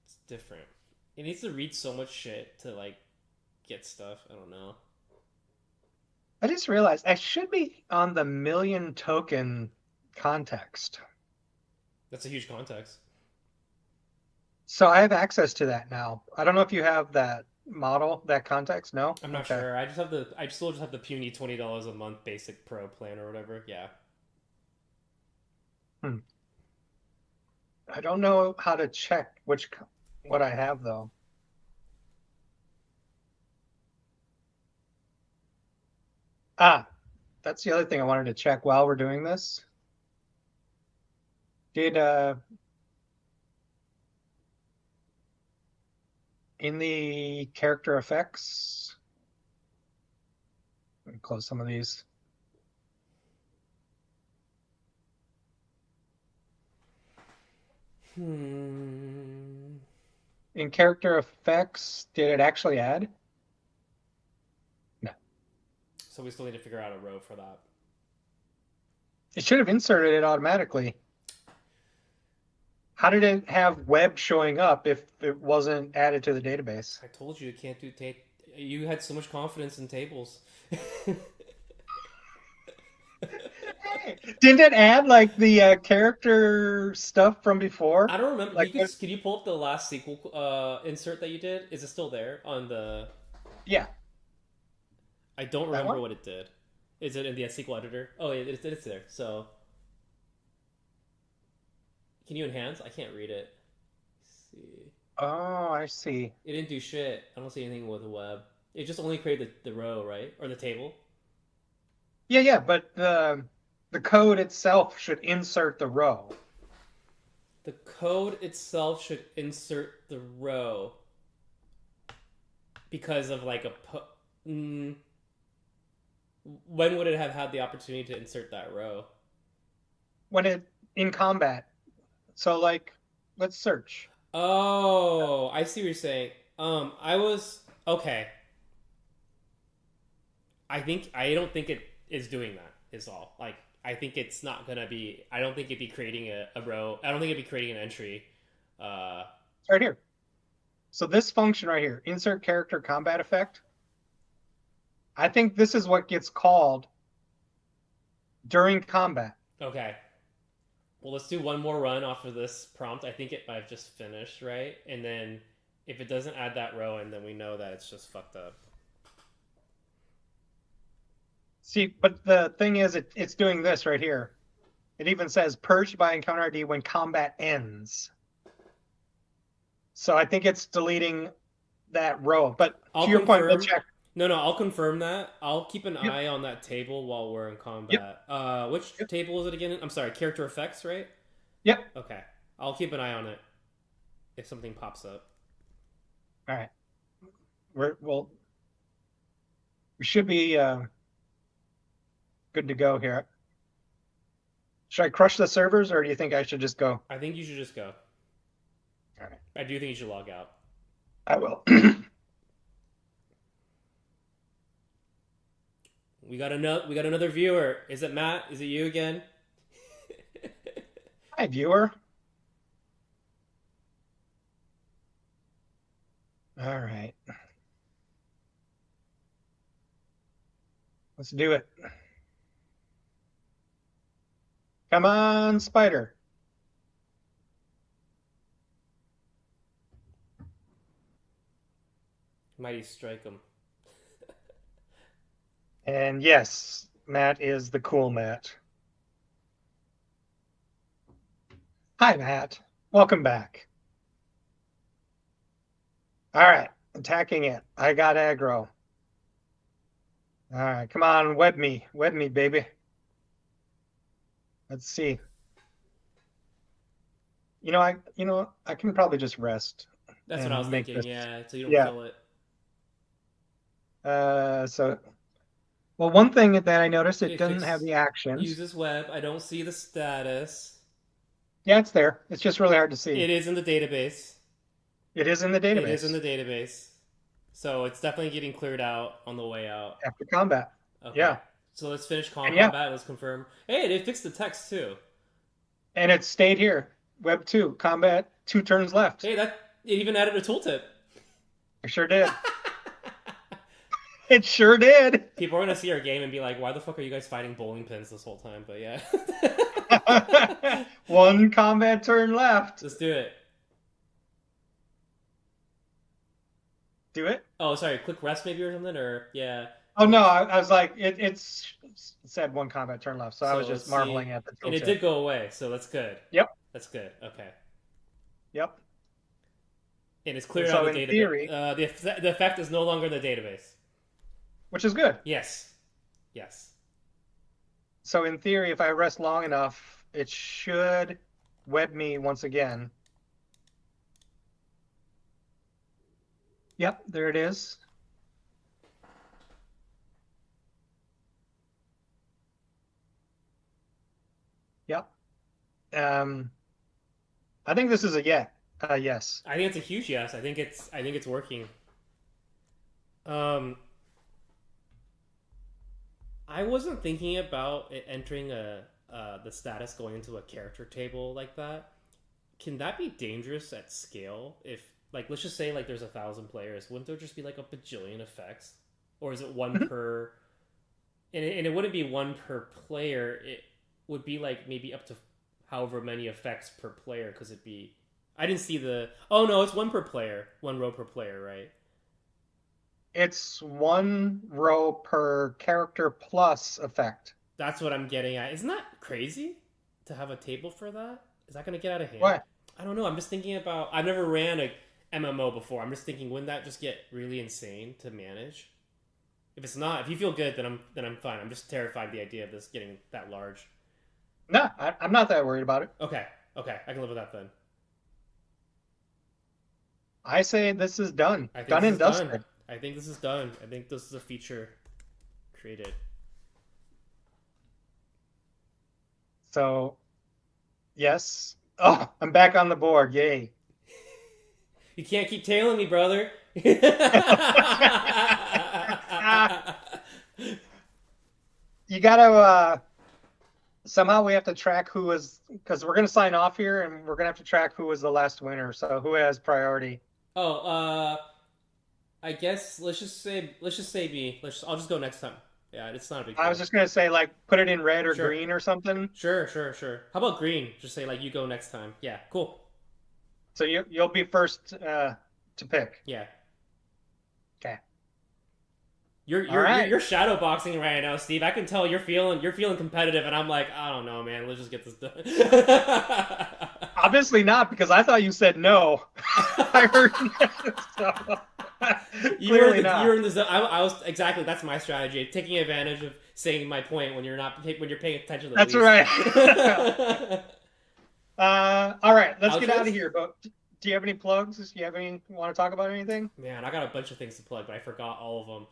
[SPEAKER 1] It's different. It needs to read so much shit to like get stuff. I don't know.
[SPEAKER 2] I just realized I should be on the million token context.
[SPEAKER 1] That's a huge context.
[SPEAKER 2] So I have access to that now. I don't know if you have that model, that context. No?
[SPEAKER 1] I'm not
[SPEAKER 2] Okay.
[SPEAKER 1] sure. I still just have the puny $20 a month basic pro plan or whatever. Yeah.
[SPEAKER 2] I don't know how to check what I have though. Ah, that's the other thing I wanted to check while we're doing this. Did in the character effects, let me close some of these.
[SPEAKER 1] Hmm.
[SPEAKER 2] In character effects, did it actually add? No.
[SPEAKER 1] So we still need to figure out a row for that.
[SPEAKER 2] It should have inserted it automatically. How did it have web showing up if it wasn't added to the database?
[SPEAKER 1] I told you can't do tape. You had so much confidence in tables.
[SPEAKER 2] Hey, didn't it add like the character stuff from before?
[SPEAKER 1] I don't remember.
[SPEAKER 2] Like what?
[SPEAKER 1] Can you pull up the last sequel insert that you did? Is it still there on the?
[SPEAKER 2] Yeah,
[SPEAKER 1] I don't
[SPEAKER 2] that
[SPEAKER 1] remember
[SPEAKER 2] one.
[SPEAKER 1] what it did. Is it in the SQL editor? Oh, it's there. So can you enhance? I can't read it. Let's see.
[SPEAKER 2] Oh, I see.
[SPEAKER 1] It didn't do shit. I don't see anything with the web. It just only created the row, right? Or the table.
[SPEAKER 2] Yeah, yeah, but the code itself should insert the row.
[SPEAKER 1] The code itself should insert the row because of like a. When would it have had the opportunity to insert that row?
[SPEAKER 2] When it in combat. So like, let's search.
[SPEAKER 1] Oh, I see what you're saying. I was okay. I don't think it is doing that. Is all. Like I think it's not gonna be. I don't think it'd be creating a row. I don't think it'd be creating an entry.
[SPEAKER 2] It's right here. So this function right here, insert character combat effect. I think this is what gets called during combat.
[SPEAKER 1] Okay. Well, let's do one more run off of this prompt. I think it might have just finished, right? And then if it doesn't add that row in, then we know that it's just fucked up.
[SPEAKER 2] See, but the thing is, it's doing this right here. It even says purged by encounter ID when combat ends. So I think it's deleting that row. But
[SPEAKER 1] I'll
[SPEAKER 2] to your point, we'll
[SPEAKER 1] confirm.
[SPEAKER 2] check.
[SPEAKER 1] No, I'll confirm that. I'll keep an
[SPEAKER 2] Yep,
[SPEAKER 1] eye on that table while we're in
[SPEAKER 2] yep,
[SPEAKER 1] combat. Which
[SPEAKER 2] yep,
[SPEAKER 1] table is it again? I'm sorry, character effects, right?
[SPEAKER 2] yep.
[SPEAKER 1] Okay. I'll keep an eye on it if something pops up.
[SPEAKER 2] All right. We should be good to go here. Should I crush the servers, or do you think I should just go?
[SPEAKER 1] I think you should just go.
[SPEAKER 2] All right,
[SPEAKER 1] I do think you should log out.
[SPEAKER 2] I will.
[SPEAKER 1] We got another viewer. Is it Matt? Is it you again?
[SPEAKER 2] Hi, viewer. All right. Let's do it. Come on, spider.
[SPEAKER 1] Mighty strike him.
[SPEAKER 2] And yes, Matt is the cool Matt. Hi, Matt. Welcome back. All right, attacking it. I got aggro. All right, come on, web me, baby. Let's see. I can probably just rest
[SPEAKER 1] That's what I was
[SPEAKER 2] and make
[SPEAKER 1] thinking.
[SPEAKER 2] this.
[SPEAKER 1] Yeah, so you don't
[SPEAKER 2] Yeah.
[SPEAKER 1] kill it.
[SPEAKER 2] So, well, one thing that I noticed, it
[SPEAKER 1] Okay,
[SPEAKER 2] doesn't have
[SPEAKER 1] fix
[SPEAKER 2] the actions.
[SPEAKER 1] uses web. I don't see the status.
[SPEAKER 2] Yeah, it's there. It's just really hard to see.
[SPEAKER 1] It is in the database.
[SPEAKER 2] It is in the
[SPEAKER 1] It is in
[SPEAKER 2] database
[SPEAKER 1] the database. So it's definitely getting cleared out on the way out.
[SPEAKER 2] after combat.
[SPEAKER 1] Okay.
[SPEAKER 2] Yeah,
[SPEAKER 1] So let's finish
[SPEAKER 2] and yeah,
[SPEAKER 1] combat. Let's confirm. Hey, they fixed the text too.
[SPEAKER 2] and it stayed here. Web 2, combat, 2 turns left.
[SPEAKER 1] Hey, that it even added a tooltip.
[SPEAKER 2] I sure did. It sure did.
[SPEAKER 1] People are gonna see our game and be like, "Why the fuck are you guys fighting bowling pins this whole time?" But yeah,
[SPEAKER 2] 1 combat turn left.
[SPEAKER 1] let's do it.
[SPEAKER 2] Do it.
[SPEAKER 1] Oh, sorry. Click rest maybe or something, or yeah.
[SPEAKER 2] Oh no, I was like, it said 1 combat turn left, so I was
[SPEAKER 1] So
[SPEAKER 2] just
[SPEAKER 1] let's
[SPEAKER 2] marveling
[SPEAKER 1] see.
[SPEAKER 2] at the
[SPEAKER 1] And it
[SPEAKER 2] tooltip.
[SPEAKER 1] did go away, so that's good.
[SPEAKER 2] Yep,
[SPEAKER 1] That's good. Okay.
[SPEAKER 2] yep.
[SPEAKER 1] And it's
[SPEAKER 2] And
[SPEAKER 1] cleared
[SPEAKER 2] so
[SPEAKER 1] out of
[SPEAKER 2] in
[SPEAKER 1] the database.
[SPEAKER 2] theory,
[SPEAKER 1] The effect is no longer in the database.
[SPEAKER 2] which is good.
[SPEAKER 1] Yes. Yes.
[SPEAKER 2] So in theory, if I rest long enough, it should web me once again. Yep, there it is. Yep. I think this is a yes.
[SPEAKER 1] I think it's a huge yes. I think it's working. Um, I wasn't thinking about it entering the status going into a character table like that. Can that be dangerous at scale? If like let's just say like there's 1,000 players, wouldn't there just be like a bajillion effects, or is it one per? And it wouldn't be one per player. It would be like maybe up to however many effects per player. Because it'd be. I didn't see the. Oh no, it's one per player, one row per player, right?
[SPEAKER 2] It's one row per character plus effect.
[SPEAKER 1] That's what I'm getting at. Isn't that crazy to have a table for that? Is that going to get out of hand?
[SPEAKER 2] What?
[SPEAKER 1] I don't know. I'm just thinking about. I've never ran a MMO before. I'm just thinking, wouldn't that just get really insane to manage? If it's not, if you feel good, then I'm fine. I'm just terrified of the idea of this getting that large.
[SPEAKER 2] No, I'm not that worried about it.
[SPEAKER 1] Okay, I can live with that then.
[SPEAKER 2] I say this is done.
[SPEAKER 1] I think
[SPEAKER 2] Done
[SPEAKER 1] this
[SPEAKER 2] and
[SPEAKER 1] is
[SPEAKER 2] dusted.
[SPEAKER 1] done. I think this is done. I think this is a feature created.
[SPEAKER 2] So, yes. Oh, I'm back on the board. Yay.
[SPEAKER 1] You can't keep tailing me, brother.
[SPEAKER 2] You gotta somehow we have to track who is because we're gonna sign off here and we're gonna have to track who was the last winner. So who has priority?
[SPEAKER 1] Oh, I guess let's just say me. I'll just go next time. Yeah, it's not a big deal.
[SPEAKER 2] I was just gonna say like put it in red or
[SPEAKER 1] Sure.
[SPEAKER 2] green or something.
[SPEAKER 1] Sure. How about green? Just say like you go next time. Yeah, cool.
[SPEAKER 2] So you'll be first to pick.
[SPEAKER 1] Yeah.
[SPEAKER 2] Okay.
[SPEAKER 1] You're
[SPEAKER 2] All right.
[SPEAKER 1] you're shadow boxing right now, Steve. I can tell you're feeling competitive, and I'm like, I don't know, man. Let's just get this done.
[SPEAKER 2] Obviously not because I thought you said no. I heard so. Clearly not.
[SPEAKER 1] You were in the zone. I was exactly. That's my strategy. Taking advantage of saying my point when you're paying attention to the
[SPEAKER 2] That's
[SPEAKER 1] least.
[SPEAKER 2] right. All right, let's get
[SPEAKER 1] Outros?
[SPEAKER 2] out of here. But do you have any plugs? Do you have any want to talk about anything?
[SPEAKER 1] Man, I got a bunch of things to plug, but I forgot all of them.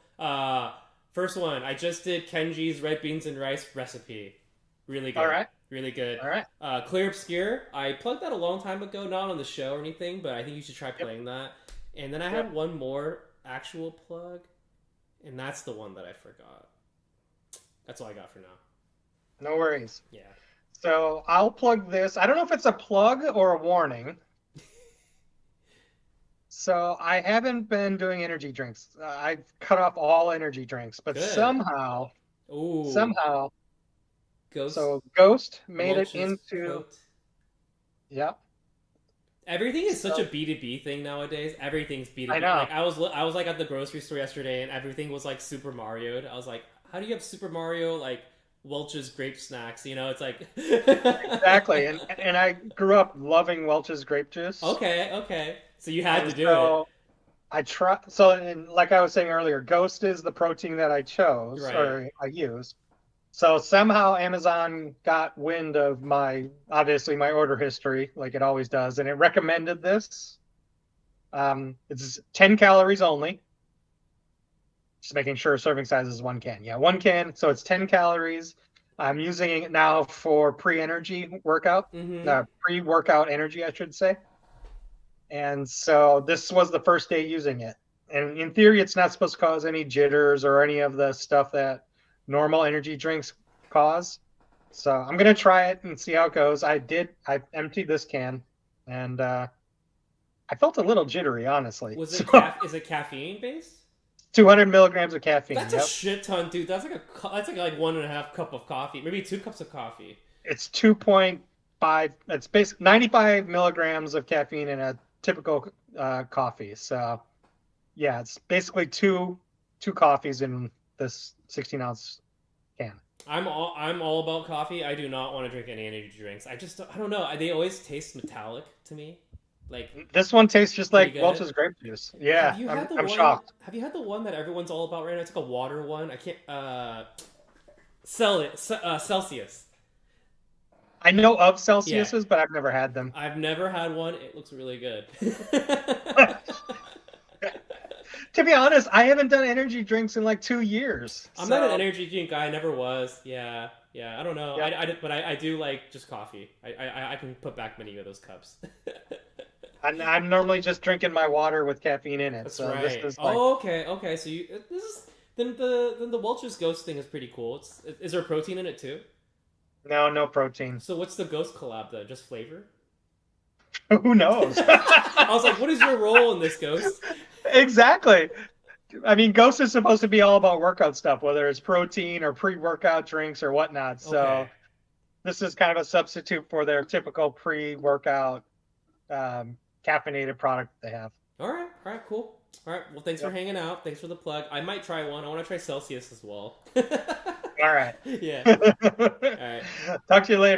[SPEAKER 1] First one, I just did Kenji's red beans and rice recipe. Really good.
[SPEAKER 2] All right.
[SPEAKER 1] Really good.
[SPEAKER 2] All right.
[SPEAKER 1] Clear Obscure, I plugged that a long time ago, not on the show or anything, but I think you should try playing that. And then I had one more actual plug, and that's the one that I forgot. That's all I got for now.
[SPEAKER 2] No worries.
[SPEAKER 1] Yeah.
[SPEAKER 2] So I'll plug this. I don't know if it's a plug or a warning. So I haven't been doing energy drinks. I've cut off all energy drinks, but
[SPEAKER 1] Good.
[SPEAKER 2] somehow,
[SPEAKER 1] Ghost.
[SPEAKER 2] so Ghost made it
[SPEAKER 1] Welch's
[SPEAKER 2] into.
[SPEAKER 1] coat.
[SPEAKER 2] Yep.
[SPEAKER 1] Everything is such a B2B thing nowadays. Everything's B2B.
[SPEAKER 2] I know.
[SPEAKER 1] Like I was like at the grocery store yesterday, and everything was like Super Mario'd. I was like, how do you have Super Mario like Welch's grape snacks? You know, it's like
[SPEAKER 2] Exactly, and I grew up loving Welch's grape juice.
[SPEAKER 1] Okay. So you had
[SPEAKER 2] And
[SPEAKER 1] to do
[SPEAKER 2] so
[SPEAKER 1] it.
[SPEAKER 2] I try. So, and like I was saying earlier, Ghost is the protein that I chose
[SPEAKER 1] Right.
[SPEAKER 2] or I use. So somehow Amazon got wind of obviously my order history, like it always does, and it recommended this. It's 10 calories only. Just making sure serving size is 1 can. Yeah, 1 can. So it's 10 calories. I'm using it now for pre-energy workout, pre-workout energy, I should say. And so this was the first day using it. And in theory, it's not supposed to cause any jitters or any of the stuff that normal energy drinks cause. So I'm going to try it and see how it goes. I emptied this can, and I felt a little jittery, honestly.
[SPEAKER 1] Is it caffeine based?
[SPEAKER 2] 200 milligrams of caffeine.
[SPEAKER 1] That's a shit ton, dude. That's like 1.5 cup of coffee, maybe 2 cups of coffee.
[SPEAKER 2] It's 2.5. It's basically 95 milligrams of caffeine in a typical coffee. So yeah, it's basically two coffees in this 16-ounce can.
[SPEAKER 1] I'm all about coffee. I do not want to drink any energy drinks. I don't know. They always taste metallic to me. Like
[SPEAKER 2] this one tastes just like
[SPEAKER 1] good.
[SPEAKER 2] Welch's grape juice. Yeah, I'm shocked.
[SPEAKER 1] Have you had the one that everyone's all about right now? It's like a water one. I can't Celsius.
[SPEAKER 2] I know of Celsius's, but I've never had them.
[SPEAKER 1] I've never had one. It looks really good.
[SPEAKER 2] To be honest, I haven't done energy drinks in like 2 years.
[SPEAKER 1] I'm not an energy drink guy. I never was. Yeah, yeah. I don't know.
[SPEAKER 2] Yep.
[SPEAKER 1] But I do like just coffee. I can put back many of those cups.
[SPEAKER 2] I'm normally just drinking my water with caffeine in it.
[SPEAKER 1] That's
[SPEAKER 2] so
[SPEAKER 1] right.
[SPEAKER 2] this is like,
[SPEAKER 1] Oh, okay, okay. So you this is then the Welch's Ghost thing is pretty cool. Is there protein in it too?
[SPEAKER 2] no protein.
[SPEAKER 1] So what's the Ghost collab then? Just flavor?
[SPEAKER 2] Who knows?
[SPEAKER 1] I was like, what is your role in this, Ghost?
[SPEAKER 2] Exactly. I mean, Ghost is supposed to be all about workout stuff, whether it's protein or pre-workout drinks or whatnot. So
[SPEAKER 1] Okay.
[SPEAKER 2] this is kind of a substitute for their typical pre-workout caffeinated product that they have.
[SPEAKER 1] All right, cool. All right, well, thanks for
[SPEAKER 2] Yep.
[SPEAKER 1] hanging out. Thanks for the plug. I might try one. I want to try Celsius as well.
[SPEAKER 2] All right.
[SPEAKER 1] Yeah. All right.
[SPEAKER 2] Talk to you later.